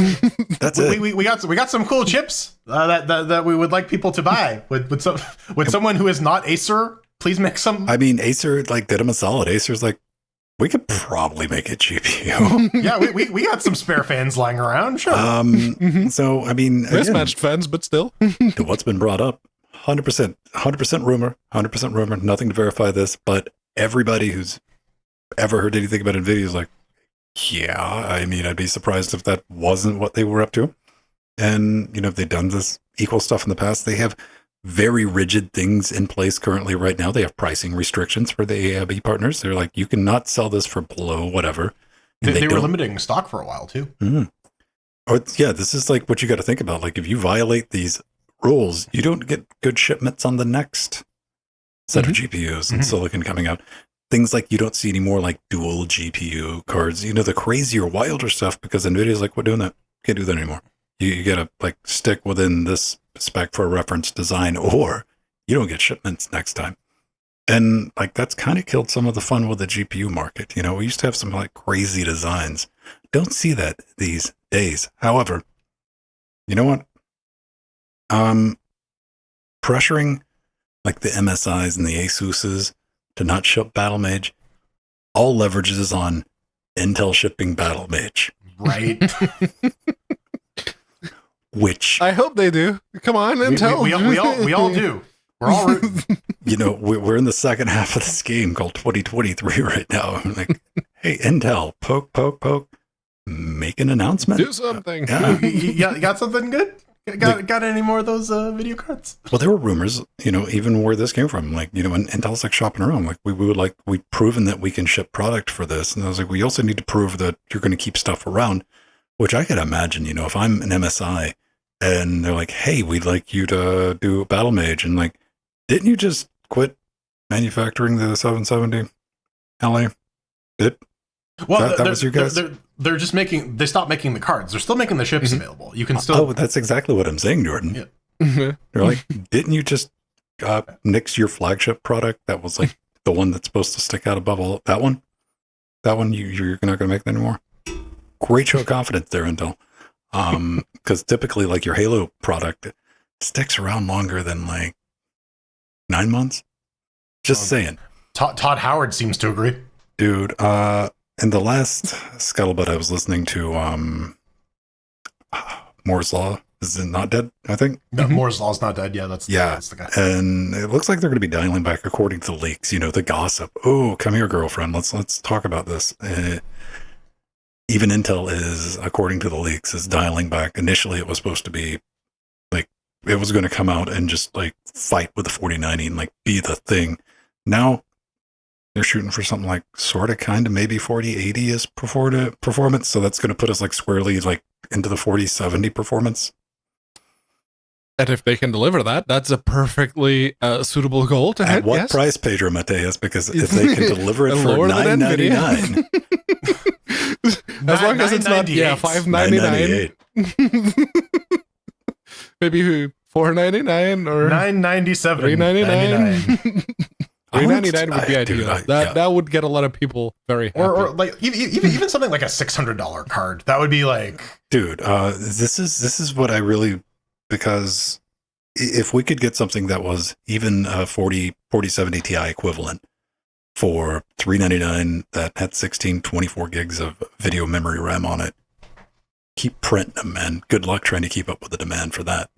That's it. We got some cool chips that we would like people to buy. With someone who is not Acer, please make some. I mean, Acer like did them a solid. Acer's like, we could probably make a GPU. Yeah, we got some spare fans lying around. Sure. So I mean, mismatched fans, but still. To what's been brought up, 100% rumor, 100% rumor. Nothing to verify this, but everybody who's ever heard anything about NVIDIA is like, yeah. I mean, I'd be surprised if that wasn't what they were up to. And if they've done this equal stuff in the past, they have very rigid things in place currently right now. They have pricing restrictions for the AIB partners. They're like, you cannot sell this for below whatever. They were limiting stock for a while too. Mm-hmm. Yeah, this is like what you got to think about. Like if you violate these rules, you don't get good shipments on the next set of GPUs and silicon coming out. Things like you don't see any more like dual GPU cards, the crazier, wilder stuff, because NVIDIA's like, we're doing that. Can't do that anymore. You got to like stick within this spec for a reference design, or you don't get shipments next time. And like that's kind of killed some of the fun with the GPU market. We used to have some like crazy designs. Don't see that these days. However, you know what? Pressuring like the MSIs and the Asuses to not ship Battle Mage all leverages on Intel shipping Battle Mage. Right. Which I hope they do. Come on, Intel. We all do. We're all rooting. We're in the second half of this game called 2023 right now. I'm like, hey, Intel, poke, make an announcement. Do something. Yeah. You got something good? Got any more of those video cards? Well, there were rumors, even where this came from. Like, and Intel's like shopping around. Like, we've proven that we can ship product for this. And I was like, we also need to prove that you're going to keep stuff around, which I could imagine, if I'm an MSI and they're like, hey, we'd like you to do Battle Mage. And like, didn't you just quit manufacturing the 770 LA? Well, that was your guys? They're just they stopped making the cards. They're still making the chips available. You can still. Oh, that's exactly what I'm saying, Jordan. Yeah. They're like, didn't you just nix your flagship product? That was like the one that's supposed to stick out above all. That one, you're not going to make that anymore. Great show of confidence there, Intel. Because typically, like your Halo product sticks around longer than like 9 months. Just saying. Todd Howard seems to agree, dude. In the last scuttlebutt I was listening to, Moore's Law is not dead, I think. No, Moore's Law's not dead. Yeah, that's the guy. And it looks like they're going to be dialing back according to the leaks. The gossip. Oh, come here, girlfriend. Let's talk about this. Even Intel is, according to the leaks, is dialing back. Initially, it was supposed to be it was going to come out and just like fight with the 4090 and like be the thing. Now they're shooting for something like sort of kind of maybe 4080 is performance. So that's going to put us like squarely like into the 4070 performance. And if they can deliver that, that's a perfpecally suitable goal to hit. At what price, Pedro Mateus? Because if they can deliver it for $9.99, as long as it's not $5.99, maybe $4.99 or $9.97, $3.99. $3.99 would be ideal. That would get a lot of people very happy. Or like even something like a $600 card. That would be like, dude. This is what I really. Because if we could get something that was even a 4070 Ti equivalent for $399 that had 24 gigs of video memory RAM on it, keep printing them, man. Good luck trying to keep up with the demand for that.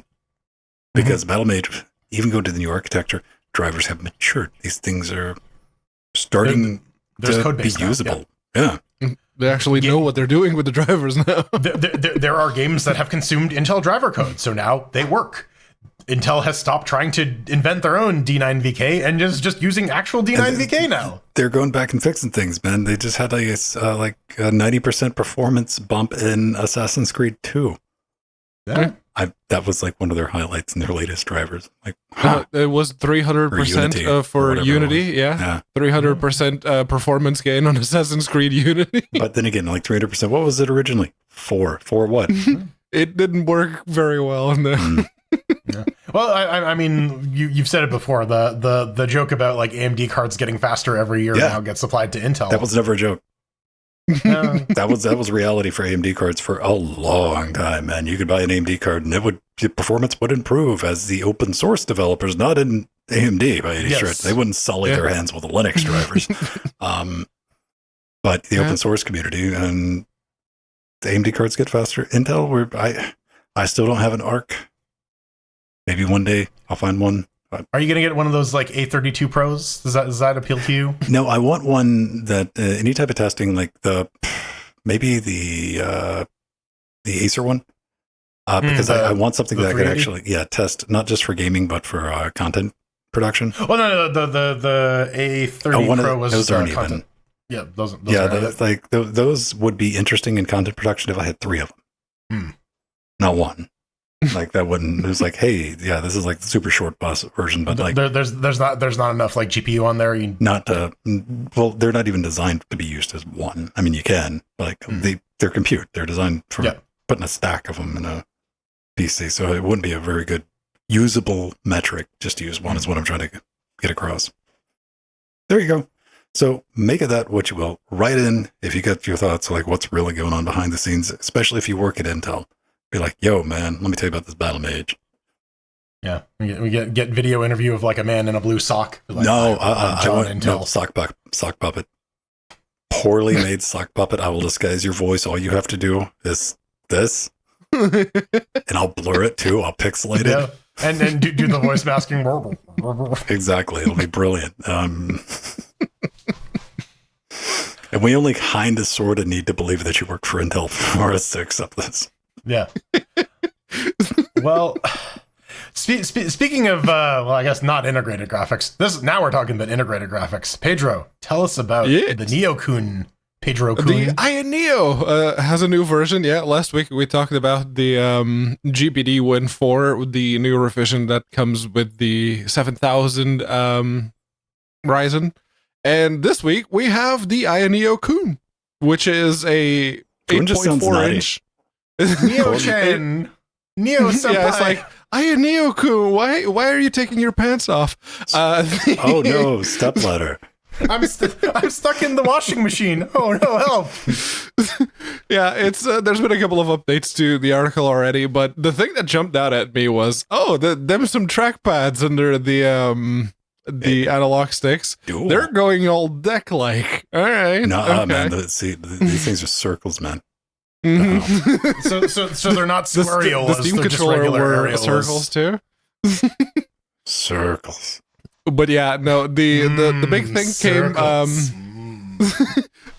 Because Battlemage, even go to the new architecture, drivers have matured. These things are starting to be usable. Yeah. They actually know what they're doing with the drivers now. There are games that have consumed Intel driver code, so now they work. Intel has stopped trying to invent their own D9VK and is just using actual D9VK now. They're going back and fixing things, man. They just had like a 90% performance bump in Assassin's Creed 2. Yeah. That was like one of their highlights in their latest drivers. Like, it was 300% for Unity. Yeah. 300% performance gain on Assassin's Creed Unity. But then again, like 300%. What was it originally? 4 what? It didn't work very well in the. Yeah. Well, I mean, you've said it before. The joke about like AMD cards getting faster every year now gets supplied to Intel. That was never a joke. That was reality for AMD cards for a long time, man. You could buy an AMD card and the performance would improve as the open source developers, not in AMD by any stretch. They wouldn't sully their hands with the Linux drivers. But the open source community and the AMD cards get faster. Intel, I still don't have an ARC. Maybe one day I'll find one. Are you going to get one of those like A32 Pros? Does that appeal to you? No, I want one that any type of testing, like maybe the Acer one, because I want something that I could actually test not just for gaming but for content production. Oh no, the A30 Pro was those aren't content. Even. Yeah, those those would be interesting in content production if I had 3 of them, not one. Like that wouldn't. It was like, hey, this is like the super short bus version, but like there's not enough like GPU on there. Well, they're not even designed to be used as one. I mean, you can like they're compute. They're designed for putting a stack of them in a PC, so it wouldn't be a very good usable metric just to use one. Is what I'm trying to get across. There you go. So make of that what you will. Write in if you got your thoughts, like what's really going on behind the scenes, especially if you work at Intel. Be like, yo, man, let me tell you about this Battlemage. Yeah, we get video interview of like a man in a blue sock. Like, I want sock puppet. Poorly made sock puppet. I will disguise your voice. All you have to do is this, and I'll blur it too. I'll pixelate it. And then do the voice masking. Exactly, it'll be brilliant. And we only kind of sort of need to believe that you work for Intel for us to accept this. Yeah. Well, speaking of, I guess not integrated graphics. Now we're talking about integrated graphics. Pedro, tell us about the Neo-kun. Pedro-kun. The Ion Neo has a new version. Yeah, last week we talked about the GPD Win 4, the new revision that comes with the 7000 Ryzen. And this week we have the Ion Neo-kun, which is a 8.4 inch. Neo-chan. Neo-senpai. Yeah, it's like, Ion Neo-kun, why are you taking your pants off? Oh no, stepladder. I'm stuck in the washing machine. Oh no, help. Yeah, it's there's been a couple of updates to the article already, but the thing that jumped out at me was, them some trackpads under the analog sticks. Dude. They're going all deck-like. All right. No, man, these things are circles, man. Mm-hmm. So they're not squareolas. The Steam controller were circles too. Circles. But yeah, no. The big thing circles. came.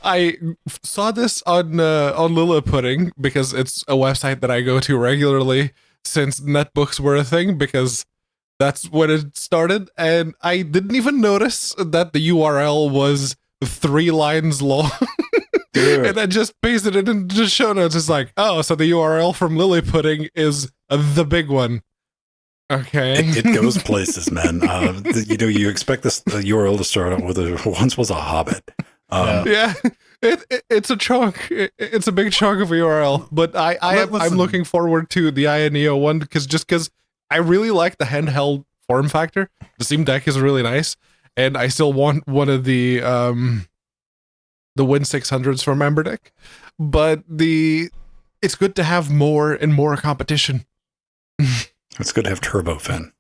I saw this on Lilla Pudding because it's a website that I go to regularly since netbooks were a thing, because that's when it started, and I didn't even notice that the URL was 3 lines long. And I just pasted it into the show notes. It's like, oh, so the URL from Lily Pudding is the big one. Okay. It goes places, man. You expect this URL to start out with once was a hobbit. Yeah. It's a chunk. It's a big chunk of URL. But I'm looking forward to the INEO one because I really like the handheld form factor. The Steam Deck is really nice, and I still want one of the Win 600s from Emberdick. But it's good to have more and more competition. It's good to have turbofan.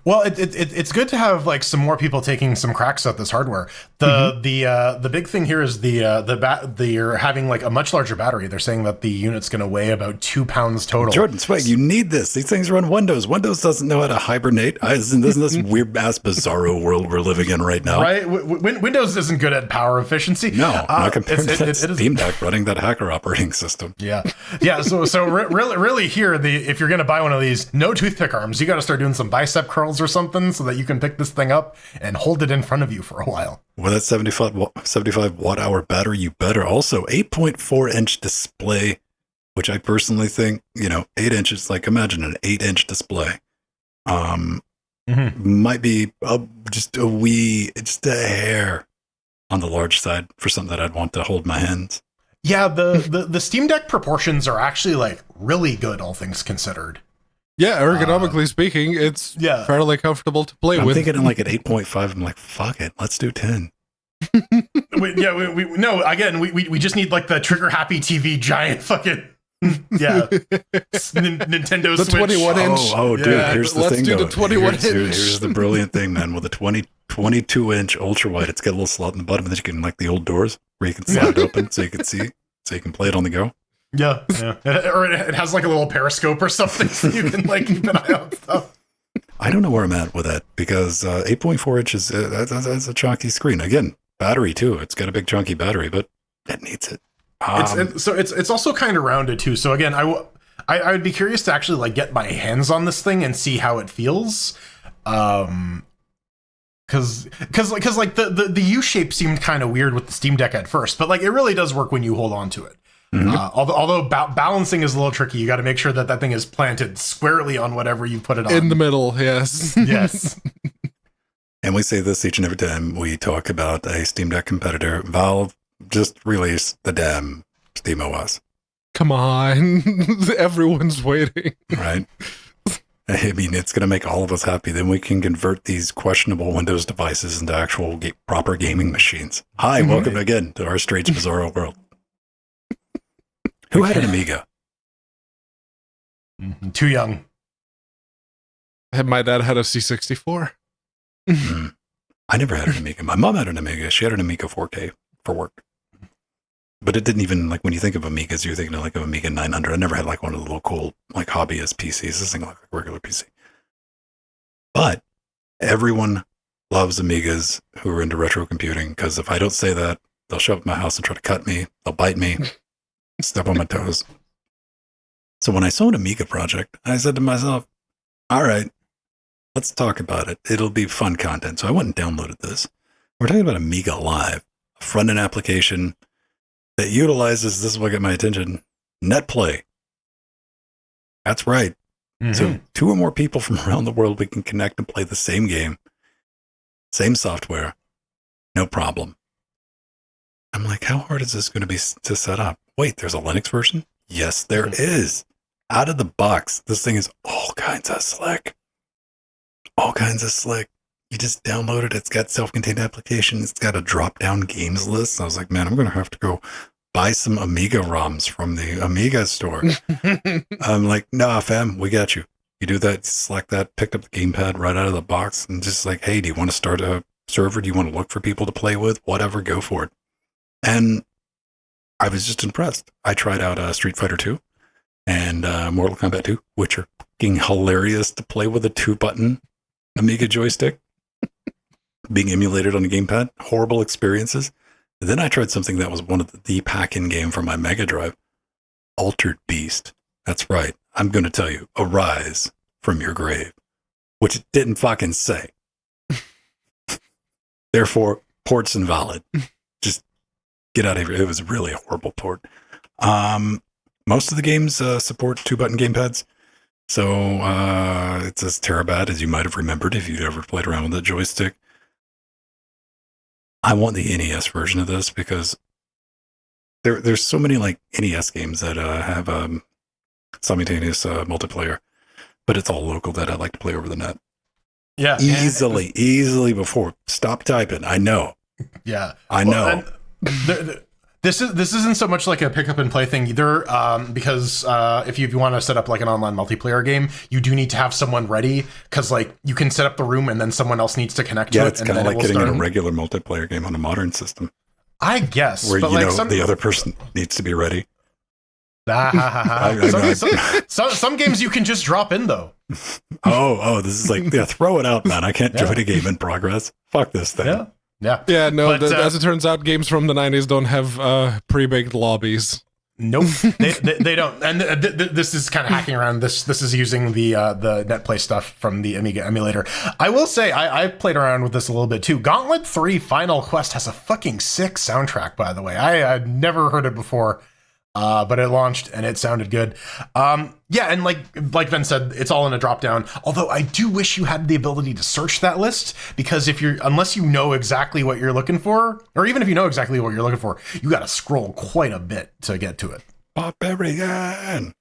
Well, it's good to have like some more people taking some cracks at this hardware. The big thing here is you're having like a much larger battery. They're saying that the unit's going to weigh about 2 pounds total. Jordan, Swag, you need this. These things run Windows. Windows doesn't know how to hibernate. Isn't this weird ass bizarro world we're living in right now? Right? Windows isn't good at power efficiency. No, not compared to that Steam Deck running that hacker operating system. Yeah. So really here, if you're going to buy one of these, no toothpick arms. You got to start doing some bicep curls or something so that you can pick this thing up and hold it in front of you for a while. With that 75 watt hour battery, you better. Also 8.4-inch display, which I personally think, 8 inches, like imagine an 8-inch display. Might be just a hair on the large side for something that I'd want to hold my hands. Yeah, the Steam Deck proportions are actually like really good, all things considered. Yeah, ergonomically speaking, it's fairly comfortable to play with. I'm thinking like at 8.5, I'm like, fuck it, let's do 10. we just need like the trigger happy TV giant fucking Nintendo the Switch. 21 inch. Oh, dude, here's the thing. Let's do the 21 inch. Here's the brilliant thing, man. With a 22 inch ultra wide, it's got a little slot in the bottom, and then you can like the old doors where you can slide it open so you can see, so you can play it on the go. Yeah. Or it has like a little periscope or something so you can like keep an eye on stuff. I don't know where I'm at with that because 8.4 inches, that's a chunky screen. Again, battery too. It's got a big chunky battery, but it needs it. It's also kind of rounded too. So again, I would be curious to actually like get my hands on this thing and see how it feels. Cause like the U shape seemed kind of weird with the Steam Deck at first, but like it really does work when you hold on to it. Although balancing is a little tricky, you got to make sure that thing is planted squarely on whatever you put it on. In the middle, yes. Yes. And we say this each and every time we talk about a Steam Deck competitor. Valve just released the damn SteamOS. Come on. Everyone's waiting. Right? I mean, it's going to make all of us happy. Then we can convert these questionable Windows devices into actual proper gaming machines. Hi, welcome again to our strange, bizarro world. Who had an Amiga? Too young. My dad had a C64. I never had an Amiga. My mom had an Amiga. She had an Amiga 4K for work. But it didn't even, like, when you think of Amigas, you're thinking of like an Amiga 900. I never had like one of the little cool, like, hobbyist PCs. This thing like a regular PC. But everyone loves Amigas who are into retro computing because if I don't say that, they'll show up at my house and try to cut me. They'll bite me. Step on my toes. So when I saw an Amiga project, I said to myself, all right, let's talk about it. It'll be fun content. So I went and downloaded this. We're talking about Amiga Live, a front-end application that utilizes, this is what got my attention, NetPlay. That's right. So 2 or more people from around the world, we can connect and play the same game, same software, no problem. I'm like, how hard is this going to be to set up? Wait, there's a Linux version? Yes, there is. Out of the box, this thing is all kinds of slick. All kinds of slick. You just download it. It's got self-contained application. It's got a drop-down games list. I was like, man, I'm going to have to go buy some Amiga ROMs from the Amiga store. I'm like, nah, fam, we got you. You do that, select that, picked up the gamepad right out of the box, and just like, hey, do you want to start a server? Do you want to look for people to play with? Whatever, go for it. And I was just impressed. I tried out Street Fighter 2 and Mortal Kombat 2, which are fucking hilarious to play with a 2-button Amiga joystick being emulated on a gamepad. Horrible experiences. And then I tried something that was one of the pack-in game for my Mega Drive, Altered Beast. That's right. I'm going to tell you, arise from your grave, which it didn't fucking say. Therefore, port's invalid. Just get out of here. It was really a horrible port. Most of the games support 2-button gamepads. So it's as terabad as you might have remembered if you'd ever played around with a joystick. I want the NES version of this because there's so many like NES games that have simultaneous multiplayer, but it's all local that I like to play over the net. Yeah, easily before. Stop typing. I know. Yeah, I know. This isn't so much like a pick up and play thing either, because if you want to set up like an online multiplayer game, you do need to have someone ready because like you can set up the room and then someone else needs to connect to it. Yeah, it's kind of like getting in a regular multiplayer game on a modern system. I guess, where but you like know the other person needs to be ready. Some games you can just drop in though. Oh, this is like throw it out, man. I can't join a game in progress. Fuck this thing. Yeah. No. But, as it turns out, games from the 90s don't have pre-baked lobbies. Nope, they don't. And this is kind of hacking around. This is using the NetPlay stuff from the Amiga emulator. I will say I played around with this a little bit too. Gauntlet 3 Final Quest has a fucking sick soundtrack, by the way. I had never heard it before. But it launched and it sounded good. Yeah, and like Ben said, it's all in a drop down. Although I do wish you had the ability to search that list, because unless you know exactly what you're looking for, or even if you know exactly what you're looking for, you got to scroll quite a bit to get to it. Barbarian.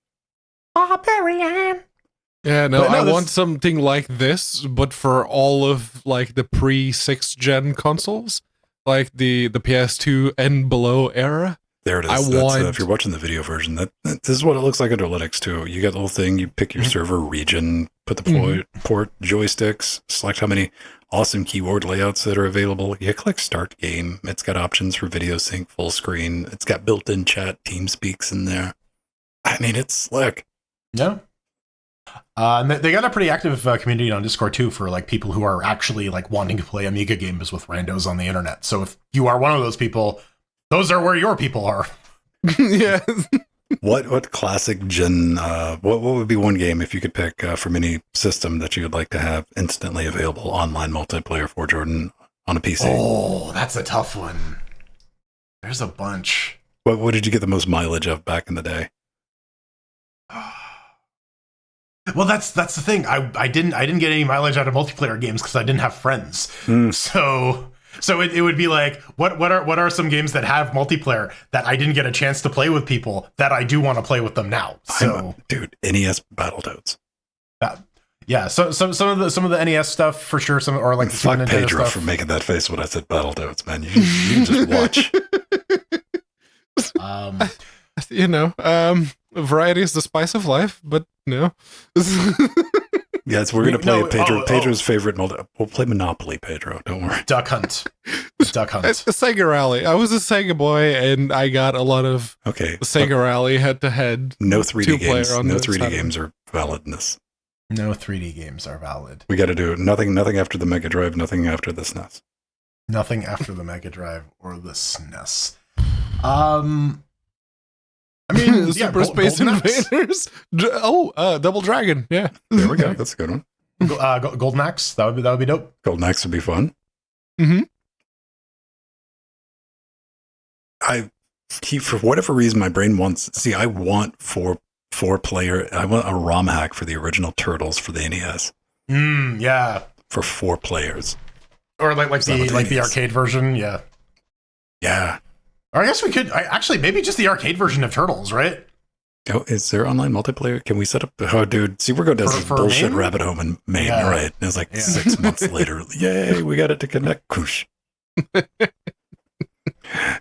Yeah, no, I want something like this, but for all of like the pre-6th gen consoles, like the PS2 and below era. There it is. If you're watching the video version, this is what it looks like under Linux too. You get the little thing, you pick your server region, put the port, joysticks, select how many awesome keyboard layouts that are available. You click start game. It's got options for video sync, full screen. It's got built-in chat, TeamSpeaks in there. I mean, it's slick. Yeah. And they got a pretty active community on Discord too for like people who are actually like wanting to play Amiga games with randos on the internet. So if you are one of those people, those are where your people are. Yeah. What classic gen? What would be one game if you could pick from any system that you would like to have instantly available online multiplayer for, Jordan, on a PC? Oh, that's a tough one. There's a bunch. What did you get the most mileage of back in the day? Well, that's the thing. I didn't get any mileage out of multiplayer games because I didn't have friends. So it would be like, what are some games that have multiplayer that I didn't get a chance to play with people that I do want to play with them now? So, dude, NES Battletoads. Yeah, so some of the NES stuff for sure. Some or like the fuck Super Nintendo Pedro stuff. for making that face when I said Battletoads, man. You just watch. Variety is the spice of life, but no. Yes, we're gonna play Pedro's favorite We'll play Monopoly, Pedro. Don't worry. Duck Hunt. It's a Sega Rally. I was a Sega boy, and I got a lot of Sega Rally head to head. No 3D games. No 3D games are valid in this. No 3D games are valid. We got to do nothing after the Mega Drive. Nothing after the SNES. Nothing after the Mega Drive or the SNES. I mean, Super Space Invaders. Double Dragon. Yeah, there we go. That's a good one. Golden Axe. That would be dope. Golden Axe would be fun. For whatever reason, my brain wants. See, I want four player. I want a ROM hack for the original Turtles for the NES. Yeah. For 4 players. Or like the arcade version. Yeah. Yeah. Or I guess we could actually maybe just the arcade version of Turtles, right? Oh, is there online multiplayer? Can we set up? Oh, dude, see, we're going down this bullshit Maine? rabbit hole in Maine, right? And it's like 6 months later. Yay, we got it to connect. Koosh.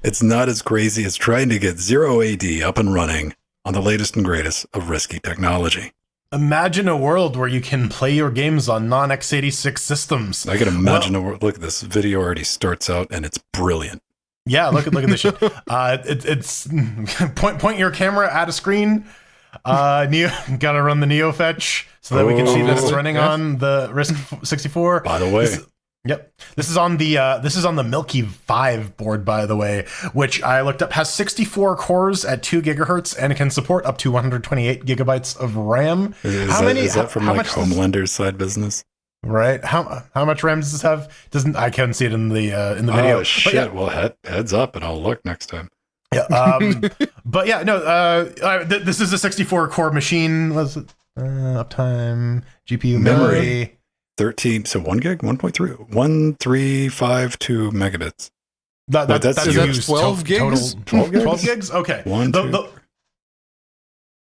It's not as crazy as trying to get Zero AD up and running on the latest and greatest of risky technology. Imagine a world where you can play your games on non-x86 systems. I can imagine a world. Look, this video already starts out and it's brilliant. Yeah, look at this shit. It's point your camera at a screen. Gotta run the Neo fetch so that we can see that it's running on the RISC-64. By the way, Yep. This is on the Milky 5 board, by the way, which I looked up, has 64 cores at 2 gigahertz and it can support up to 128 gigabytes of RAM. Is that from like Homelander's side business? Right. How much RAM does this have? I can't see it in the video. Oh shit! Yeah. Well, heads up, and I'll look next time. Yeah. But yeah, no. This is a 64 core machine. What's it? Uptime, GPU memory. 13, so 1 gig, 1.3, 1352 megabits. That's 12 gigs? Total 12 gigs? Okay. 12.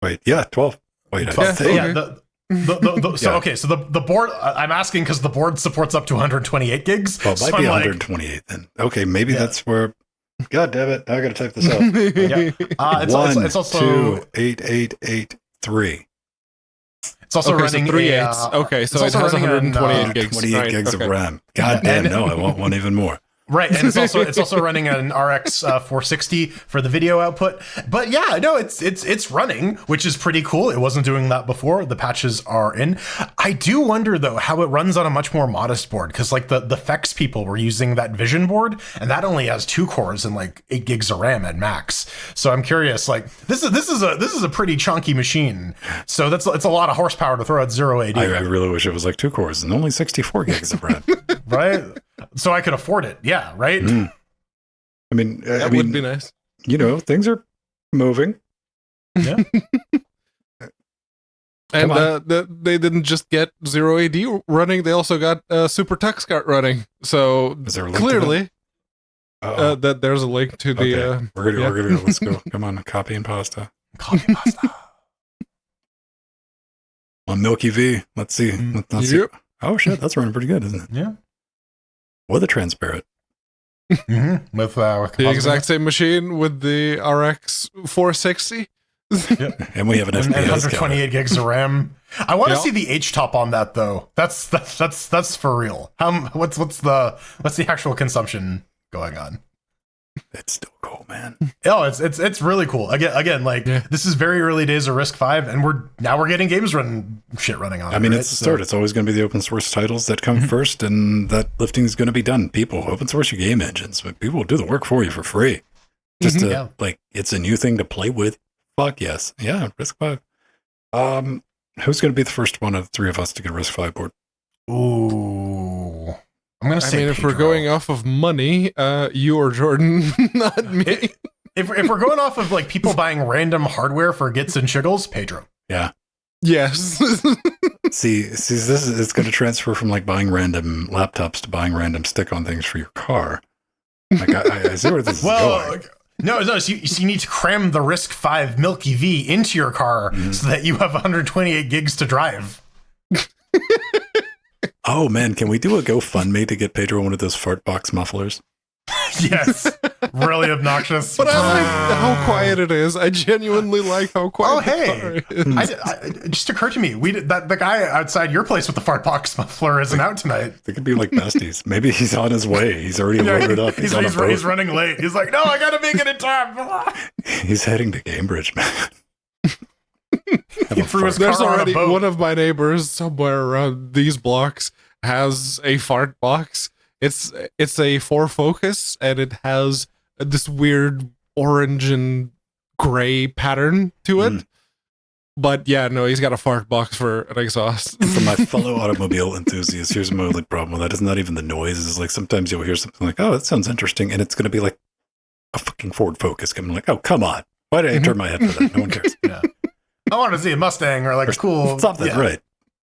Wait, 12. I think. Yeah, okay, so the board, I'm asking because the board supports up to 128 gigs. Well, it might be 128 then. Okay, maybe that's where. God damn it! Now I got to type this out. It's also 28883. It's also running 3 8s. Okay, so it has 128 gigs. 28 gigs of RAM. God damn, no, I want one even more. Right, and it's also running an RX 460 for the video output. But yeah, no, it's running, which is pretty cool. It wasn't doing that before. The patches are in. I do wonder though how it runs on a much more modest board, because like the FX people were using that Vision board, and that only has 2 cores and like 8 gigs of RAM at max. So I'm curious, like this is a pretty chunky machine. So it's a lot of horsepower to throw at 0 AD. I really wish it was like 2 cores and only 64 gigs of RAM. Right? So I could afford it. Yeah, right? Mm. I mean, that would be nice. You know, things are moving. Yeah. And they didn't just get 0 AD running, they also got Super TextCart running. So is there a link clearly, that there's a link to the... We're gonna let's go. Come on, copy and pasta. Copy and pasta. On Milky V, let's see. Let's see. Oh shit, that's running pretty good, isn't it? Yeah. Or the transparent. Mm-hmm. With the exact same machine with the RX 460. Yep. And we have an FPS 128 gigs of RAM. I want to see the H top on that though. That's for real. What's the actual consumption going on? It's still cool, man. Oh, it's really cool. Again, like this is very early days of Risk 5, and we're getting games running on it. I mean, it's the start. It's always going to be the open source titles that come first, and that lifting is going to be done. People open source your game engines, but people will do the work for you for free. Just to like, it's a new thing to play with. Fuck yes, yeah. Risk 5. Who's going to be the first one of the 3 of us to get a Risk 5 board? Ooh. I'm gonna say. I mean, if we're going off of money, you or Jordan, not me. If we're going off of like people buying random hardware for gits and shiggles, Pedro. Yeah. Yes. see, this is it's going to transfer from like buying random laptops to buying random stick-on things for your car. Like I see where this is going. No. So you need to cram the Risk 5 Milky V into your car so that you have 128 gigs to drive. Oh man, can we do a GoFundMe to get Pedro one of those fart box mufflers? Yes, really obnoxious. But I like how quiet it is. I genuinely like how quiet. Oh hey, it just occurred to me the guy outside your place with the fart box muffler isn't out tonight. They could be like besties. Maybe he's on his way. He's already loaded up. He's running late. He's like, no, I gotta make it in time. He's heading to Cambridge, man. There's already one of my neighbors somewhere around these blocks has a fart box. It's a 4-focus, and it has this weird orange and gray pattern to it. But yeah, no, he's got a fart box for an exhaust. For my fellow automobile enthusiasts, here's my only problem with that. It's not even the noise. It's like sometimes you'll hear something like, oh, that sounds interesting, and it's going to be like a fucking Ford Focus coming like, oh, come on. Why did I turn my head for that? No one cares. Yeah. I want to see a Mustang or like a cool... Something, right.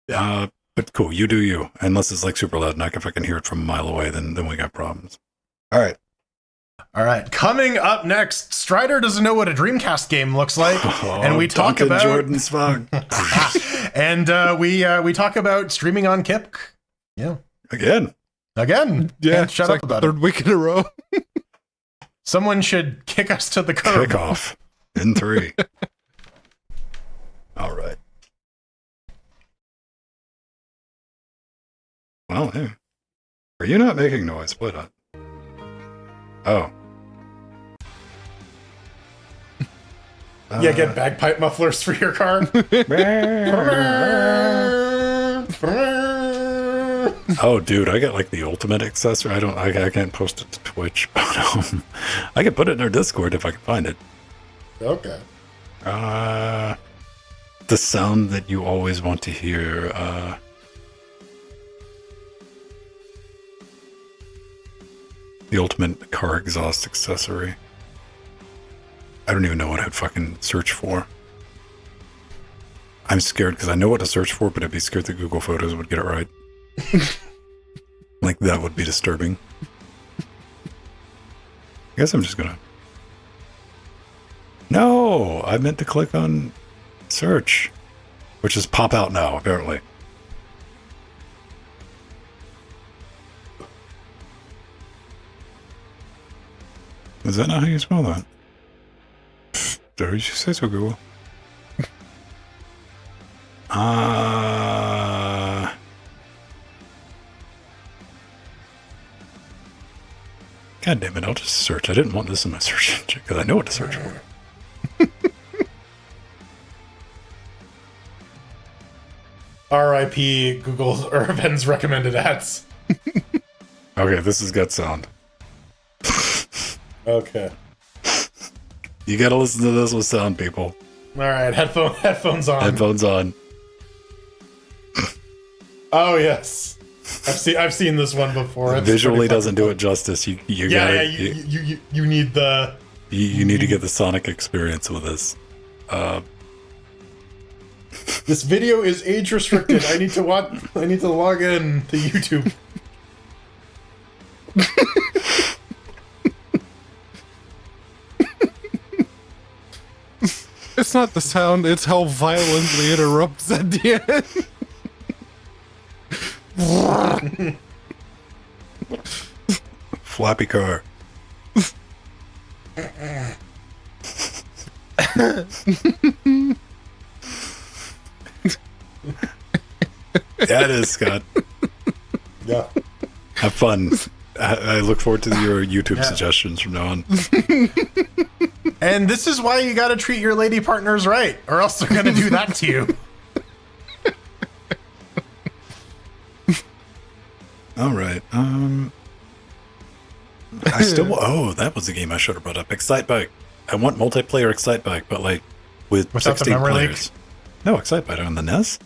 Yeah. But cool, you do you. Unless it's like super loud and if I can hear it from a mile away, then we got problems. All right. Coming up next, Strider doesn't know what a Dreamcast game looks like, and we talk about Jordan's fog. And we talk about streaming on Kip. Yeah. Again. Yeah. Shut up about third week in a row. Someone should kick us to the curb. Kick off in 3. All right. Well, hey. Are you not making noise? What up? Oh. Yeah, get bagpipe mufflers for your car. Oh, dude, I got like the ultimate accessory. I can't post it to Twitch, but I can put it in our Discord if I can find it. Okay. The sound that you always want to hear. The ultimate car exhaust accessory. I don't even know what I'd fucking search for. I'm scared because I know what to search for, but I'd be scared that Google Photos would get it right. Like, that would be disturbing. I guess I'm just gonna... No! I meant to click on search, which is pop out now, apparently. Is that not how you spell that? Did you say so, Google? God damn it, I'll just search. I didn't want this in my search engine because I know what to search for. R.I.P. Google's Irvin's recommended ads. Okay, this has got sound. Okay. You gotta listen to this with sound, people. Alright, headphones on. Headphones on. Oh, yes. I've seen this one before. It's Visually doesn't do it justice. You need the... You need to get the Sonic experience with this. This video is age restricted. I need to log in to YouTube. It's not the sound, it's how violently it erupts at the end. Flappy car. Yeah, it is, Scott. Yeah. Have fun. I look forward to your YouTube suggestions from now on. And this is why you gotta treat your lady partners right, or else they're gonna do that to you. All right. I still... Oh, that was the game I should have brought up. Excite Bike. I want multiplayer Excite Bike, but like with Without 16 the memory players. No, Excite Bike on the NES?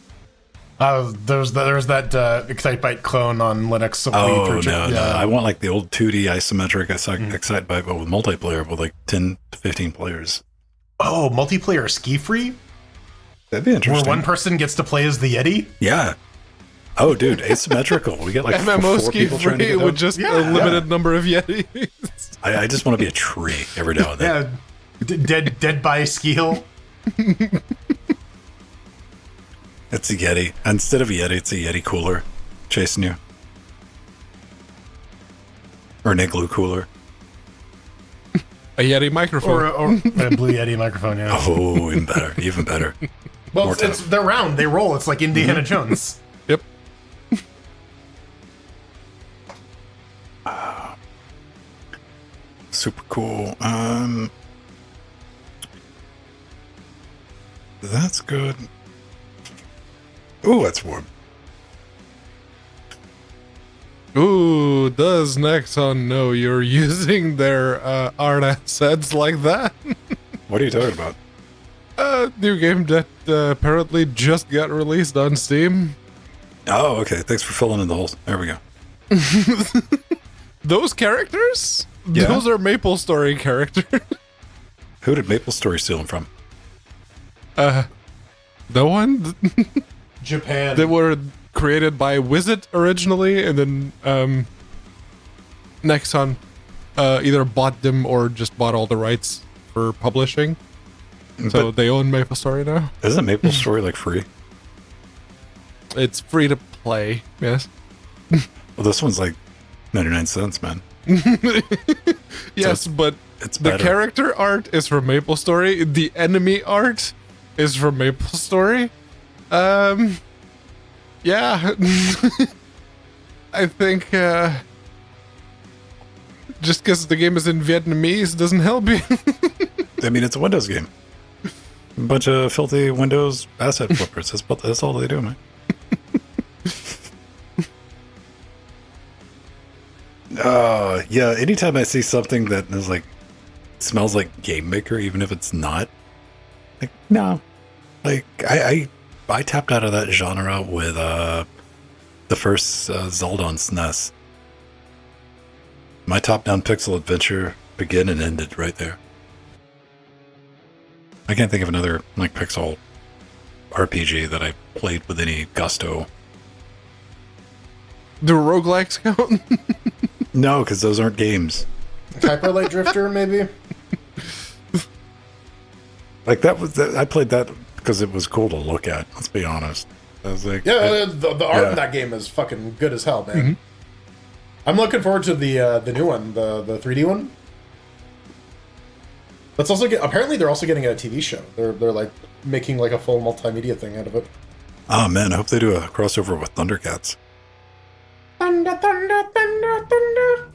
There's that Excite Bike clone on Linux. Oh, no. I want like the old 2D isometric Excite Bike, but with multiplayer with like 10 to 15 players. Oh, multiplayer ski free? That'd be interesting. Where one person gets to play as the Yeti? Yeah. Oh, dude, asymmetrical. We get like MMO four ski people trying to free get with out. just a limited number of Yetis. I just want to be a tree every now and then. Yeah. Dead by ski hill. It's a Yeti. Instead of a Yeti, it's a Yeti cooler chasing you. Or an igloo cooler. A Yeti microphone. Or a Blue Yeti microphone, yeah. Oh, even better. Even better. Well, they're round. They roll. It's like Indiana Jones. Yep. Super cool. That's good. Ooh, that's warm. Ooh, does Nexon know you're using their art assets like that? What are you talking about? New game that apparently just got released on Steam. Oh, okay. Thanks for filling in the holes. There we go. Those characters? Yeah. Those are Maple Story characters. Who did Maple Story steal them from? The one? Japan. They were created by Wizard originally, and then Nexon either bought them or just bought all the rights for publishing. So they own Maple Story now. Isn't Maple Story like free? It's free to play, yes. Well, this one's like 99 cents, man. Yes, but it's the better. character art is from Maple Story. The enemy art is from Maple Story. Yeah. I think just because the game is in Vietnamese doesn't help you. I mean, it's a Windows game. A bunch of filthy Windows asset flippers. That's all they do, man. Yeah, anytime I see something that is like smells like Game Maker, even if it's not, like, no. Like, I tapped out of that genre with the first Zelda on SNES. My top-down pixel adventure began and ended right there. I can't think of another like pixel RPG that I played with any gusto. Do roguelikes count? No, because those aren't games. Hyper Light Drifter, maybe? Like I played that because it was cool to look at. Let's be honest. I was like, Yeah, the art in that game is fucking good as hell, man. Mm-hmm. I'm looking forward to the new one, the 3D one. Let's also apparently they're also getting a TV show. They're like making like a full multimedia thing out of it. oh man, I hope they do a crossover with Thundercats. Thunder, thunder, thunder, thunder.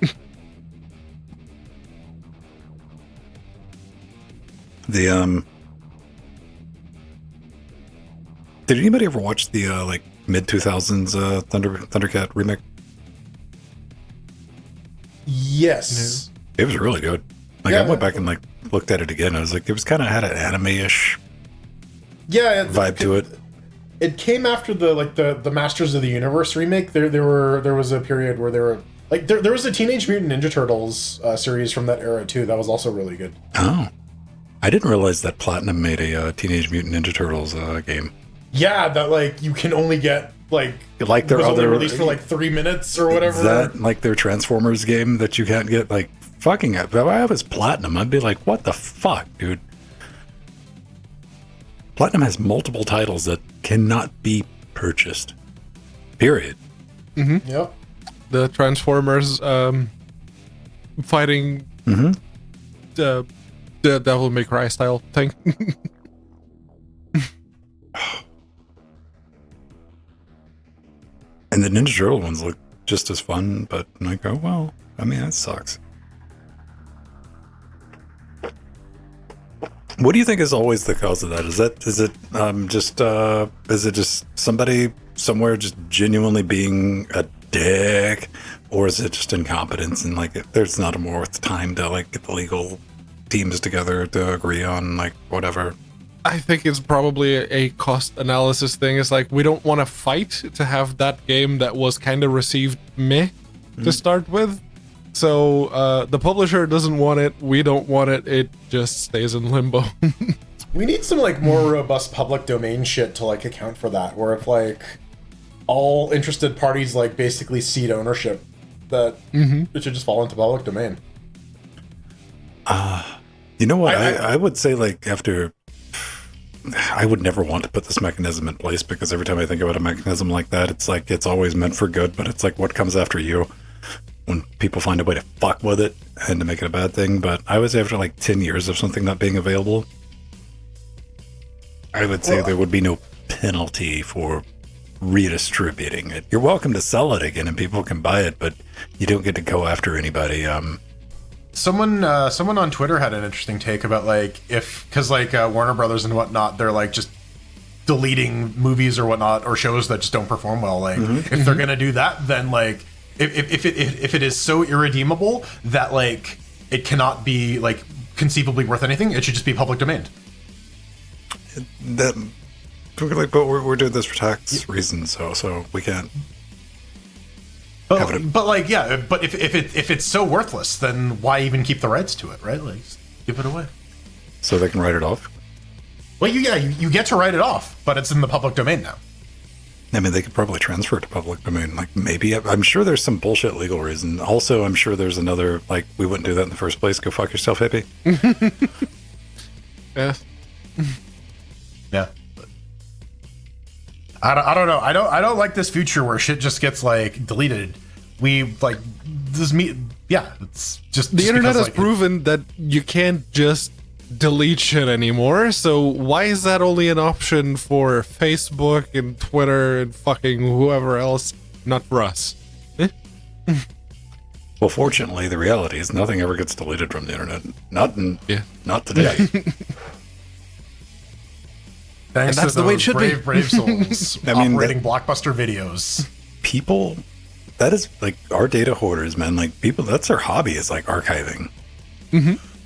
The Did anybody ever watch the like mid 2000s Thundercat remake? Yes. It was really good. Like Yeah. I went back and like looked at it again. I was like, it was kind of had an anime-ish Yeah. vibe to it. It came after the Masters of the Universe remake. There was a period where there were like there was a Teenage Mutant Ninja Turtles series from that era too. That was also really good. Oh, I didn't realize that Platinum made a Teenage Mutant Ninja Turtles game. Yeah, that like you can only get like Their was only other released for like 3 minutes or whatever. Is that like their Transformers game that you can't get? Like fucking, if I was Platinum, I'd be like, what the fuck, dude? Platinum has multiple titles that cannot be purchased. Period. Yep. The Transformers fighting the Devil May Cry style thing. And the Ninja Turtle ones look just as fun, but I'm like, oh well. I mean, that sucks. What do you think is always the cause of that? Is it just somebody somewhere just genuinely being a dick, or is it just incompetence and like there's not more worth time to like get the legal teams together to agree on like whatever? I think it's probably a cost analysis thing. It's like we don't want to fight to have that game that was kind of received meh to start with. So the publisher doesn't want it. We don't want it. It just stays in limbo. We need some like more robust public domain shit to like account for that, where if like all interested parties like basically cede ownership, that it should just fall into public domain. You know what? I would say like after. I would never want to put this mechanism in place because every time I think about a mechanism like that, it's like it's always meant for good, but it's like what comes after you when people find a way to fuck with it and to make it a bad thing. But I would say after like 10 years of something not being available, I would say there would be no penalty for redistributing it. You're welcome to sell it again and people can buy it, but you don't get to go after anybody. Someone on Twitter had an interesting take about like because like Warner Brothers and whatnot, they're like just deleting movies or whatnot or shows that just don't perform well. Like if they're gonna do that, then like if it is so irredeemable that like it cannot be like conceivably worth anything, it should just be public domain. That, but we're doing this for tax reasons, so we can't. But like, yeah, but if it's so worthless, then why even keep the rights to it, right? Like, just give it away. So they can write it off? Well, you get to write it off, but it's in the public domain now. I mean, they could probably transfer it to public domain. Like, maybe, I'm sure there's some bullshit legal reason. Also, I'm sure there's another, like, we wouldn't do that in the first place. Go fuck yourself, hippie. Yeah. Yeah. I don't know. I don't like this future where shit just gets like deleted. We like this it's just The internet has like, proven that you can't just delete shit anymore. So why is that only an option for Facebook and Twitter and fucking whoever else, not for us? Well, fortunately, the reality is nothing ever gets deleted from the internet. Not today. Thanks And that's to the way it those should be. brave souls I mean, operating Blockbuster videos. People that is like our data hoarders, man. Like people, that's their hobby is like archiving.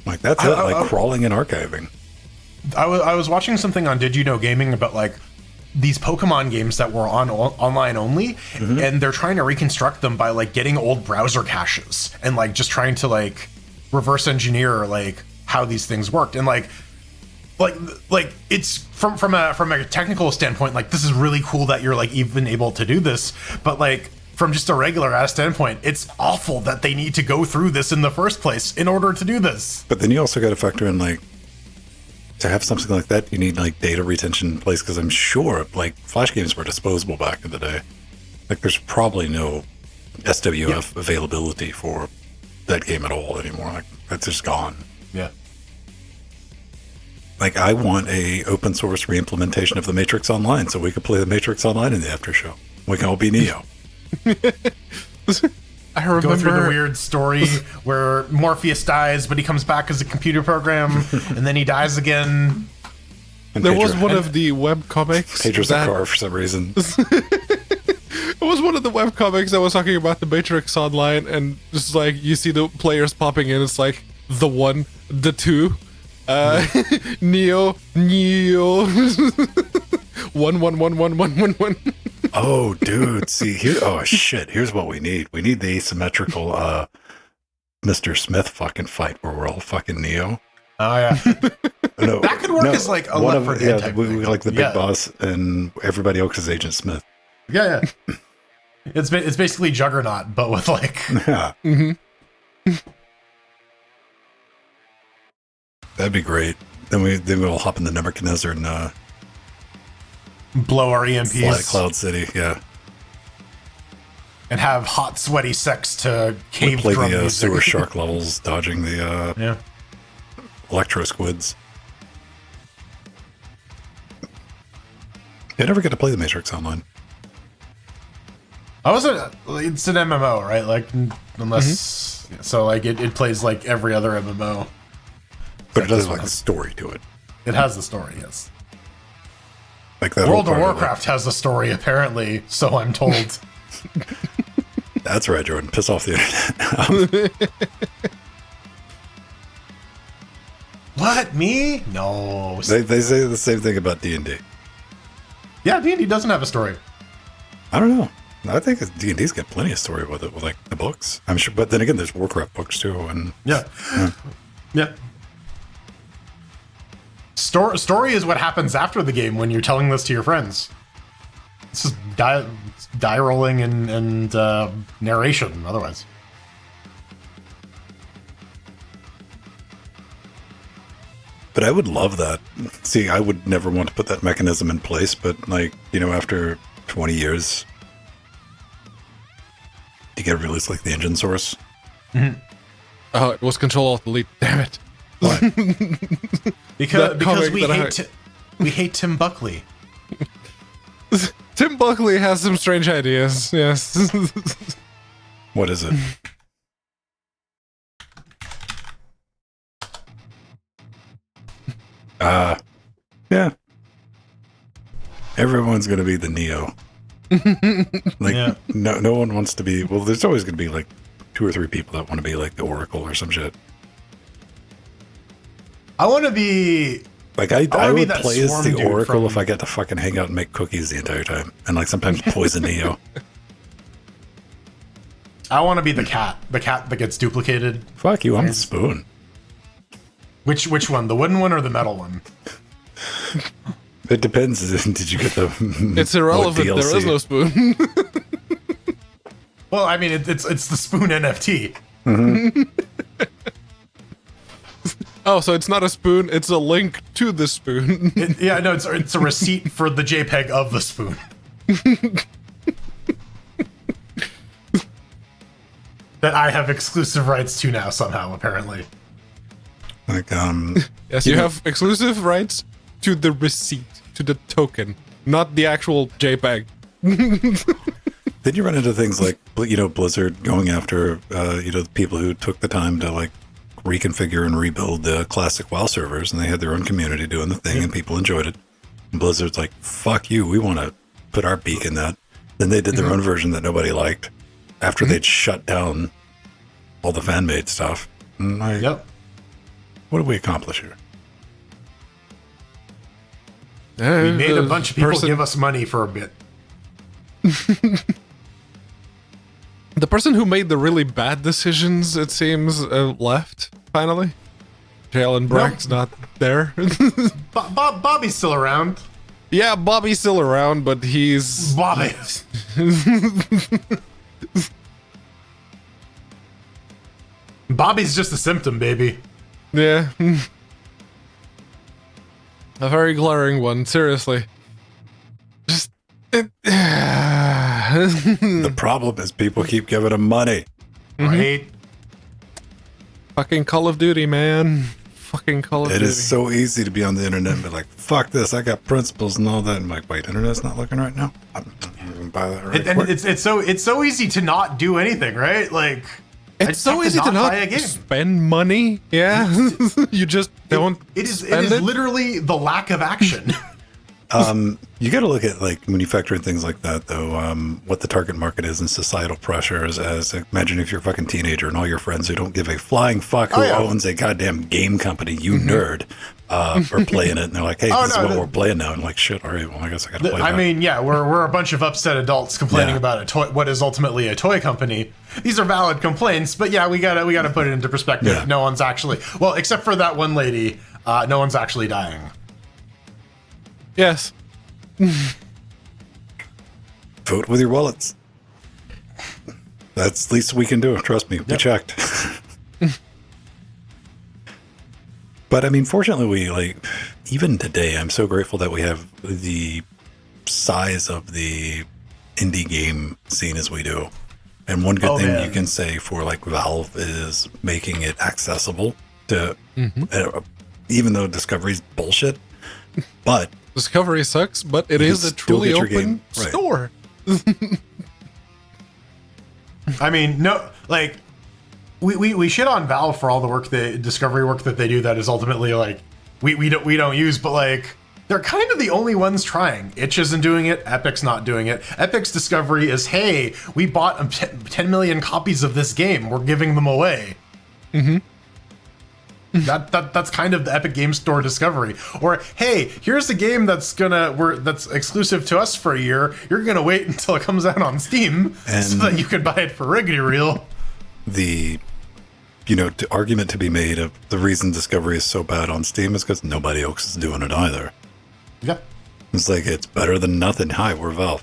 Like that's it, like crawling and archiving. I was watching something on Did You Know Gaming about like these Pokemon games that were on online only, and they're trying to reconstruct them by like getting old browser caches and like just trying to like reverse engineer like how these things worked. And like it's from a technical standpoint, like this is really cool that you're like even able to do this, but like from just a regular ass standpoint, it's awful that they need to go through this in the first place in order to do this. But then you also got to factor in like, to have something like that, you need like data retention in place, because I'm sure like flash games were disposable back in the day. Like there's probably no SWF availability for that game at all anymore. Like that's just gone. Yeah. Like I want a open source re-implementation of the Matrix Online so we could play the Matrix Online in the after show. We can all be Neo. I remember go through the weird story where Morpheus dies, but he comes back as a computer program, and then he dies again. And there was one of the web comics. Pedro's a car for some reason. It was one of the web comics that was talking about the Matrix Online, and just like you see the players popping in. It's like the 1, the 2, Neo, 1. Oh, dude. See here. Oh shit. Here's what we need. We need the asymmetrical Mr. Smith fucking fight where we're all fucking Neo. Oh yeah. No, that could work as like a Left 4 Dead type we thing. like the big boss, and everybody else is Agent Smith. Yeah. It's basically Juggernaut, but with like. Yeah. That'd be great. Then we'll hop into Nebuchadnezzar and blow our fly to EMPs Cloud City. Yeah. and have hot, sweaty sex to We cave play drum the music. sewer shark levels, dodging the electro squids. I never get to play the Matrix Online. It's an MMO, right? Like, unless so, like it plays like every other MMO. But it doesn't have like a story to it. It has the story, yes. Like that World whole of part Warcraft has a story, apparently, so I'm told. That's right, Jordan. Piss off the internet. What? Me? No. They say the same thing about D&D. Yeah, D&D doesn't have a story. I don't know. I think D&D's got plenty of story with it, with like the books. I'm sure, but then again, there's Warcraft books too, and Yeah. Story is what happens after the game when you're telling this to your friends. This is die rolling and narration otherwise. But I would love that. See, I would never want to put that mechanism in place, but like, you know, after 20 years, you get released like the engine source. Mm-hmm. Oh, it was Control-Alt-Delete. Damn it. What? because we hate Tim Buckley. Tim Buckley has some strange ideas, yes. What is it? Yeah. Everyone's gonna be the Neo. Like, no one wants to be. Well, there's always gonna be like 2 or 3 people that want to be like the Oracle or some shit. I want to be. Like I would that play as swarm the dude Oracle from- if I get to fucking hang out and make cookies the entire time, and like sometimes poison Neo. I want to be the cat that gets duplicated. Fuck you, I'm the spoon. Which one? The wooden one or the metal one? It depends. Did you get the? It's irrelevant. There is no spoon. Well, I mean, it's the spoon NFT. Mm-hmm. Oh, so it's not a spoon, it's a link to the spoon. It's a receipt for the JPEG of the spoon. That I have exclusive rights to now somehow, apparently. Like Yes, you have exclusive rights to the receipt, to the token, not the actual JPEG. Then you run into things like, you know, Blizzard going after the people who took the time to like reconfigure and rebuild the classic WoW servers, and they had their own community doing the thing, and people enjoyed it. And Blizzard's like, fuck you, we want to put our beak in that. Then they did their own version that nobody liked. after they'd shut down all the fan-made stuff. And what did we accomplish here? We made a bunch of people give us money for a bit. The person who made the really bad decisions, it seems, left, finally. Jalen Brack's not there. Bobby's still around. Yeah, Bobby's still around, but he's... Bobby. Bobby's just a symptom, baby. Yeah. A very glaring one, seriously. Just... The problem is people keep giving him money. Right? Fucking Call of Duty, man. Fucking Call of Duty. It is so easy to be on the internet and be like, fuck this, I got principles and all that. And I'm like, wait, internet's not looking right now? I'm going to buy that right And quick. it's so easy to not do anything, right? Like, It's so easy to not buy a game. spend money. Yeah. You just don't It is spend it. literally the lack of action. You got to look at like when you factor in things like that, though, what the target market is and societal pressures. As imagine if you're a fucking teenager and all your friends who don't give a flying fuck who owns a goddamn game company, you nerd, are playing it, and they're like, "Hey, this is what we're playing now." And like, shit, all right, well, I guess I got to play. I mean, yeah, we're a bunch of upset adults complaining about a toy, what is ultimately a toy company. These are valid complaints, but yeah, we gotta put it into perspective. Yeah. No one's actually, well, except for that one lady, no one's actually dying. Yes. Vote with your wallets. That's the least we can do. Trust me, we checked. But I mean, fortunately, we like even today. I'm so grateful that we have the size of the indie game scene as we do. And one good thing you can say for like Valve is making it accessible to, even though Discovery's bullshit, but Discovery sucks, but it is a truly open store. I mean, no, like we shit on Valve for all the work, the discovery work that they do that is ultimately like we don't use, but like they're kind of the only ones trying. Itch isn't doing it. Epic's not doing it. Epic's discovery is, hey, we bought 10 million copies of this game. We're giving them away. That's kind of the Epic Game Store discovery. Or, hey, here's a game that's exclusive to us for a year. You're gonna wait until it comes out on Steam so that you can buy it for riggedy real. The argument to be made of the reason Discovery is so bad on Steam is because nobody else is doing it either. Yeah, it's like it's better than nothing. Hi, we're Valve.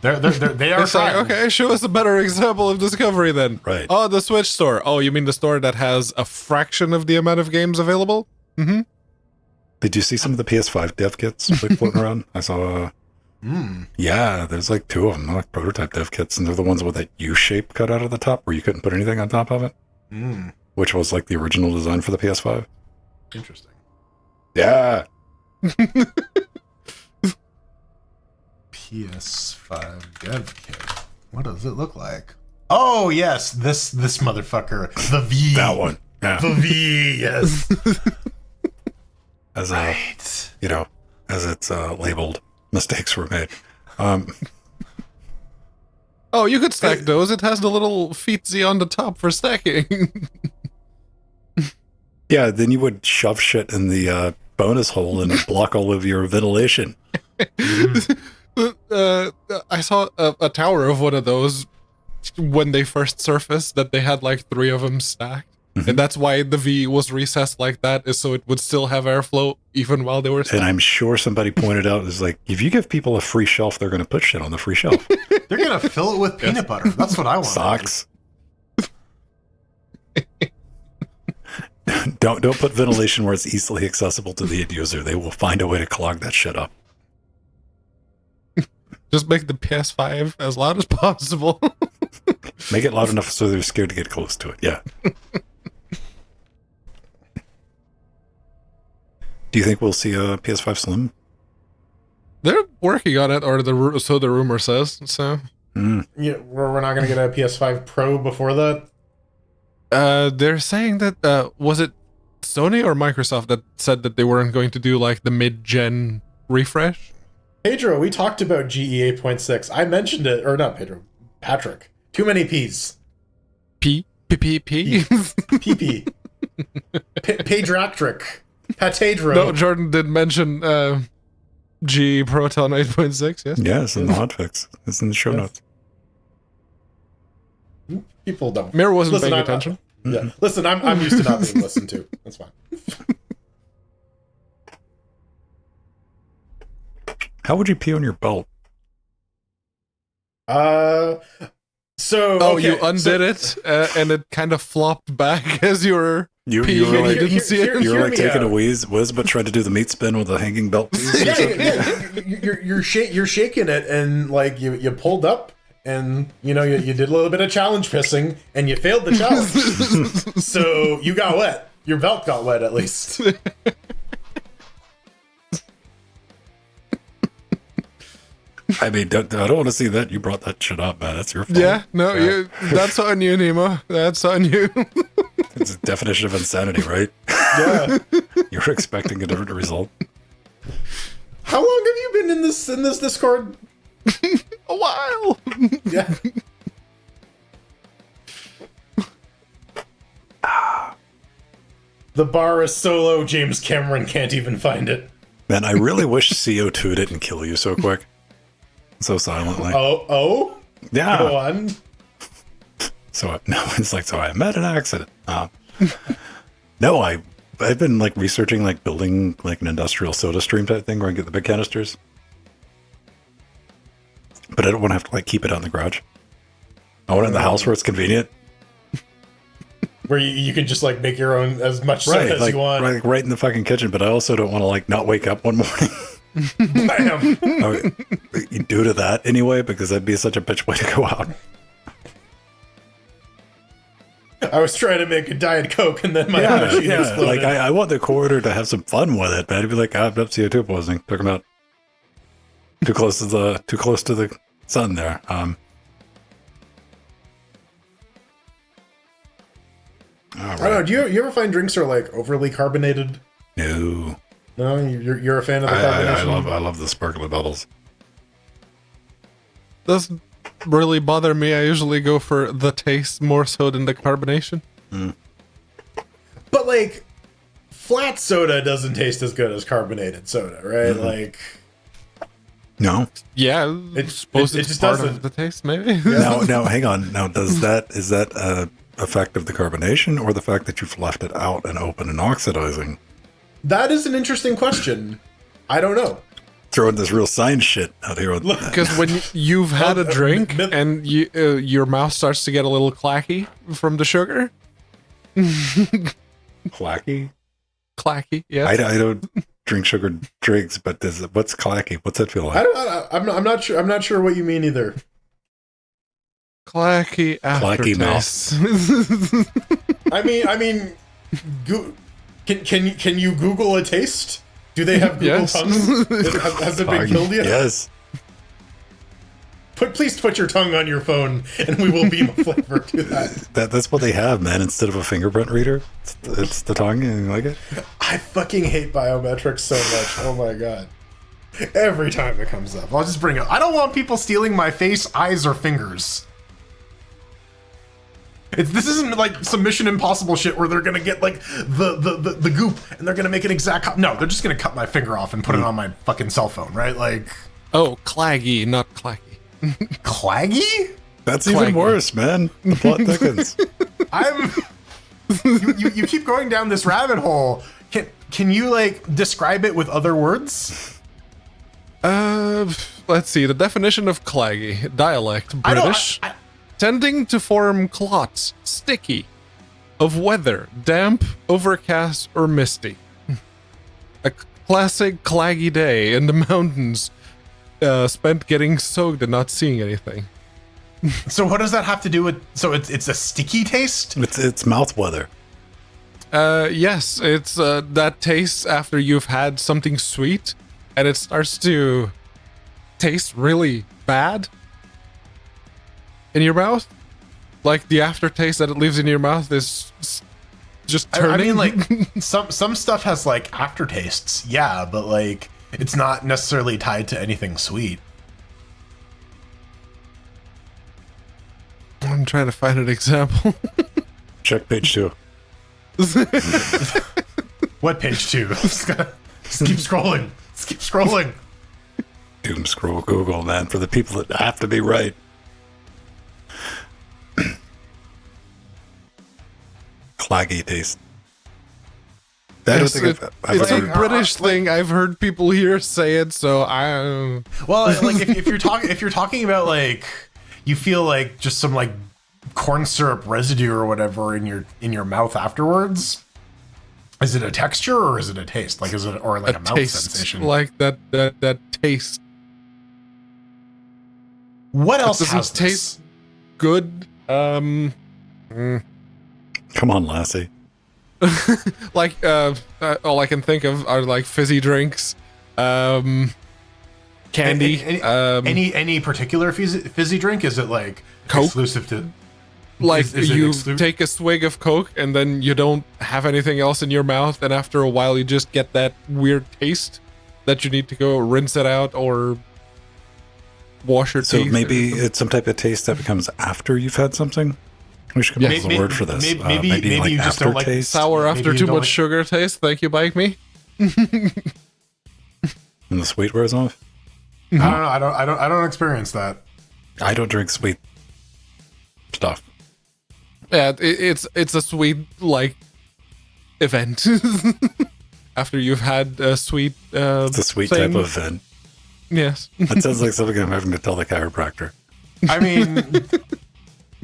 They are It's like, trying. okay, show us a better example of Discovery then. Right. Oh, the Switch store. Oh, you mean the store that has a fraction of the amount of games available? Mm-hmm. Did you see some of the PS5 dev kits like floating around? I saw. Yeah, there's like two of them, like prototype dev kits, and they're the ones with that U shape cut out of the top where you couldn't put anything on top of it, which was like the original design for the PS5. Interesting. Yeah. PS5 dev kit. What does it look like? Oh yes, this motherfucker, the V. That one. Yeah. The V. Yes. As Right. as it's labeled, mistakes were made. Oh, you could stack those. It has the little feetsy on the top for stacking. Yeah, then you would shove shit in the bonus hole and block all of your ventilation. I saw a tower of one of those when they first surfaced, that they had like 3 of them stacked. And that's why the V was recessed like that, is so it would still have airflow even while they were stacked. And I'm sure somebody pointed out, is like, if you give people a free shelf, they're going to put shit on the free shelf. They're gonna fill it with peanut butter. That's what I want. Socks. Don't put ventilation where it's easily accessible to the end user. They will find a way to clog that shit up. Just make the PS5 as loud as possible. Make it loud enough so they're scared to get close to it. Yeah. Do you think we'll see a PS5 Slim? They're working on it, or so the rumor says. So Yeah, we're not gonna get a PS5 Pro before that. they're saying that was it Sony or Microsoft that said that they weren't going to do like the mid-gen refresh? Pedro, we talked about GE 8.6. I mentioned it, or not Pedro, Patrick. Too many P's. P. PP. Padractric. Patadro. No, Jordan did mention G Proton 8.6, yes? Yes, in the hotfix. It's in the show notes. People don't. Mir wasn't paying attention. Yeah. Listen, I'm used to not being listened to. That's fine. How would you pee on your belt? You undid it, and it kind of flopped back as you were You peeing, were and like, you didn't see it. you were like taking out. a whiz, but tried to do the meat spin with a hanging belt piece. You're shaking it, and like you pulled up, and you did a little bit of challenge pissing, and you failed the challenge. So you got wet. Your belt got wet, at least. I mean, I don't want to see that. You brought that shit up, man. That's your fault. Yeah, no, that's on you, Nemo. That's on you. It's a definition of insanity, right? Yeah. You were expecting a different result. How long have you been in this Discord? A while. Yeah. The bar is so low, James Cameron can't even find it. Man, I really wish CO2 didn't kill you so quick. So silently. Oh? Yeah. Go on. So I met an accident. No, I've been like researching like building like an industrial soda stream type thing where I get the big canisters. But I don't want to have to like keep it out in the garage. I want it in the house where it's convenient. Where you can just like make your own as much soda as like, you want. right in the fucking kitchen, but I also don't want to like not wake up one morning. Bam. Due to that anyway, because that'd be such a bitch way to go out. I was trying to make a Diet Coke and then my machine exploded. Like I want the corridor to have some fun with it, man. It'd be like, I've got CO2 poisoning. Took him out. Too close to the sun there. I don't know. Do you ever find drinks are like overly carbonated? No. No, you're a fan of the carbonation. I love the sparkly bubbles. Doesn't really bother me. I usually go for the taste more so than the carbonation. But like, flat soda doesn't taste as good as carbonated soda, right? Like, No. Yeah, I suppose it it's just part doesn't. of the taste, maybe. Now, hang on. Now, is that a effect of the carbonation or the fact that you've left it out and open and oxidizing? That is an interesting question. I don't know. Throwing this real science shit out here. Because when you've had a drink and your mouth starts to get a little clacky from the sugar. Clacky? Clacky, yes. I don't drink sugar drinks, but what's clacky? What's that feel like? I'm not sure. I'm not sure what you mean either. Clacky mouth. aftertaste. I mean, can you Google a taste? Do they have Google tongues? Has it been killed yet? Yes. Please put your tongue on your phone, and we will beam a flavor to that. That's what they have, man. Instead of a fingerprint reader, it's the tongue. And you like it? I fucking hate biometrics so much. Oh my god. Every time it comes up, I'll just bring it up. I don't want people stealing my face, eyes, or fingers. This isn't like some Mission Impossible shit where they're gonna get like the goop and they're gonna make an exact copy. No, they're just gonna cut my finger off and put it on my fucking cell phone, right? Like, Oh, claggy, not clacky. claggy? That's Clacky. even worse, man. The plot thickens. You keep going down this rabbit hole. Can you like describe it with other words? Let's see. The definition of claggy. Dialect. British. Tending to form clots. Sticky. Of weather. Damp, overcast, or misty. A classic claggy day in the mountains. Spent getting soaked and not seeing anything. So what does that have to do with? So it's a sticky taste? It's mouth weather. Yes, it's that taste after you've had something sweet, and it starts to taste really bad in your mouth. Like the aftertaste that it leaves in your mouth is just turning. I mean, like some stuff has like aftertastes, yeah, but like it's not necessarily tied to anything sweet. trying to find an example. Check page 2. What page 2? Just keep scrolling. Just keep scrolling. Doom scroll Google, man, for the people that have to be right. Claggy taste. It's a British thing. I've heard people here say it, so I. Well, like if you're talking about like you feel like just some like corn syrup residue or whatever in your mouth afterwards. Is it a texture or is it a taste? Like is it or like a mouth taste, sensation? like that taste. What else doesn't has taste good? Come on, lassie. Like all I can think of are like fizzy drinks, candy. Any particular fizzy drink? Is it like Coke? Exclusive to? Like is it you take a swig of Coke and then you don't have anything else in your mouth, and after a while you just get that weird taste that you need to go rinse it out or wash your teeth. So maybe it's some type of taste that becomes after you've had something. We should come up with a word for this. Maybe like you just don't like aftertaste. Sour after too much like... sugar taste. Thank you, Bike Me. And the sweet wears off. I don't know. I don't experience that. I don't drink sweet stuff. Yeah, it's a sweet like event after you've had a sweet. It's a sweet type of event. Yes, That sounds like something I'm having to tell the chiropractor. I mean,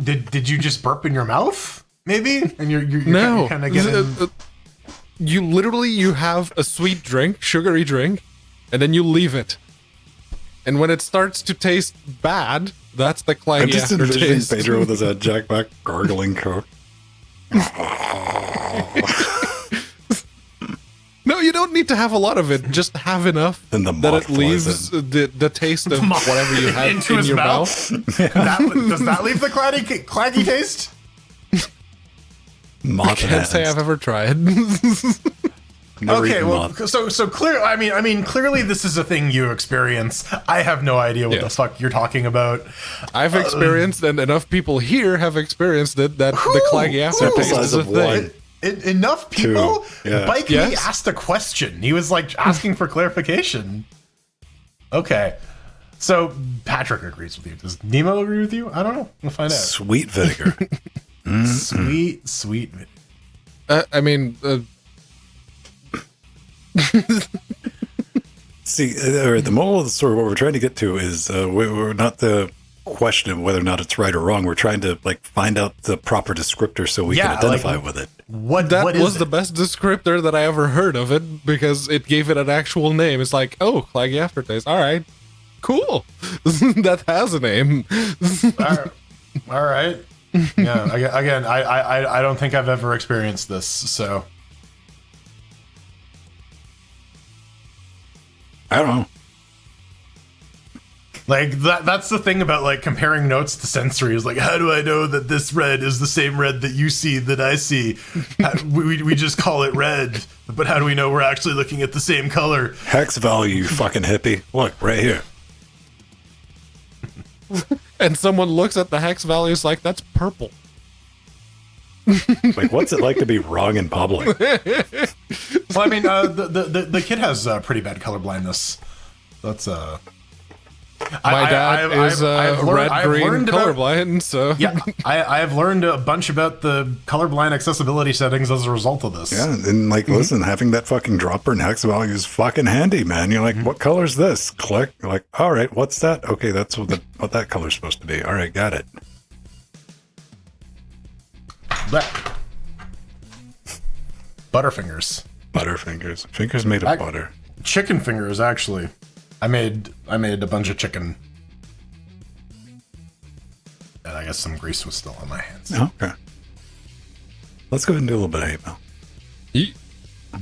did you just burp in your mouth? Maybe, and you're no. kind of getting. You have a sweet drink, sugary drink, and then you leave it. And when it starts to taste bad, that's the claggy I'm just envisioning aftertaste. Pedro with his jack back gargling Coke. No, you don't need to have a lot of it. Just have enough Then the that moth it leaves flies the taste of whatever you had into in his your mouth. mouth. Does that leave the claggy taste? Moth Can't say I've ever tried. Okay, well, so clear. I mean, clearly this is a thing you experience. I have no idea what the fuck you're talking about. I've experienced, and enough people here have experienced it, that the claggy aftertaste is a thing. Enough people. Yeah. Bike Me asked a question. He was like asking for clarification. Okay, so Patrick agrees with you. Does Nemo agree with you? I don't know. We'll find out. Sweet vinegar. Sweet. I mean. See, the moral of the story, what we're trying to get to is we're not the question of whether or not it's right or wrong. We're trying to like find out the proper descriptor so we can identify with it. What was the best descriptor that I ever heard of it, because it gave it an actual name. It's like, oh, claggy aftertaste. All right, cool. That has a name. All right. Yeah. Again, I don't think I've ever experienced this. So. I don't know. Like that's the thing about like comparing notes to sensory is like, how do I know that this red is the same red that you see that I see? we just call it red, but how do we know we're actually looking at the same color? Hex value, you fucking hippie. Look, right here. And someone looks at the hex values like, that's purple. Like, what's it like to be wrong in public? Well, I mean, the kid has pretty bad color blindness. That's my dad is red-green colorblind, so yeah, I have learned a bunch about the colorblind accessibility settings as a result of this. Yeah, and like, listen, having that fucking dropper and hex value is fucking handy, man. You're like, what color is this? Click. You're like, all right, what's that? Okay, that's what that color's supposed to be. All right, got it. Butterfingers. Butterfingers. Fingers made of butter. Chicken fingers, actually. I made a bunch of chicken. And I guess some grease was still on my hands. Okay. Let's go ahead and do a little bit of hate mail.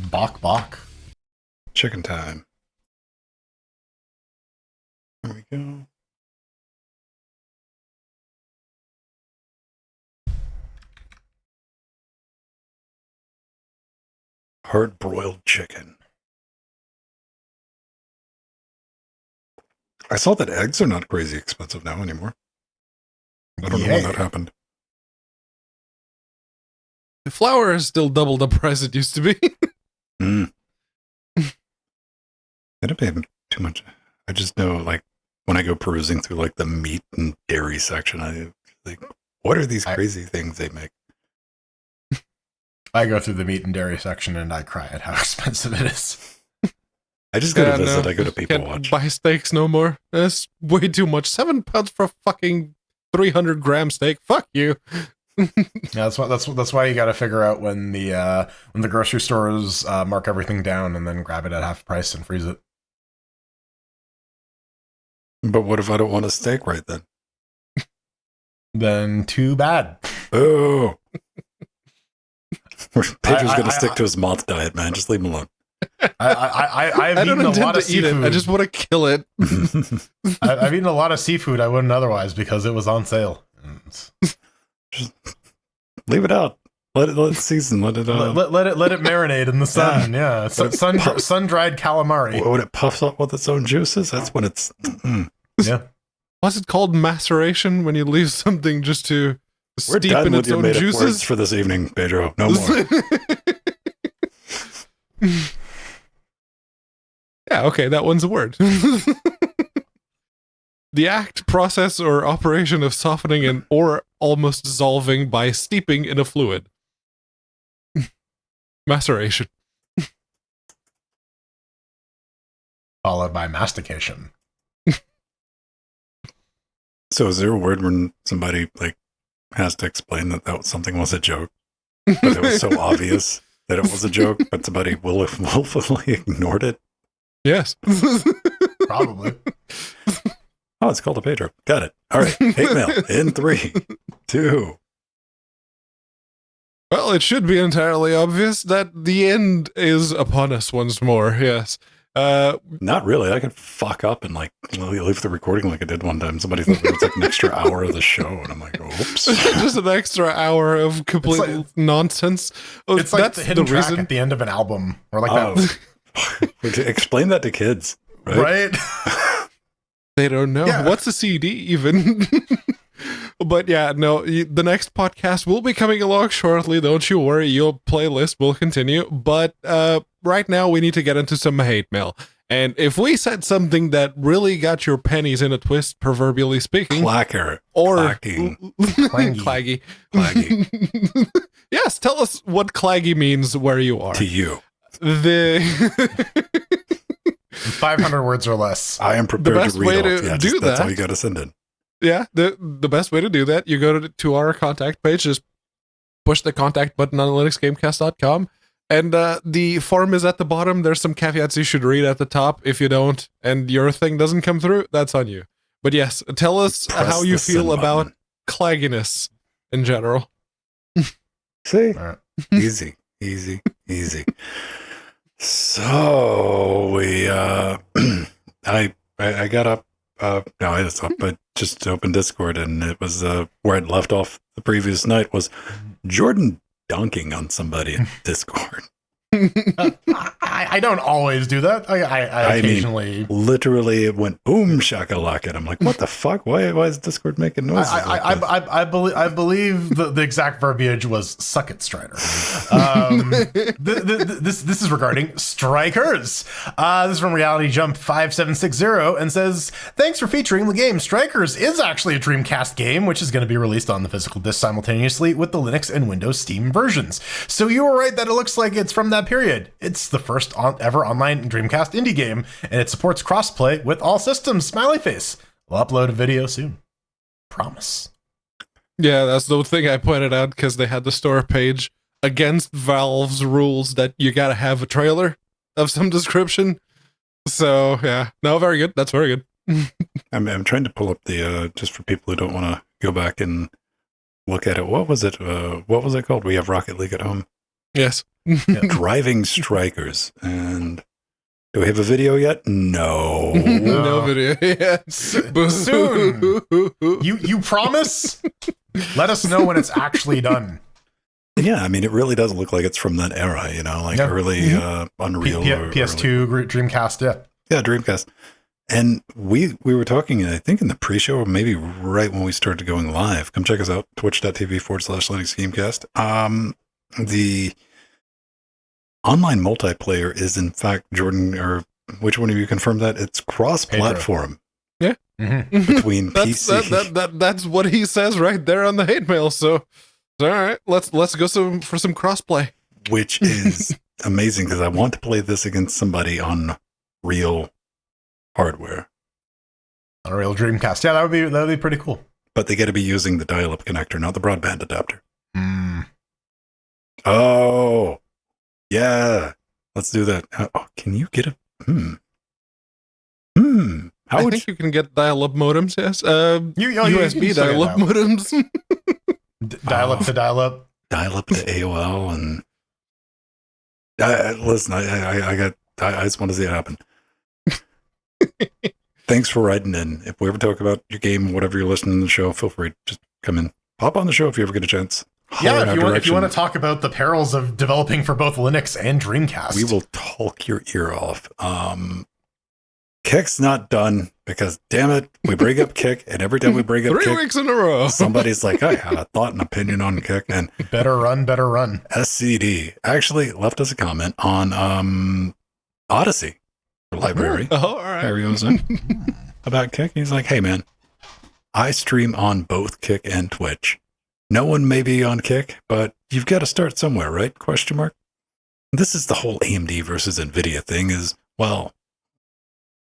Bok. Chicken time. There we go. Hard-broiled chicken. I saw that eggs are not crazy expensive now anymore. I don't know when that happened. The flour is still double the price it used to be. They don't pay too much. I just know, like, when I go perusing through, like, the meat and dairy section, I like, what are these crazy things they make? I go through the meat and dairy section and I cry at how expensive it is. I just go to visit. I go to People Can't Watch. buy steaks no more. That's way too much. £7 for a fucking 300-gram steak. Fuck you. Yeah, that's why you got to figure out when the grocery stores mark everything down and then grab it at half price and freeze it. But what if I don't want a steak right then? Then too bad. Oh. Pedro's going to stick to his moth diet, man. Just leave him alone. I've I don't eaten a lot intend of to eat it. seafood. I just want to kill it. I've eaten a lot of seafood I wouldn't otherwise because it was on sale. Just leave it out. Let it season. Let it marinate in the sun. Yeah, sun dried calamari. When it puffs up with its own juices, that's when it's. Yeah. What's it called? Maceration? When you leave something just to We're steep done in with its your own made-up words juices? for this evening, Pedro. No more. Yeah, okay, that one's a word. The act, process, or operation of softening and or almost dissolving by steeping in a fluid. Maceration. Followed by mastication. So is there a word when somebody like has to explain that something was a joke, but it was so obvious that it was a joke, but somebody willfully ignored it? Yes. Probably. Oh, it's called a Pedro. Got it. All right. Hate mail in 3, 2. Well, it should be entirely obvious that the end is upon us once more, yes. Not really. I could fuck up and like leave the recording like I did one time. Somebody thought it was like an extra hour of the show, and I'm like, oops. Just an extra hour of complete nonsense. Oh, It's like that's the hidden the track reason. at the end of an album, or like Explain that to kids, that, right? right? They don't know. Yeah. What's a CD even? But yeah, no, the next podcast will be coming along shortly. Don't you worry. Your playlist will continue. But right now, we need to get into some hate mail. And if we said something that really got your pennies in a twist, proverbially speaking, Clacker. or Clacking. claggy. Claggy. Yes, tell us what claggy means where you are. To you. The 500 words or less. I am prepared best to read way all. to Yeah, do that's that- all you got to send in. Yeah, the best way to do that, you go to our contact page, just push the contact button on LinuxGameCast.com, and the form is at the bottom. There's some caveats you should read at the top. If you don't, and your thing doesn't come through, that's on you. But yes, tell us Press how you the send feel about button. clagginess in general. See? All right. Easy. So we I got up no, I was up, but just opened Discord, and it was where I'd left off the previous night was Jordan dunking on somebody in Discord. I don't always do that. I occasionally. Literally, it went boom shakalaka, and I'm like, what the fuck? Why is Discord making noises? like this? I believe the exact verbiage was "suck it, Strider." This is regarding Strikers. This is from Reality Jump 5760 and says, "Thanks for featuring the game. Strikers is actually a Dreamcast game, which is going to be released on the physical disc simultaneously with the Linux and Windows Steam versions. So you were right that it looks like it's from that period. It's the first ever online Dreamcast indie game, and it supports crossplay with all systems. Smiley face. We'll upload a video soon. Promise." Yeah, that's the thing I pointed out, because they had the store page against Valve's rules that you gotta have a trailer of some description. So yeah, no, very good. That's very good. I'm trying to pull up the just for people who don't want to go back and look at it. What was it? What was it called? We have Rocket League at home. Yes. Driving Strikers. And do we have a video yet? No. No video. Yeah. Soon. You promise? Let us know when it's actually done. Yeah, I mean, it really does look like it's from that era, you know, like Yeah. early Unreal. or PS2, Dreamcast, yeah. Yeah, Dreamcast. And we were talking, I think, in the pre-show, or maybe right when we started going live. Come check us out, twitch.tv/LinuxGameCast. The online multiplayer is, in fact, Jordan, or which one of you confirmed that? It's cross-platform. Yeah. Between PC. That's what he says right there on the hate mail. So all right, let's go for some crossplay. Which is amazing because I want to play this against somebody on real hardware. On a real Dreamcast. Yeah, that would be pretty cool. But they got to be using the dial-up connector, not the broadband adapter. Oh, yeah. Let's do that. Oh, can you get a... I think you can get dial-up modems, yes. USB dial-up modems. Dial-up to dial-up. Dial-up to AOL, and... listen, I just want to see it happen. Thanks for writing in. If we ever talk about your game, whatever you're listening to the show, feel free to just come in. Pop on the show if you ever get a chance. Yeah, if you want to talk about the perils of developing for both Linux and Dreamcast. We will talk your ear off. Kick's not done because, damn it, we bring up Kick, and every time we bring up 3 Kick, weeks in a row, somebody's like, I have a thought and opinion on Kick, and better run. SCD actually left us a comment on Odyssey, the library. Oh, all right. About Kick. He's like, hey, man, I stream on both Kick and Twitch. No one may be on Kick, but you've got to start somewhere, right? Question mark. This is the whole AMD versus NVIDIA thing is, well,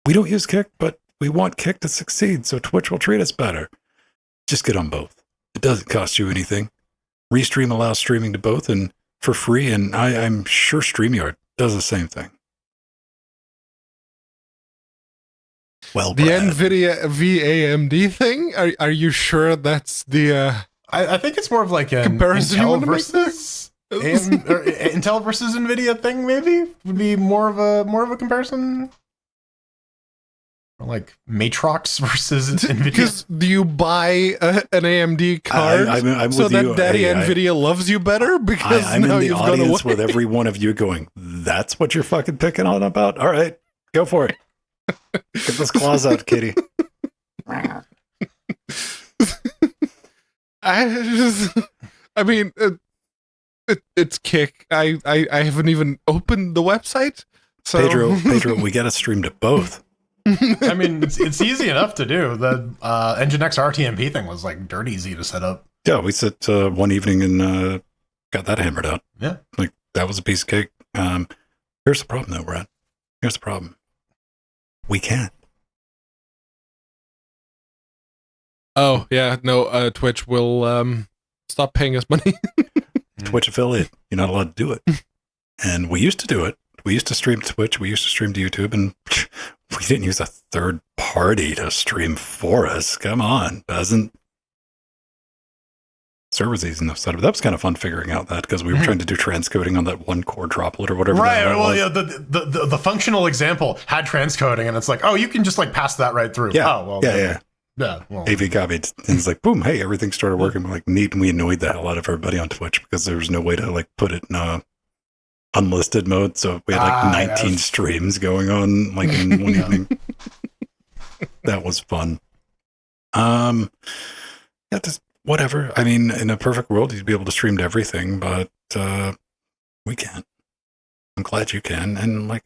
we don't use Kick, but we want Kick to succeed, so Twitch will treat us better. Just get on both. It doesn't cost you anything. Restream allows streaming to both and for free, and I'm sure StreamYard does the same thing. Well, the Brad. NVIDIA VAMD thing? Are you sure that's the... I think it's more of like a comparison Intel versus Intel versus NVIDIA thing. Maybe would be more of a comparison. Or like Matrox versus NVIDIA. Because do you buy an AMD card I'm so with that you. Daddy NVIDIA loves you better? Because I'm now in the you've gone audience away. with every one of you going, that's what you're fucking picking on about? All right, go for it. Get those claws out, kitty. I mean, it's Kick. I haven't even opened the website. So. Pedro, we got to stream to both. I mean, it's easy enough to do. The Nginx RTMP thing was like dirt easy to set up. Yeah, we sat one evening and got that hammered out. Yeah, like that was a piece of cake. Here's the problem, though, Brad. Here's the problem. We can't. Oh yeah, no. Twitch will stop paying us money. Twitch affiliate, you're not allowed to do it. And we used to do it. We used to stream to Twitch. We used to stream to YouTube, and we didn't use a third party to stream for us. Come on, doesn't servers easy enough setup. That was kind of fun figuring out that because we were trying to do transcoding on that one core droplet or whatever. Right. Well, yeah. The functional example had transcoding, and it's like, oh, you can just like pass that right through. Yeah. Oh, well, yeah. Well, AV copied, and it's like, boom, hey, everything started working. We're like, neat, and we annoyed the hell out of everybody on Twitch because there was no way to like put it in unlisted mode. So we had like 19 streams going on like in one evening. That was fun. Yeah, just whatever. I mean, in a perfect world, you'd be able to stream to everything, but we can't. I'm glad you can, and like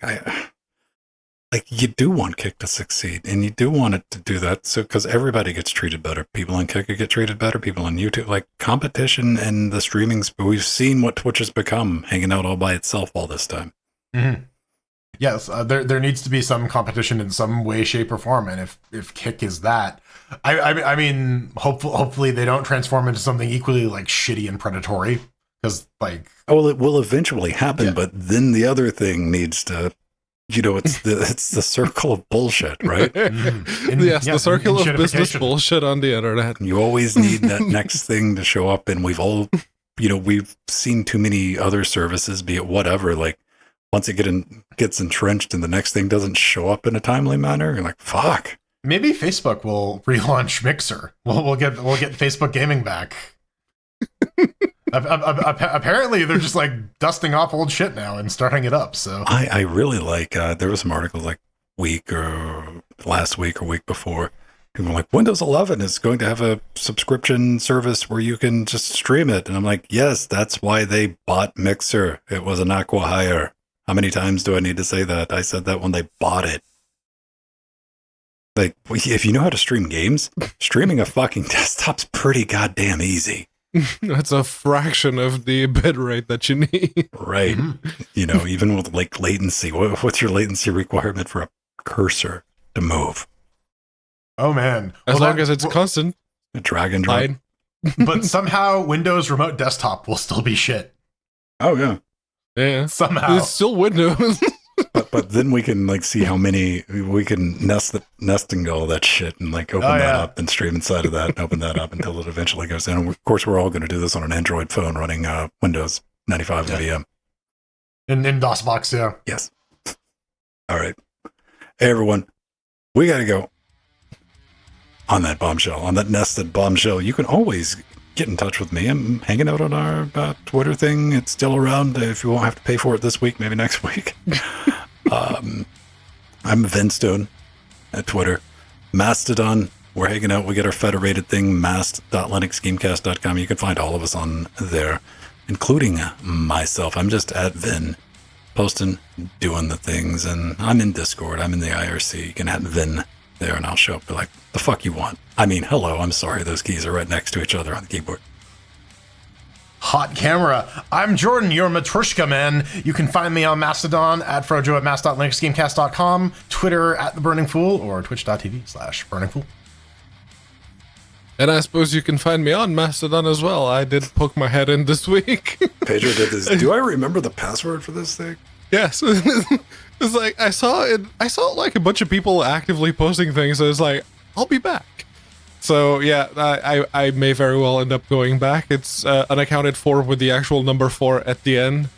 you do want Kick to succeed, and you do want it to do that, so because everybody gets treated better. People on Kick get treated better. People on YouTube, like competition and the streamings. We've seen what Twitch has become, hanging out all by itself all this time. Mm-hmm. Yes, there needs to be some competition in some way, shape, or form, and if Kick is that, I mean, hopefully they don't transform into something equally like shitty and predatory, because like, well, it will eventually happen, but then the other thing needs to. You know, it's the circle of bullshit, right? The circle of business bullshit on the internet. You always need that next thing to show up, and we've all, we've seen too many other services, be it whatever. Like once it gets entrenched, and the next thing doesn't show up in a timely manner, you're like, fuck. Maybe Facebook will relaunch Mixer. We'll get Facebook gaming back. Apparently they're just like dusting off old shit now and starting it up. So I really like there was some articles like last week or week before People are like, Windows 11 is going to have a subscription service where you can just stream it. And I'm like, yes, that's why they bought Mixer. It was an acqui-hire. How many times do I need to say that? I said that when they bought it. Like, if you know how to stream games, streaming a fucking desktop's pretty goddamn easy. That's a fraction of the bit rate that you need. Right. You know, even with like latency, what's your latency requirement for a cursor to move? Oh man. As long as it's constant. A drag and drop. Fine. But somehow Windows Remote Desktop will still be shit. Oh yeah. Yeah. Somehow. It's still Windows. But then we can like see how many we can nesting all that shit and like open that up and stream inside of that and open that up until it eventually goes in. And of course, we're all going to do this on an Android phone running Windows 95 VM. In DOSBox, yeah. Yes. All right. Hey everyone, we got to go. On that bombshell, on that nested bombshell, you can always get in touch with me. I'm hanging out on our Twitter thing. It's still around. If you won't have to pay for it this week, maybe next week. I'm Vinstone at Twitter. Mastodon, we're hanging out. We get our federated thing, mast.linuxgamecast.com. You can find all of us on there, including myself. I'm just at Vin, posting, doing the things, and I'm in Discord. I'm in the IRC. You can add Vin there, and I'll show up. Be like, the fuck you want? I mean, hello, I'm sorry. Those keys are right next to each other on the keyboard. Hot camera. I'm Jordan, your Matrushka man. You can find me on Mastodon at Frojo at mast.linuxgamecast.com, Twitter at The Burning Fool, or twitch.tv/burningfool. And I suppose you can find me on Mastodon as well. I did poke my head in this week. Pedro did this. Do I remember the password for this thing? Yes. It's like I saw like a bunch of people actively posting things. So it's like, I'll be back. So yeah, I may very well end up going back. It's unaccounted for with the actual number 4 at the end,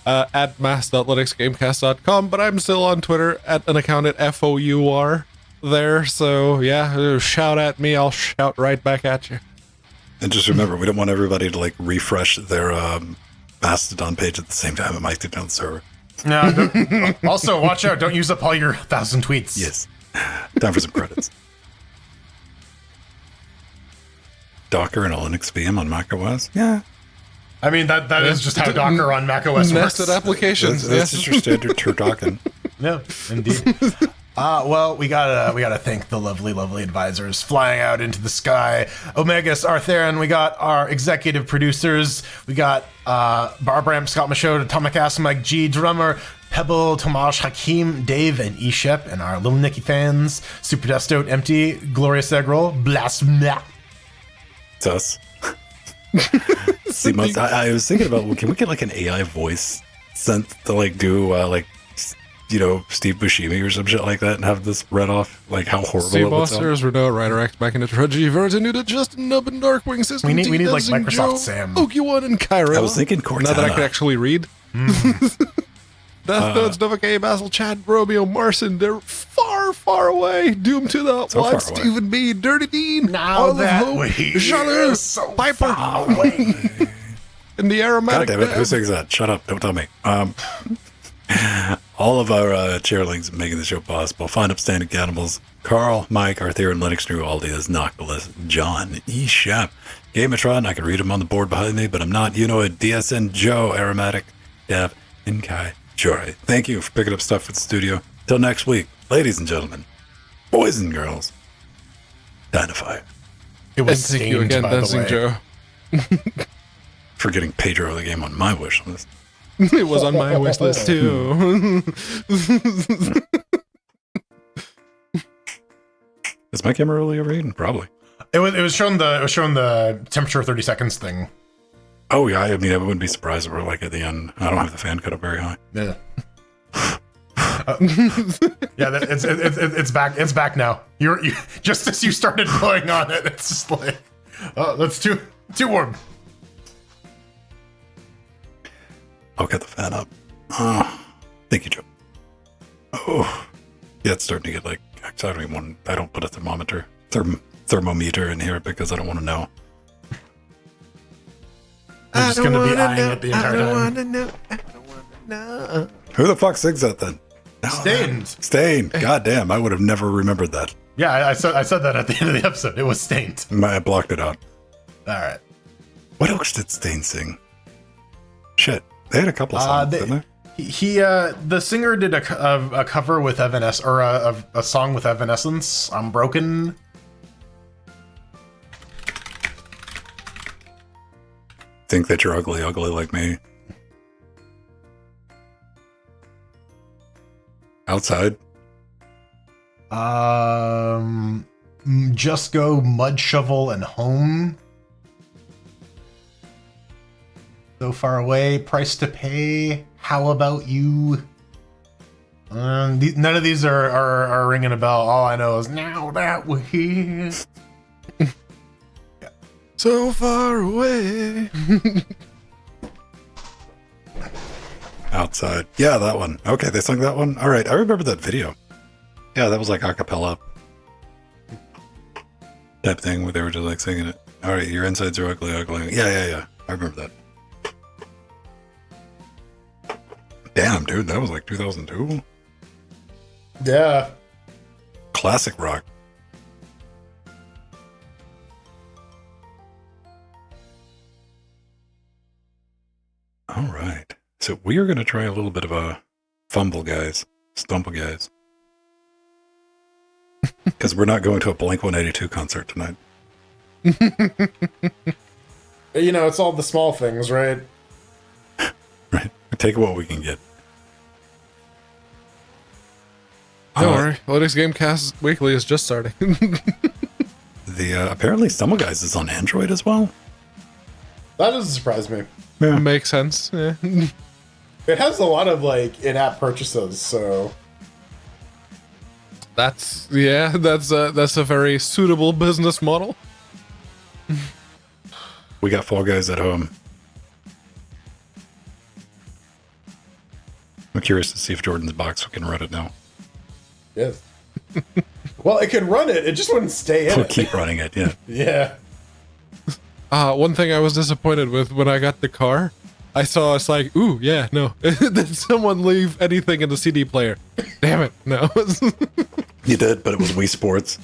at mass.linuxgamecast.com, but I'm still on Twitter at unaccounted FOUR there. So yeah, shout at me, I'll shout right back at you. And just remember, we don't want everybody to like refresh their Mastodon page at the same time. It might get down the server. No, also, watch out. Don't use up all your 1,000 tweets. Yes. Time for some credits. Docker and a Linux VM on macOS? Yeah. I mean, that is just how Docker on macOS works. Nested applications. That's just your standard turducken. Yeah, indeed. Well, we gotta thank the lovely advisors flying out into the sky. Omegas, Arthurian, we got our executive producers. We got Barbara, Scott Michaud, Atomic Ass, Mike G, Drummer, Pebble, Tomash, Hakeem, Dave, and Eshep, and our Little Nicky fans, Super Destote, Empty, Glorious Eggroll, Blasphemia. It's us. See, I was thinking about, can we get like an AI voice sent to like do Steve Buscemi or some shit like that and have this read off like how horrible it would sound? Bosses, Renault, Rider X, back into Trudgy, Vertinuda, Justin, Nub, and Darkwing System. We need like Dancing Microsoft Joe, Sam. Oki1 and Cairo. I was thinking Cortana. Now that I could actually read. Death Notes, Nova K, Basil, Chad, Romeo, Marson, they're far away. Doom to the So Wild far away. Stephen B, Dirty Dean, Now Olive that Hope, we're Jean so Piper, far away. and the God Aromatic damn it, who Dev. sings that? Shut up, don't tell me. All of our chairlings making the show possible. Fine upstanding cannibals. Carl, Mike, Arthur, and Linux New Aldi's Noctilus, John, E. Shep, Gamatron, I can read him on the board behind me, but I'm not. You know it. DSN, Joe, Aromatic, Dev, and Kai. Jory. Thank you for picking up stuff at the studio. Till next week, ladies and gentlemen, boys and girls, Dynafire. It And was thank you stained, again, by the Dancing way. Joe. For getting Pedro the game on my wish list. It was on my wish list too. Is my camera really overheating? Probably. It was showing the temperature 30 seconds thing. Oh yeah, I mean I wouldn't be surprised if we're like at the end. I don't have the fan cut up very high. Yeah. Yeah, it's back. It's back now. You just as you started blowing on it, it's just like, oh, that's too warm. I'll cut the fan up. Thank you, Joe. Oh, yeah, it's starting to get like. I don't put a thermometer in here because I don't want to know. I'm just gonna be eyeing it the entire time. I don't want to know. Who the fuck sings that then? No, Stained. Stained. God damn, I would have never remembered that. Yeah, I said that at the end of the episode. It was Stained. I blocked it out. All right. What else did Stain sing? Shit, they had a couple of songs, didn't they? The singer did a cover with Evanescence, or a song with Evanescence. I'm Broken. Think that you're ugly like me. Outside. Just Go, Mud Shovel, and Home. So Far Away, Price to Pay, How About You. None of these are ringing a bell. All I know is Now That We're Here. So far away. Outside. Yeah, that one. Okay, they sung that one. All right, I remember that video. Yeah, that was like a cappella type thing where they were just like singing it. All right, your insides are ugly. Yeah. I remember that. Damn, dude, that was like 2002. Yeah. Classic rock. All right. So we are going to try a little bit of a fumble, guys. Stumble, guys. Because we're not going to a Blink-182 concert tonight. You know, it's all the small things, right? Right. We take what we can get. Don't worry. LinuxGameCast Weekly is just starting. Apparently Stumble Guys is on Android as well. That doesn't surprise me. Yeah. Makes sense. Yeah. It has a lot of like in-app purchases, so That's a very suitable business model. We got Fall Guys at home. I'm curious to see if Jordan's box can run it now. yes. Well, it could run it. It just wouldn't stay in We'll it. keep running it, yeah. Yeah. One thing I was disappointed with when I got the car, I saw it's like, ooh, yeah, no. Did someone leave anything in the CD player? Damn it, no. You did, but it was Wii Sports.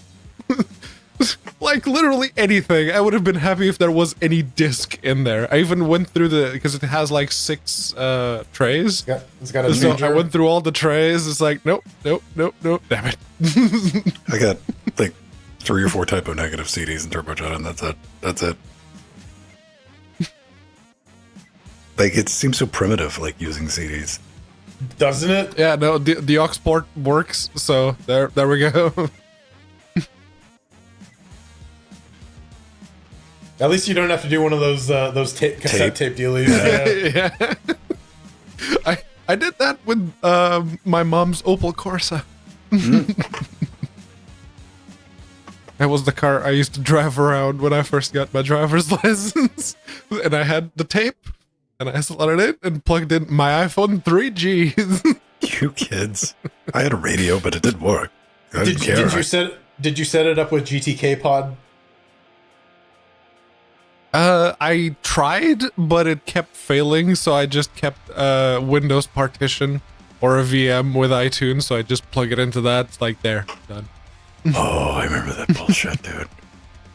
Like literally anything. I would have been happy if there was any disc in there. I even went through because it has like 6 trays. It's got a So major. I went through all the trays. It's like, nope. Damn it. I got like 3 or 4 typo negative CDs and Turbojet, and that's it. Like, it seems so primitive, like, using CDs. Doesn't it? Yeah, no, the aux port works. So there we go. At least you don't have to do one of those cassette tape dealies. Yeah. Yeah. I did that with my mom's Opel Corsa. That was the car I used to drive around when I first got my driver's license. And I had the tape, and I slotted it and plugged in my iPhone 3G. You kids. I had a radio, but it didn't work. I didn't care. Did you set it up with GTK Pod? I tried, but it kept failing, so I just kept Windows partition or a VM with iTunes, so I just plug it into that. It's like, there, done. Oh, I remember that bullshit, dude.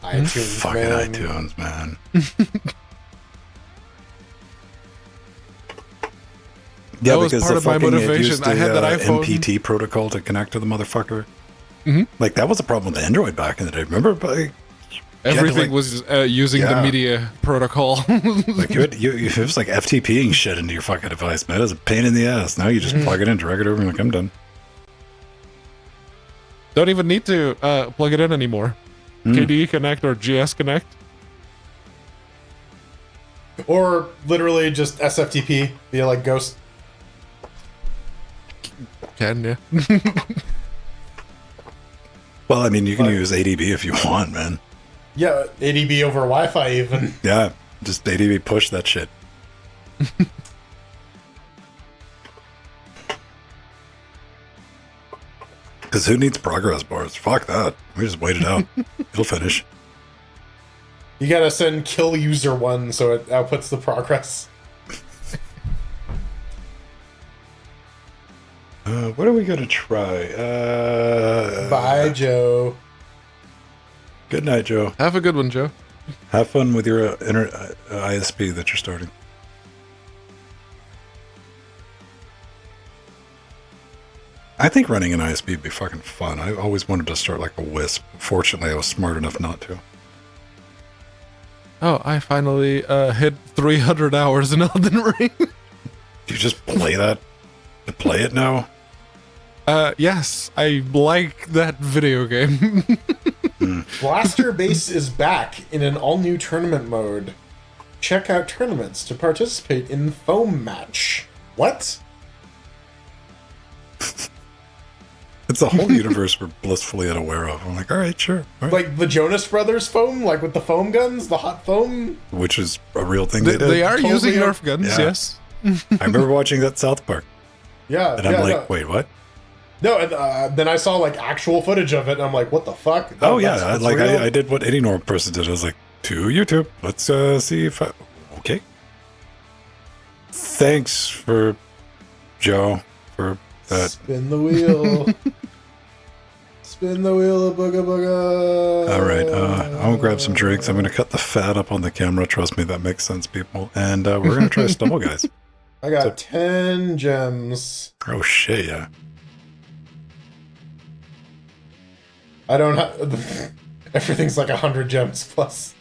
iTunes, Fucking man. iTunes, man. Yeah, That was because part of my motivation. I had that iPhone. MPT protocol to connect to the motherfucker. Like, that was a problem with Android back in the day. Remember? Like, Everything was using the Yeah. media protocol. like it was like FTPing shit into your fucking device, man. It was a pain in the ass. Now you just plug it in, drag it over, and like, I'm done. Don't even need to plug it in anymore. KDE Connect or GS Connect. Or literally just SFTP via like Ghost. Can, yeah. Well, I mean, you can use ADB if you want, man. Yeah, ADB over Wi-Fi even. Yeah, just ADB push that shit. Because who needs progress bars? Fuck that. We just wait it out. It'll finish. You gotta send kill user 1 so it outputs the progress. What are we gonna try? Bye, Joe. Good night, Joe. Have a good one, Joe. Have fun with your ISP that you're starting. I think running an ISP would be fucking fun. I always wanted to start like a Wisp. Fortunately, I was smart enough not to. Oh, I finally hit 300 hours in Elden Ring. Do you just play that? To play it now? Yes, I like that video game. Blaster Base is back in an all-new tournament mode. Check out tournaments to participate in Foam Match. What? It's a whole universe we're blissfully unaware of. I'm like, all right, sure. All right. Like the Jonas Brothers foam? Like with the foam guns? The hot foam? Which is a real thing they did. They are Totally using are- Nerf guns, Yeah. yes. I remember watching that South Park. Yeah. And I'm yeah, like, no. wait, what? No, and then I saw like actual footage of it, and I'm like, "What the fuck?" Oh yeah, that's like real? I did what any normal person did. I was like, to YouTube. Let's see if I... Okay. Thanks for Joe for that. Spin the wheel. Spin the wheel, booga booga. All right, I'm gonna grab some drinks. I'm gonna cut the fat up on the camera. Trust me, that makes sense, people. And we're gonna try Stumble Guys. I got 10 gems. Oh shit, yeah. I don't have. Everything's like 100 gems plus.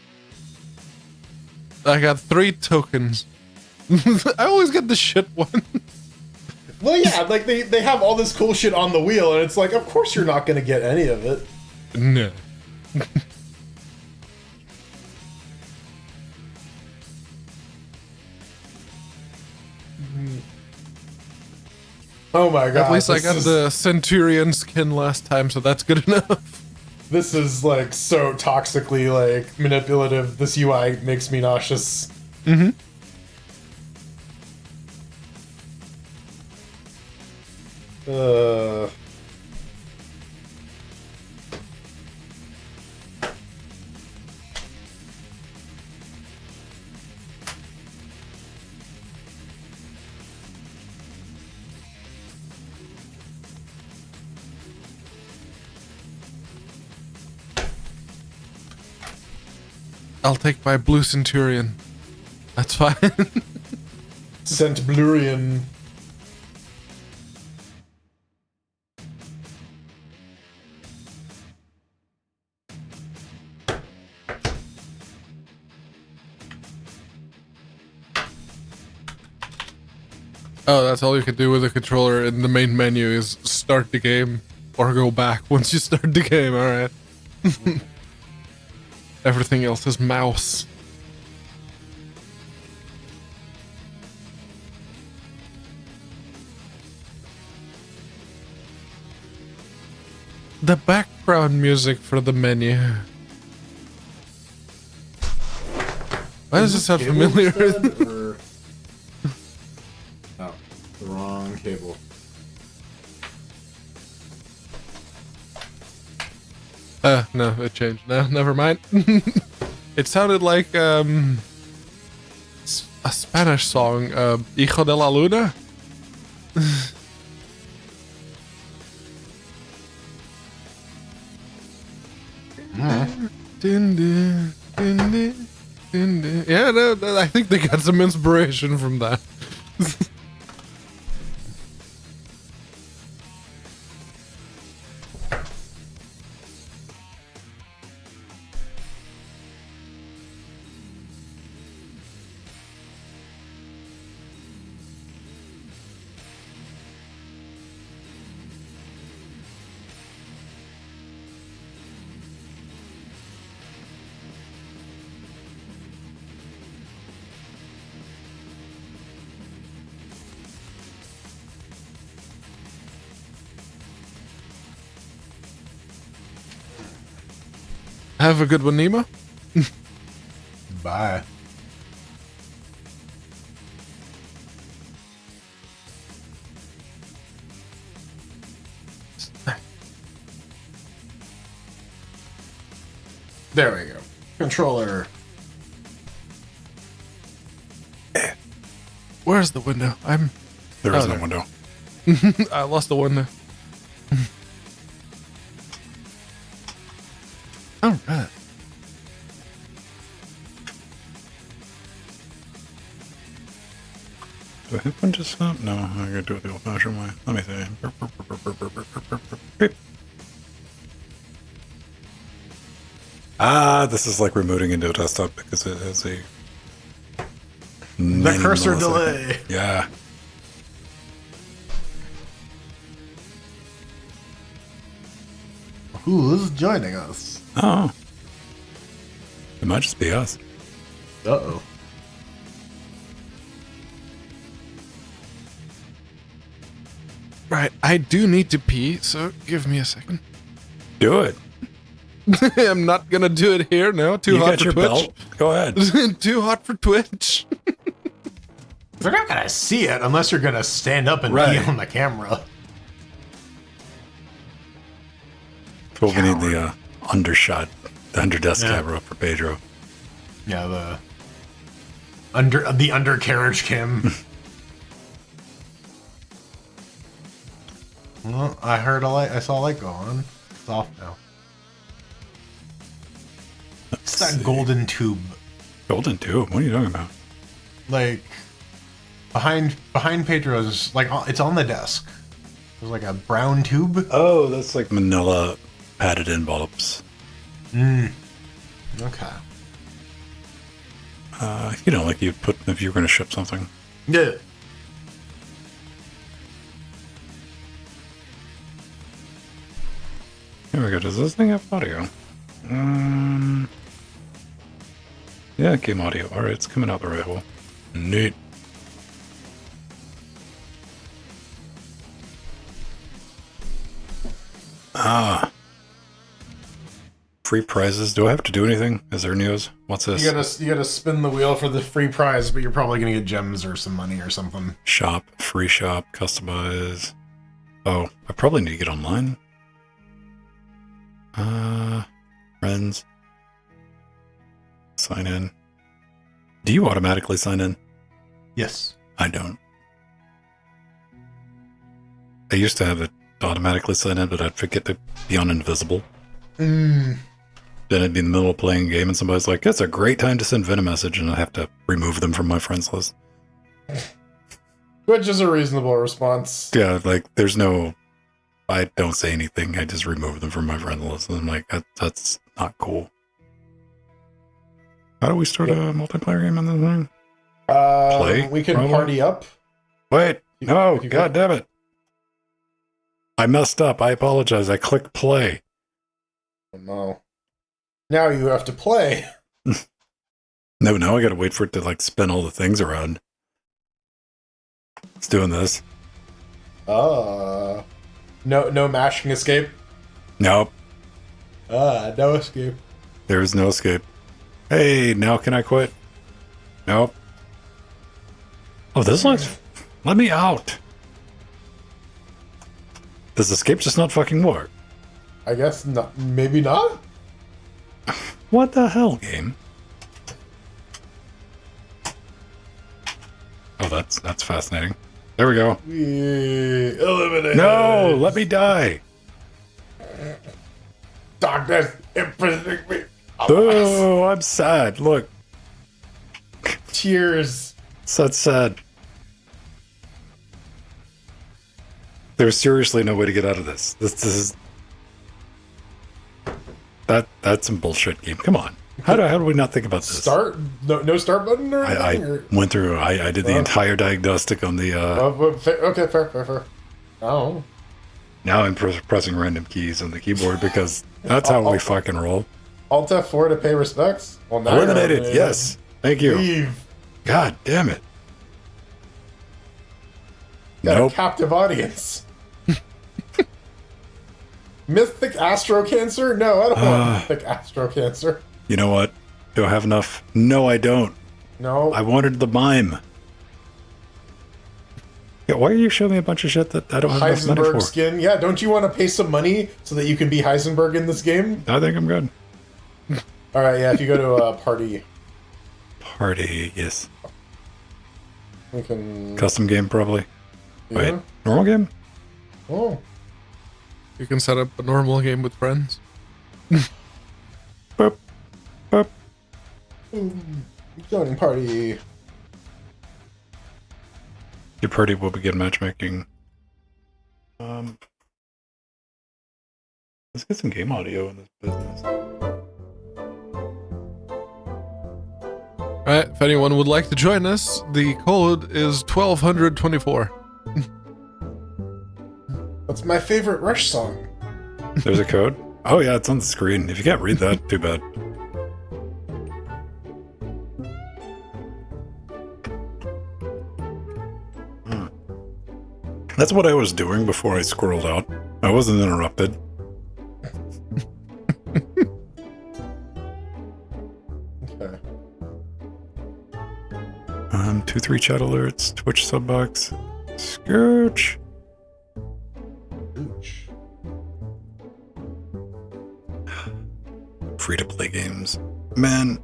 I got 3 tokens. I always get the shit one. Well, yeah, like they have all this cool shit on the wheel, and it's like, of course you're not gonna get any of it. No. Oh my god! At least I this got is- the Centurion skin last time, so that's good enough. This is like so toxically like manipulative. This UI makes me nauseous. Mm-hmm. Uh. I'll take my blue Centurion. That's fine. Centblurian. Oh, that's all you can do with a controller in the main menu is start the game or go back once you start the game, alright. Everything else is mouse. The background music for the menu. Why does it sound familiar? No, the wrong cable. No, it changed. No, never mind. It sounded like a Spanish song, Hijo de la Luna. Din, din, din, din, din, din. Yeah, no, I think they got some inspiration from that. Have a good one, Nemo. Bye. There we go. Controller. Where's the window? There is Oh, no there. window. I lost the window. All right. Do I have one just stop? No, I gotta do it the old-fashioned way. Let me see. Beep. This is like rebooting into a desktop because it has a The cursor delay. Yeah. Who's joining us? Oh. It might just be us. Uh-oh. Right, I do need to pee, so give me a second. Do it. I'm not gonna do it here, no. Too You hot got for your Twitch. belt. Go ahead. Too hot for Twitch. They're not gonna see it unless you're gonna stand up and Right. pee on the camera. Well, we need the undershot, the underdesk Yeah. camera for Pedro. Yeah, the undercarriage cam. Well, I heard a light. I saw a light go on. It's off now. It's that golden tube, Golden tube? What are you talking about? like behind Pedro's. Like it's on the desk. There's like a brown tube. Oh, that's like manila padded envelopes. Okay. You know, like you'd put if you were going to ship something. Yeah. Here we go. Does this thing have audio? Yeah, game audio. All right, it's coming out the right hole. Neat. Free prizes. Do I have to do anything? Is there news? What's this? You gotta spin the wheel for the free prize, but you're probably gonna get gems or some money or something. Shop, free shop, customize. Oh, I probably need to get online. Friends. Sign in. Do you automatically sign in? Yes. I don't. I used to have it automatically sign in, but I'd forget to be on invisible. Then I'd be in the middle of playing a game and somebody's like, it's a great time to send Vin a message, and I have to remove them from my friends list. Which is a reasonable response. Yeah, like there's no, I don't say anything. I just remove them from my friend list. And I'm like, that's not cool. How do we start a multiplayer game on this thing? Play? We can Probably? party up. Wait, no, if you god damn it. I messed up. I apologize. I clicked play. Oh, no. Now you have to play. No, now I gotta wait for it to like spin all the things around. It's doing this. No mashing escape. Nope. No escape. There is no escape. Hey, now can I quit? Nope. Oh, this looks... Let me out. Does escape just not fucking work? I guess not. Maybe not. What the hell, game? Oh, that's fascinating. There we go. We eliminate. No, let me die. Darkness imprisoning me. Oh, I'm sad. Look, Tears. that's sad. There's seriously no way to get out of this. This is that's some bullshit game. Come on. How do we not think about this? Start. No start button or I anything. or? went through. I did the entire diagnostic on the. Okay, fair. Oh. Now I'm pressing random keys on the keyboard because that's how we fucking roll. Alt F4 to pay respects. Well, now you're Eliminated. Yes. Thank you. Leave. God damn it. Got Nope. a captive audience. Mythic Astro Cancer? No, I don't want Mythic Astro Cancer. You know what? Do I have enough? No, I don't. No. I wanted the mime. Yeah, why are you showing me a bunch of shit that I don't have enough money Heisenberg for? skin. Yeah, don't you want to pay some money so that you can be Heisenberg in this game? I think I'm good. All right, yeah, if you go to a party, Party, yes. we can... Custom game, probably. Yeah. Wait, normal game? Oh. You can set up a normal game with friends. Boop. Boop. Joining party. Your party will begin matchmaking. Let's get some game audio in this business. Alright, if anyone would like to join us, the code is 1224. That's my favorite Rush song. There's a code? Oh yeah, it's on the screen. If you can't read that, too bad. That's what I was doing before I scrolled out. I wasn't interrupted. Okay. 2-3 chat alerts, Twitch subbox, Scooch. Ooch. Free to play games. Man,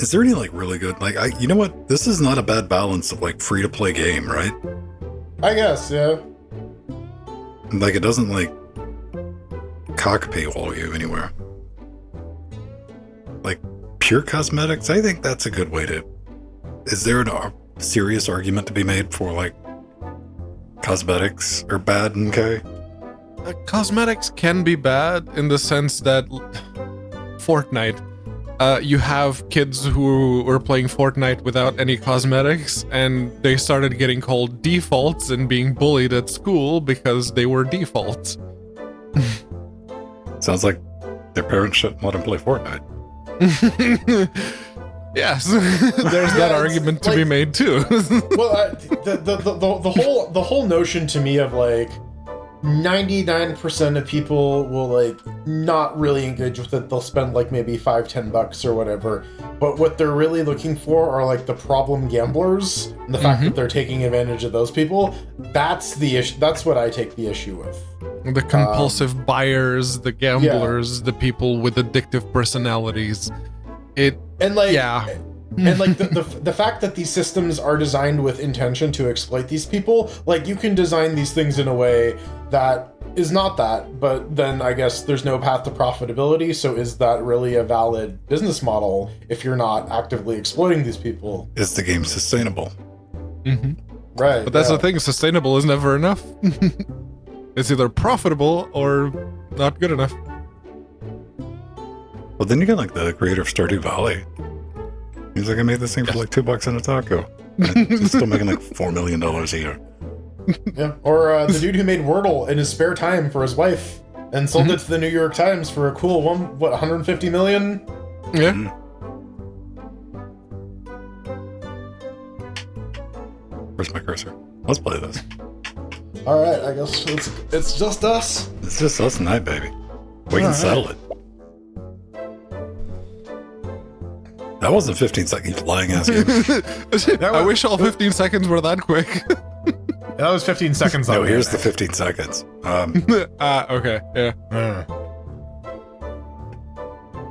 is there any like really good, like, you know what? This is not a bad balance of like free to play game, right? I guess, yeah. Like it doesn't like cock paywall you anywhere. Like pure cosmetics, I think that's a good way to. Is there a serious argument to be made for like cosmetics are bad? Okay. Cosmetics can be bad in the sense that Fortnite. You have kids who were playing Fortnite without any cosmetics, and they started getting called defaults and being bullied at school because they were defaults. Sounds like their parents shouldn't let them play Fortnite. Yes, there's that argument to be made too. Well, the whole notion to me of like 99% of people will like not really engage with it. They'll spend like maybe $5-10 or whatever, but what they're really looking for are like the problem gamblers and the fact that they're taking advantage of those people. That's the issue. That's what I take the issue with. The compulsive buyers, the gamblers, the people with addictive personalities. And like the fact that these systems are designed with intention to exploit these people, like you can design these things in a way that is not that, but then I guess there's no path to profitability, so is that really a valid business model if you're not actively exploiting these people? Is the game sustainable? Right. But that's the thing, sustainable is never enough. It's either profitable or not good enough. Well, then you get like the creator of Stardew Valley. He's like, I made this thing for like $2 and a taco. And it's still making like $4 million a year. Yeah. Or the dude who made Wordle in his spare time for his wife and sold it to the New York Times for a cool 150 million? Yeah. Where's my cursor? Let's play this. All right, I guess it's just us. It's just us tonight, baby. We can settle it. That wasn't 15 seconds, you lying ass game. I wish all 15 seconds were that quick. That was 15 seconds. No, here's the 15 seconds. Okay, yeah.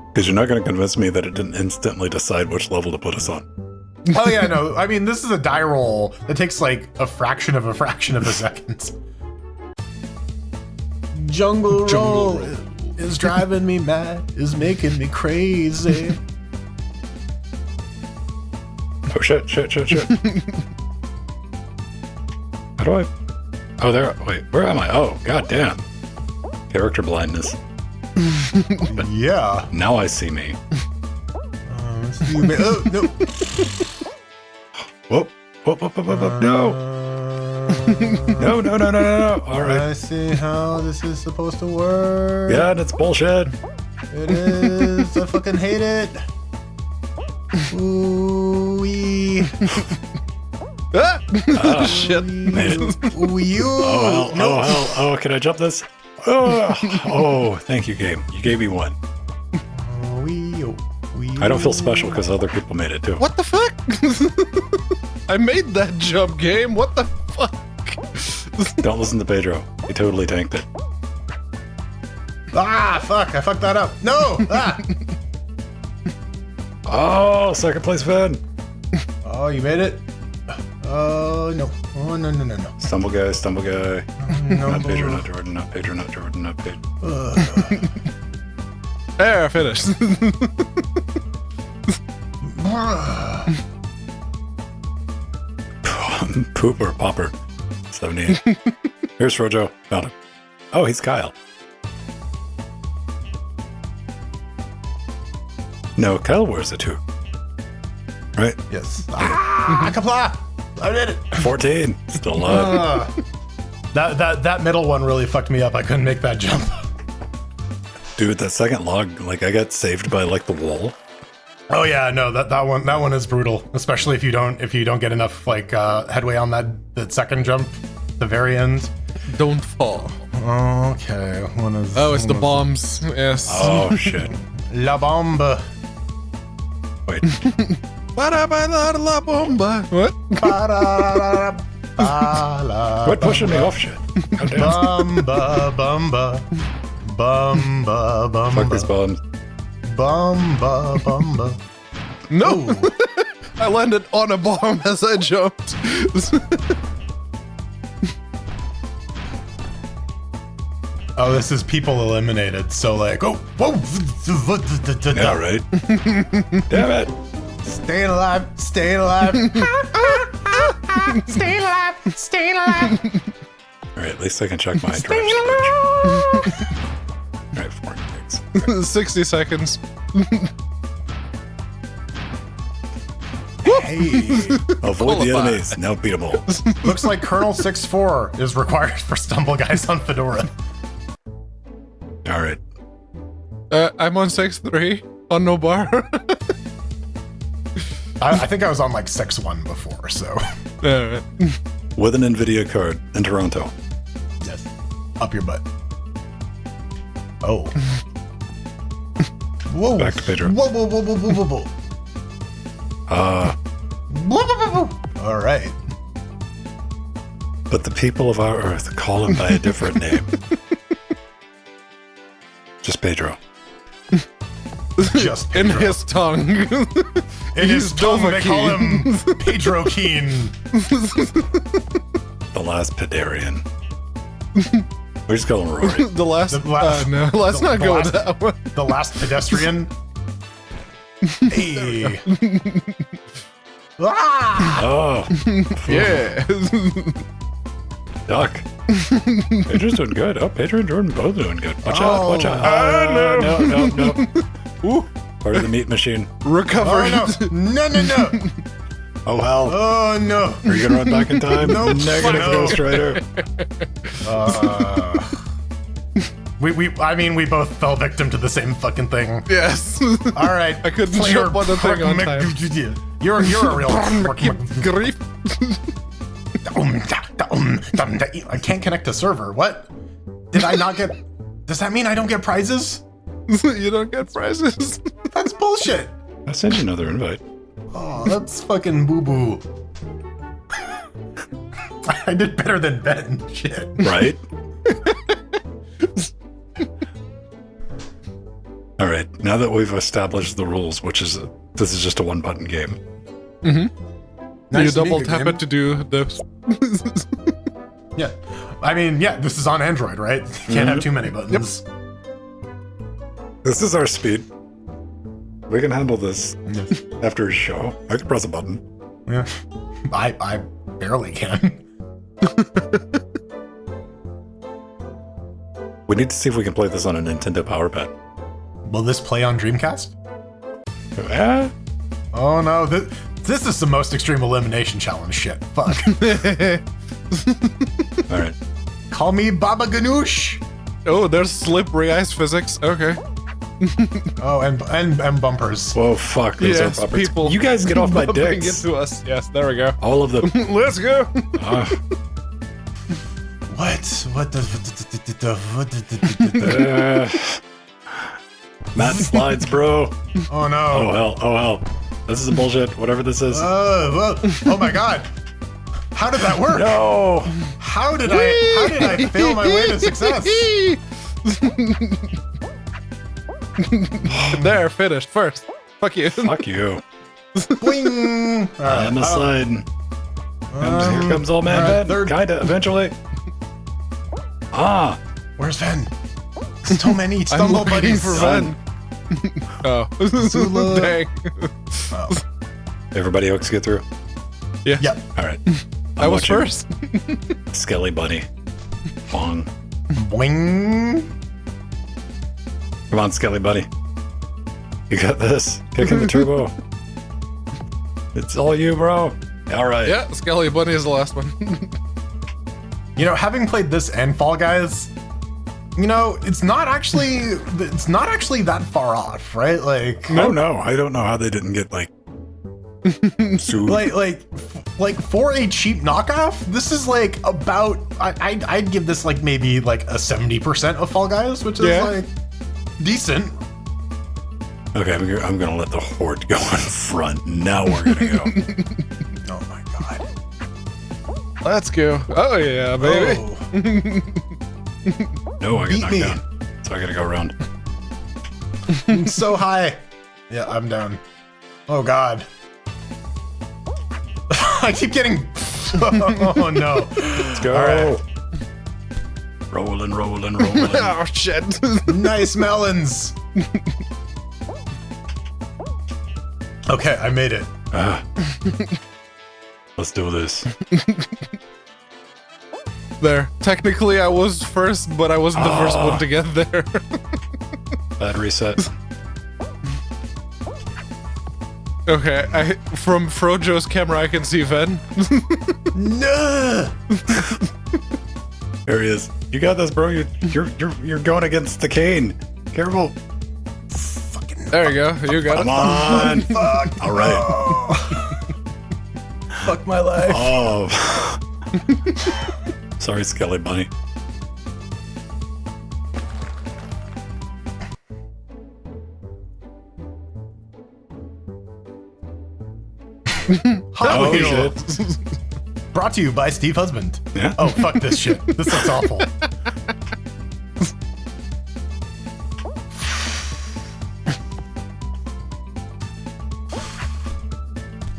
Because you're not going to convince me that it didn't instantly decide which level to put us on. Oh yeah, no. I mean, this is a die roll that takes like a fraction of a second. Jungle roll is driving me mad, is making me crazy. Oh shit. How do I? Oh, there. Wait, where am I? Oh, goddamn. Character blindness. Yeah. Now I see me. Oh no. Whoop. No. No. All right. I see how this is supposed to work. Yeah, and it's bullshit. It is. I fucking hate it. Ooh-wee. Shit. Made it. Ooh-wee. Oh, No. oh, can I jump this? Oh, thank you, game. You gave me one. I don't feel special because other people made it too. What the fuck? I made that jump, game. What the fuck? Don't listen to Pedro. He totally tanked it. Ah, fuck. I fucked that up. No. Ah. Oh, second place Finn. Oh, you made it? Oh, no. Oh, no. Stumble guy. No. Not Pedro, not Jordan, not Pedro. There, I finished. Poop or popper? 78. Here's Rojo. Found him. Oh, he's Kyle. No, Kyle wears a 2. Right? Yes. Kapla! I did it. 14. Still alive. That middle one really fucked me up. I couldn't make that jump. Dude, that second log, like I got saved by like the wall. Oh yeah, no, that one is brutal, especially if you don't get enough like headway on that second jump, the very end. Don't fall. Okay, one is. Oh, it's the bombs. Yes. Oh shit. La bomba. Wait. La bomba. What? Quit pushing me off shit. God damn. Bumba bumba. Bumba bumba. Fuck these bombs. Bumba bumba. No. I landed on a bomb as I jumped. Oh, this is people eliminated. So like, oh, whoa. Yeah, right. Damn it. Staying alive, staying alive. Staying alive, staying alive. All right, at least I can check my direction. All right, 4 gigs. 60 seconds. Hey, Avoid the enemies. Now beat them all. looks like Kernel 6.4 is required for Stumble Guys on Fedora. All right. I'm on 6.3 on no bar. I think I was on like 6.1 before, so. Alright. With an NVIDIA card in Toronto. Yes. Up your butt. Oh. Whoa. Back to Pedro. Whoa, whoa, whoa, whoa, whoa, whoa, whoa. Whoa, whoa, whoa, whoa. All right. But the people of our Earth call him by a different name. Just Pedro. Just In Pedro. his tongue. In his tongue, they call Dovahkiin. him Pedro Keen. The last Pedarian. We just call him Rory. The last. The last- No, let's the- not the go last- with that one. The last pedestrian. Hey. Ah! Oh, Yeah. Duck. Pedro's doing good. Oh, Pedro and Jordan both doing good. Watch out, watch out. No. Ooh, Part of the meat machine. recovered. Oh no! No! Oh, hell. Oh no! Are you going to run back in time? No, Negative, no. Ghost Rider. We both fell victim to the same fucking thing. Yes. All right, I couldn't player jump on the thing on time. You're a real. Grief. I can't connect to server. What? Did I not get? Does that mean I don't get prizes? You don't get prizes. That's bullshit. I'll send you another invite. Oh, that's fucking boo boo. I did better than Ben. Shit. Right? All right. Now that we've established the rules, this is just a one-button game. You Nice double Amiga tap game. it to do this. Yeah. I mean, yeah, this is on Android, right? You can't have too many buttons. This is our speed. We can handle this Yes. after a show. I can press a button. Yeah. I barely can. We need to see if we can play this on a Nintendo Power Pad. Will this play on Dreamcast? Ah, Oh no, this is the most extreme elimination challenge shit. Fuck. all right. Call me Baba Ganoush. Oh, there's slippery ice physics. Okay. Oh, and bumpers. Whoa, fuck. Those Yes, are puppets. people. You guys get off my bumping dicks. into us. Yes, there we go. All of them. Let's go. What Matt slides, bro. Oh no. Oh hell. This is a bullshit. Whatever this is. Oh my god. How did that work? No. How did I fail my way to success? There, finished first. Fuck you. Fuck you. Boing. All right. On the side. Here comes old man all right, Ben. third. Kinda, eventually. Ah. Where's Ven? So many I'm stumble looking buddies. for Ven. Oh. Zula. Dang. Everybody else get through? Yeah. Yep. All right. I was first. Skelly Bunny. Bong. Boing. Come on, Skelly Bunny. You got this. Kick in the turbo. It's all you, bro. All right. Yeah, Skelly Bunny is the last one. You know, having played this and Fall Guys, you know, it's not actually that far off, right? Like, No, I don't know how they didn't get like sued. like for a cheap knockoff, this is like about I'd give this like maybe like a 70% of Fall Guys, which is like decent. Okay, I'm gonna let the horde go in front. Now we're gonna go. Oh my god. Let's go. Oh yeah, baby. Oh. No, I got Beat knocked me. down. So I gotta go around. I'm so high. Yeah, I'm down. Oh god. I keep getting. Oh no. Let's go. All right. Rolling. Oh shit. Nice melons. Okay, I made it. Let's do this. There. Technically, I was first, but I wasn't the first one to get there. Bad reset. Okay, from Frojo's camera, I can see Ven. No. There he is. You got this, bro. You're going against the cane. Careful. There you go. You got Come it. on. Fuck. All right. Oh. Fuck my life. Oh. Sorry, Skelly Bunny. Hot Oh, Wheel. shit. Brought to you by Steve Husband. Yeah. Oh, fuck this shit. This looks awful.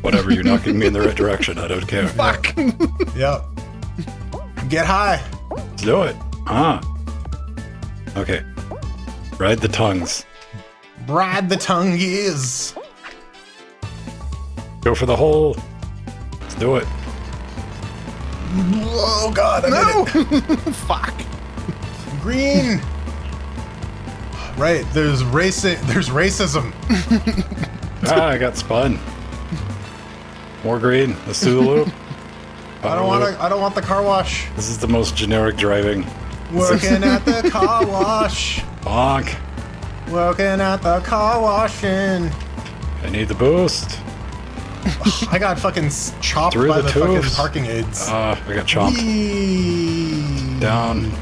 Whatever, you're knocking me in the right direction. I don't care. Fuck. Yep. Get high. Let's do it. Okay. Ride the tongues. Ride the tongue is. Go for the hole. Let's do it. Oh god, I No. made Fuck. it. Green. Right, there's racism. I got spun. More green. Let's do the loop. I don't want the car wash. This is the most generic driving. Working at the car wash. Bonk. Working at the car washing. I need the boost. I got fucking chopped Through by the the fucking tubes. parking aids. I got chomped. Whee! Down.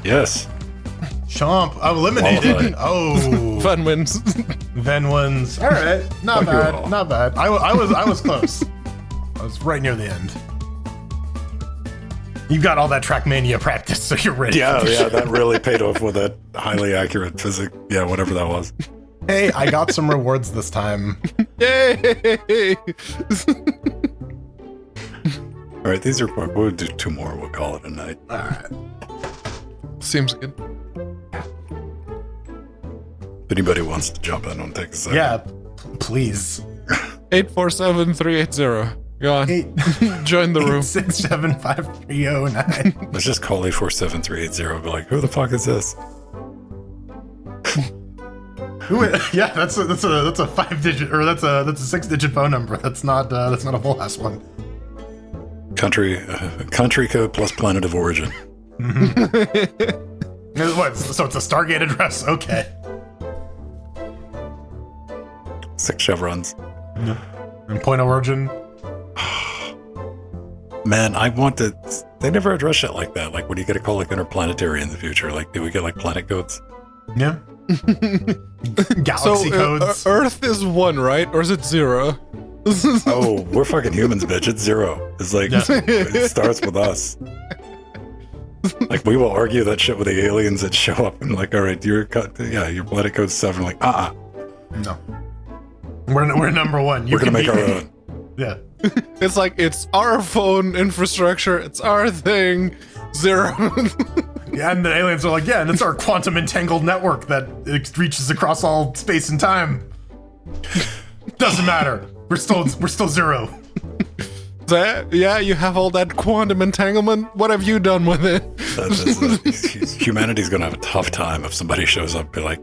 Yes. Chomp. I'm eliminated. Qualified. Oh. Fun wins. Then ones. All right. Not Fuck you bad. all. Not bad. I was close. I was right near the end. You got all that Trackmania practice, so you're ready. Yeah, that really paid off with that highly accurate physics. Yeah, whatever that was. Hey, I got some rewards this time. Yay! All right, these are quick. We'll do 2 more. We'll call it a night. All right. Seems good. If anybody wants to jump in, don't take a second. Yeah, please. 847380. Go on. Join the room. 675 Let's just call 847-380. Be like, who the fuck is this? Yeah, that's a 5-digit or that's a 6-digit phone number. That's not a full ass one. Country code plus planet of origin. What? So it's a Stargate address. Okay. 6 chevrons. And point of origin. Man, I want to. They never address shit like that. Like, what do you get to call like interplanetary in the future? Like, do we get like planet codes? Yeah. Galaxy So codes. Earth is 1, right? Or is it 0? Oh, we're fucking humans, bitch. It's 0. It's like it starts with us. Like, we will argue that shit with the aliens that show up and like, all right, your planet code's 7. Like, No. We're number 1. we're gonna make our own. Yeah. It's like, it's our phone infrastructure, it's our thing, 0. Yeah, and the aliens are like, yeah, and it's our quantum entangled network that it reaches across all space and time. Doesn't matter. We're still 0. It's Yeah, you have all that quantum entanglement. What have you done with it? Humanity's gonna have a tough time if somebody shows up and be like,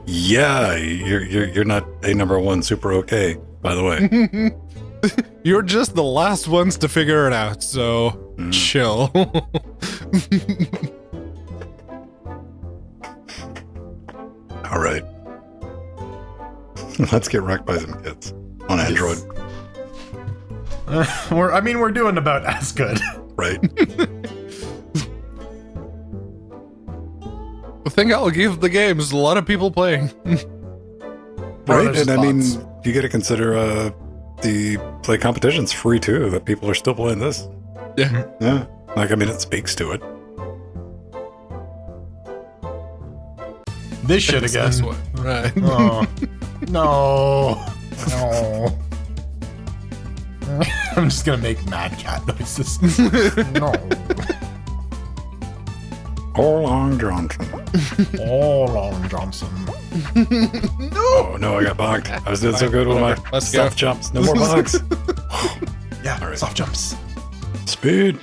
yeah, you're not a number one super okay, by the way. You're just the last ones to figure it out, so chill. All right. Let's get wrecked by some kids on Android. We're doing about as good. Right. I think I'll give the games a lot of people playing. Right, there's and I mean, lots. you got to consider the play competition's free too. That people are still playing this. Yeah. Yeah, like I mean, it speaks to it. This shit It's again. this one. Right. Oh. No. I'm just gonna make mad cat noises. No. All on Johnson. All on Johnson. Oh no, I got bogged. I was doing so good with my Whatever. Let's stealth go. jumps. No more bugs. Yeah, All right. soft jumps. Speed.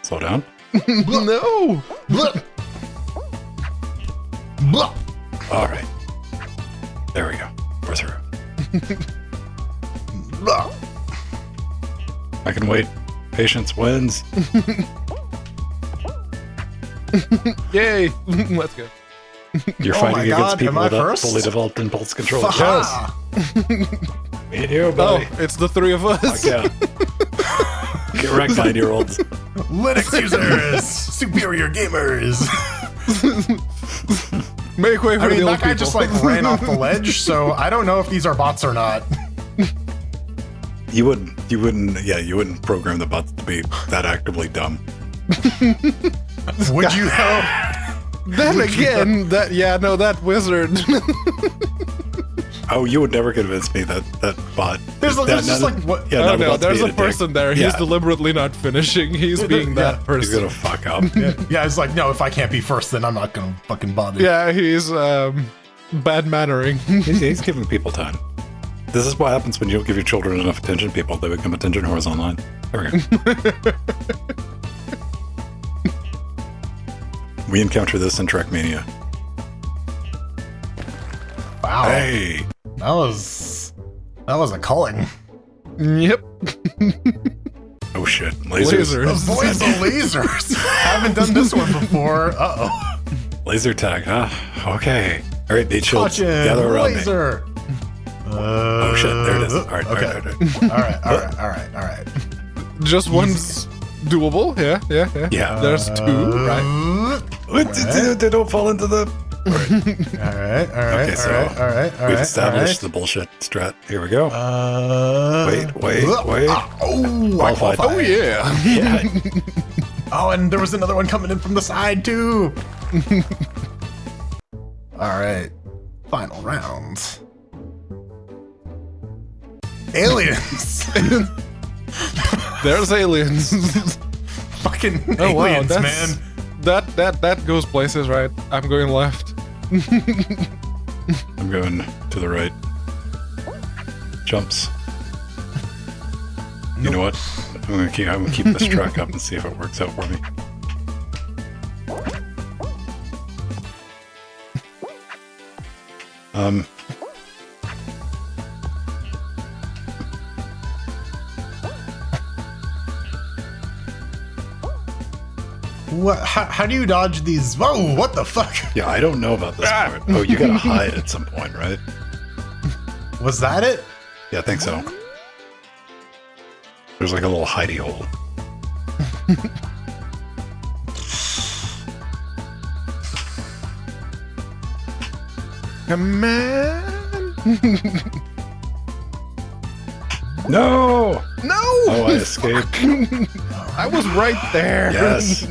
Slow down. No. Blah. Blah. All right. There we go. We're through. Blah. I can wait. Patience wins. Yay. Let's go. You're Oh fighting my against God, people am I without first? fully developed impulse control. Faha. Me and you, Oh, buddy. it's the three of us. Fuck yeah. Get wrecked, 9-year-olds. Linux users, superior gamers. Make way for I mean, the old that guy people. just like ran off the ledge, so I don't know if these are bots or not. You wouldn't program the bots to be that actively dumb. Would you though? Then again, that wizard. Oh, you would never convince me that bot. There's just like what? Yeah, Oh not no, about to there's be a person there. He's Yeah. deliberately not finishing. He's being that He's person. gonna fuck up. Yeah, it's like no. If I can't be first, then I'm not gonna fucking bother. Yeah, he's bad mannering. He's giving people time. This is what happens when you don't give your children enough attention, people. They become attention whores online. There we go. We encounter this in Trackmania. Wow, Hey! that was a calling. Yep. Oh shit. Lasers. Avoid the lasers. Haven't done this one before. Uh-oh. Laser tag, huh? Okay. Alright, beat shields. Touch him. Gather around me. Laser. Oh shit, there it is. Alright, Okay. alright. Just one's doable. Yeah. Yeah. There's two, right? They don't fall into the... All right. Okay, so we've established the bullshit strat. Here we go. Wait. Oh, I Qualified. Oh yeah. Yeah. Oh, and there was another one coming in from the side too. All right, final round. Aliens. There's aliens. Fucking Oh wow, aliens, that's man. that goes places, right? I'm going left. I'm going to the right. Jumps. You know what? I'm gonna keep this track up and see if it works out for me. What? How do you dodge these? Whoa! What the fuck? Yeah, I don't know about this part. Oh, you gotta hide at some point, right? Was that it? Yeah, I think so. There's like a little hidey hole. Come on. No! No. Oh, I escaped. I was right there. Yes.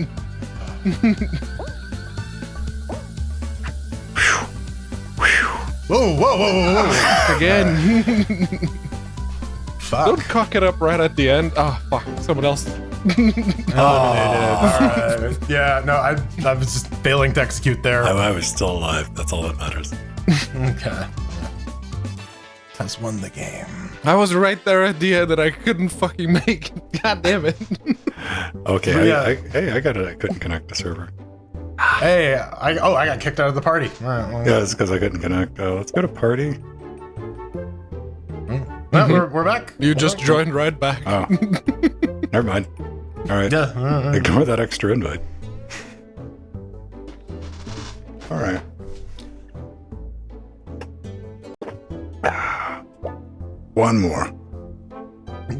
Whoa! Again. Fuck. Don't cock it up right at the end. Oh fuck! Someone else. Alright. Yeah, no, I was just failing to execute there. I was still alive. That's all that matters. Okay. has won the game. I was right there at the end that I couldn't fucking make. God damn it. Okay, Yeah. I got it. I couldn't connect the server. Hey, I got kicked out of the party. All right, well, Yeah, it's because I couldn't connect. Let's go to party. well, we're back. You just joined right back. Oh, never mind. All right, Yeah. ignore that extra invite. All right. One more.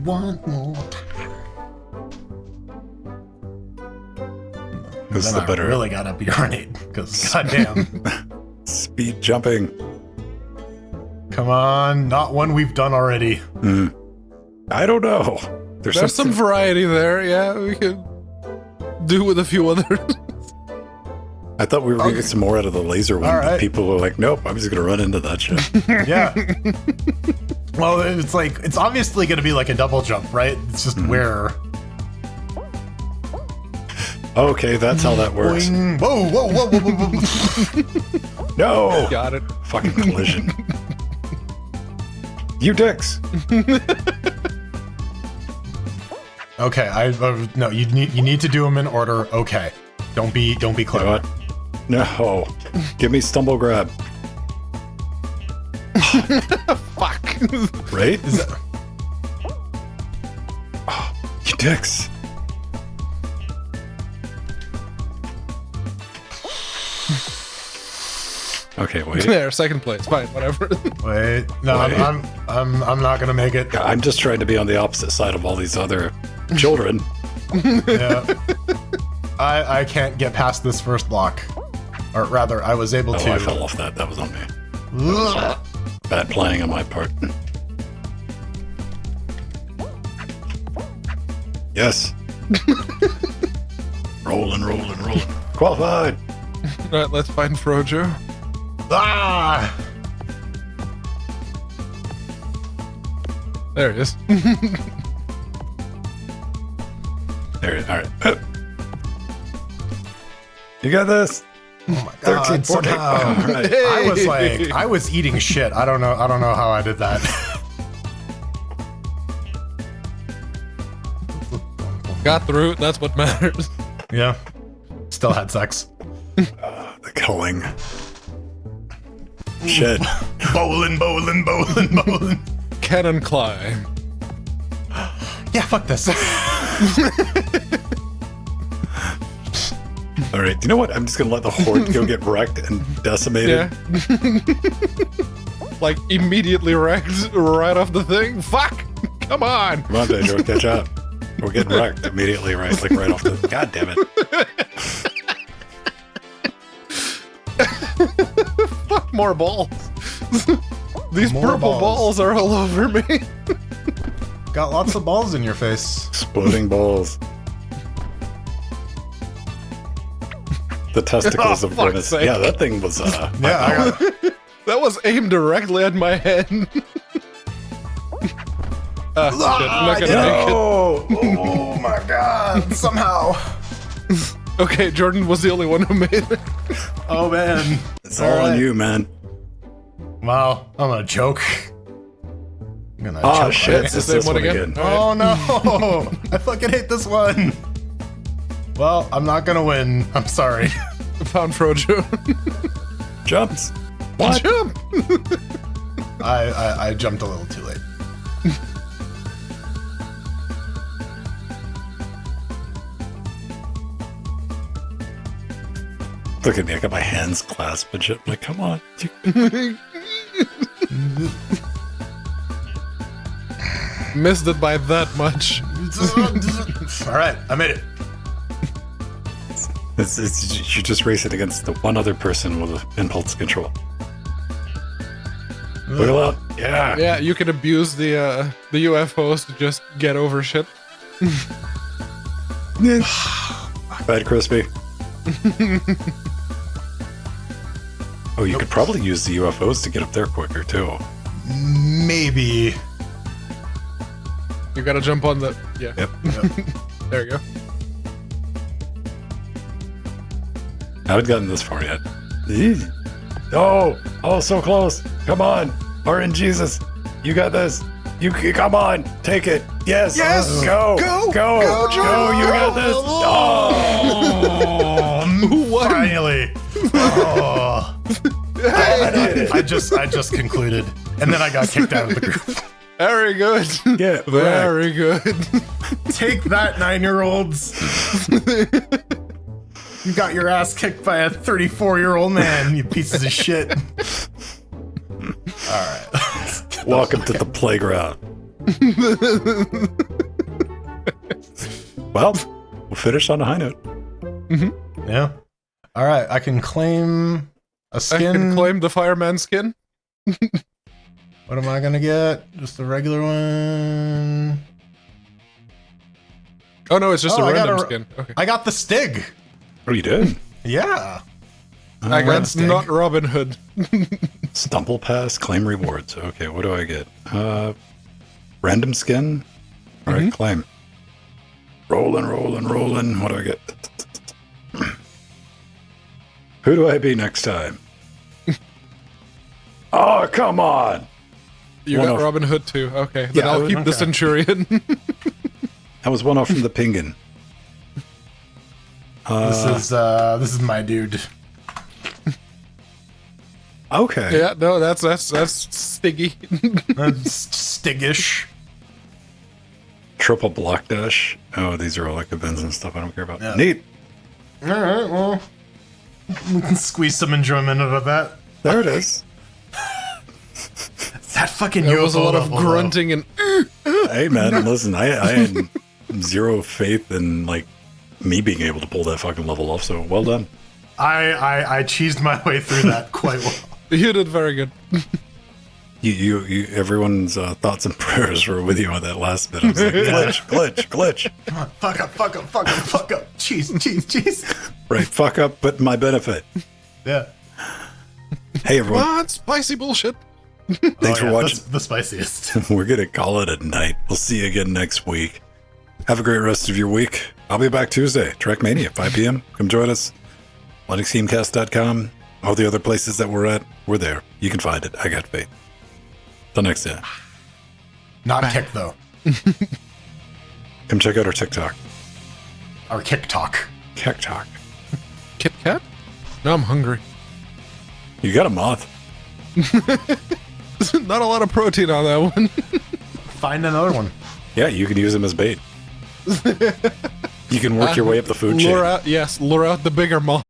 One more time. This is Then the I better. really gotta urinate because goddamn. Speed jumping. Come on, not one we've done already. I don't know. There's some variety there. Yeah, we could do with a few others. I thought we were going to get some more out of the laser one, All but right. people were like, nope, I'm just going to run into that shit. Yeah. Well, it's like it's obviously gonna be like a double jump, right? It's just where. Okay, that's how that works. Boing. Whoa, whoa, whoa, whoa, whoa, whoa. No! Got it. Fucking collision. You dicks! Okay, no. You need to do them in order. Okay, don't be You know clever. what? No. Give me stumble grab. Fuck. Right? Is that, You dicks. Okay, wait. There, second place. Fine, whatever. wait, no, Wait. I'm not gonna make it. I'm just trying to be on the opposite side of all these other children. Yeah. I can't get past this first block, or rather, I was able Oh, to. I fell off that. That was on me. Ugh. Bad playing on my part. Yes. Rolling. Qualified. Alright, let's find Frojo. Ah! There he is. There. All right. You got this. Oh my god! 13, 14. Somehow. All right. I was eating shit. I don't know how I did that. Got through. That's what matters. Yeah. Still had sex. The killing. Shit. Bowling. Cannon climb. Yeah, fuck this. All right. You know what? I'm just gonna let the horde go get wrecked and decimated. Yeah. Like immediately wrecked right off the thing. Fuck! Come on! Come on, Pedro, catch up. We're getting wrecked immediately, right? Like right off the. God damn it! Fuck more balls. These More purple balls. balls are all over me. Got lots of balls in your face. Exploding balls. The testicles Oh, of fuck's Grimace. sake. Yeah, that thing was. Yeah, That was aimed directly at my head. Shit, I'm not gonna make Oh my god! Somehow. it. Okay, Jordan was the only one who made it. Oh man. It's all on right. you, man. Well, I'm gonna choke. I'm gonna Oh choke. shit! It's the It's same this one one again? again. Oh no! I fucking hate this one. Well, I'm not gonna win. I'm sorry. Found Frojo. Jumps. What? Jump! I jumped a little too late. Look at me! I got my hands clasped and shit. I'm like, come on. Missed it by that much. All right, I made it. You're just racing against the one other person with impulse control. Wiggle out. Yeah. Yeah, you can abuse the UFOs to just get over shit. Bad crispy. Oh, you could probably use the UFOs to get up there quicker too. Maybe. You gotta jump on the... Yeah. Yep. There you go. I haven't gotten this far yet. Oh, so close. Come on. RNGesus. You got this. You come on, take it. Yes. Yes. Go. Go. Go. Go, Go. You got this. Oh. Who won? Finally. Oh. I just concluded, and then I got kicked out of the group. Very good. Yeah. Very good. Take that, 9-year-olds. You got your ass kicked by a 34-year-old man, you pieces of shit. All right. Welcome to the playground. Well, we'll finish on a high note. Yeah. All right. I can claim a I skin. can claim the fireman skin. What am I gonna get? Just a regular one. Oh no, it's just Oh, a I got random a- skin. Okay. I got the Stig. Oh, you did? Yeah. I Red got Stig. not Robin Hood. Stumble pass, claim rewards. Okay, what do I get? Random skin? Alright, claim. Rolling. What do I get? Who do I be next time? Oh, come on! You One got off. Robin Hood too. Okay, then Yeah, I'll keep the okay. Centurion. That was one off from the Pingen. This is my dude. Okay. Yeah, no, that's Stiggy. That's Stiggish. Triple block dash. Oh, these are all like events and stuff I don't care about. Yeah. Neat. All right. Well, we can squeeze some enjoyment out of that. There it is. That fucking There was a UFO lot of level, though. grunting and Hey man, listen, I had zero faith in like me being able to pull that fucking level off, so well done. I cheesed my way through that quite well. you did very good. You everyone's thoughts and prayers were with you on that last bit. I was like, glitch. Come on, fuck up. Cheese. Right, fuck up, but my benefit. Yeah. Hey everyone, What? Spicy bullshit. thanks for watching. The spiciest. We're gonna call it a night. We'll see you again next week. Have a great rest of your week. I'll be back Tuesday, Trackmania, 5 p.m. Come join us. LinuxGameCast.com. All the other places that we're at, we're there. You can find it. I got faith. Till next time. Not kick though. Come check out our TikTok. Or kick talk. TikTok. Kit Kat? No, I'm hungry. You got a moth. Not a lot of protein on that one. Find another one. Yeah, you can use them as bait. You can work your way up the food chain. Lure out the bigger moth.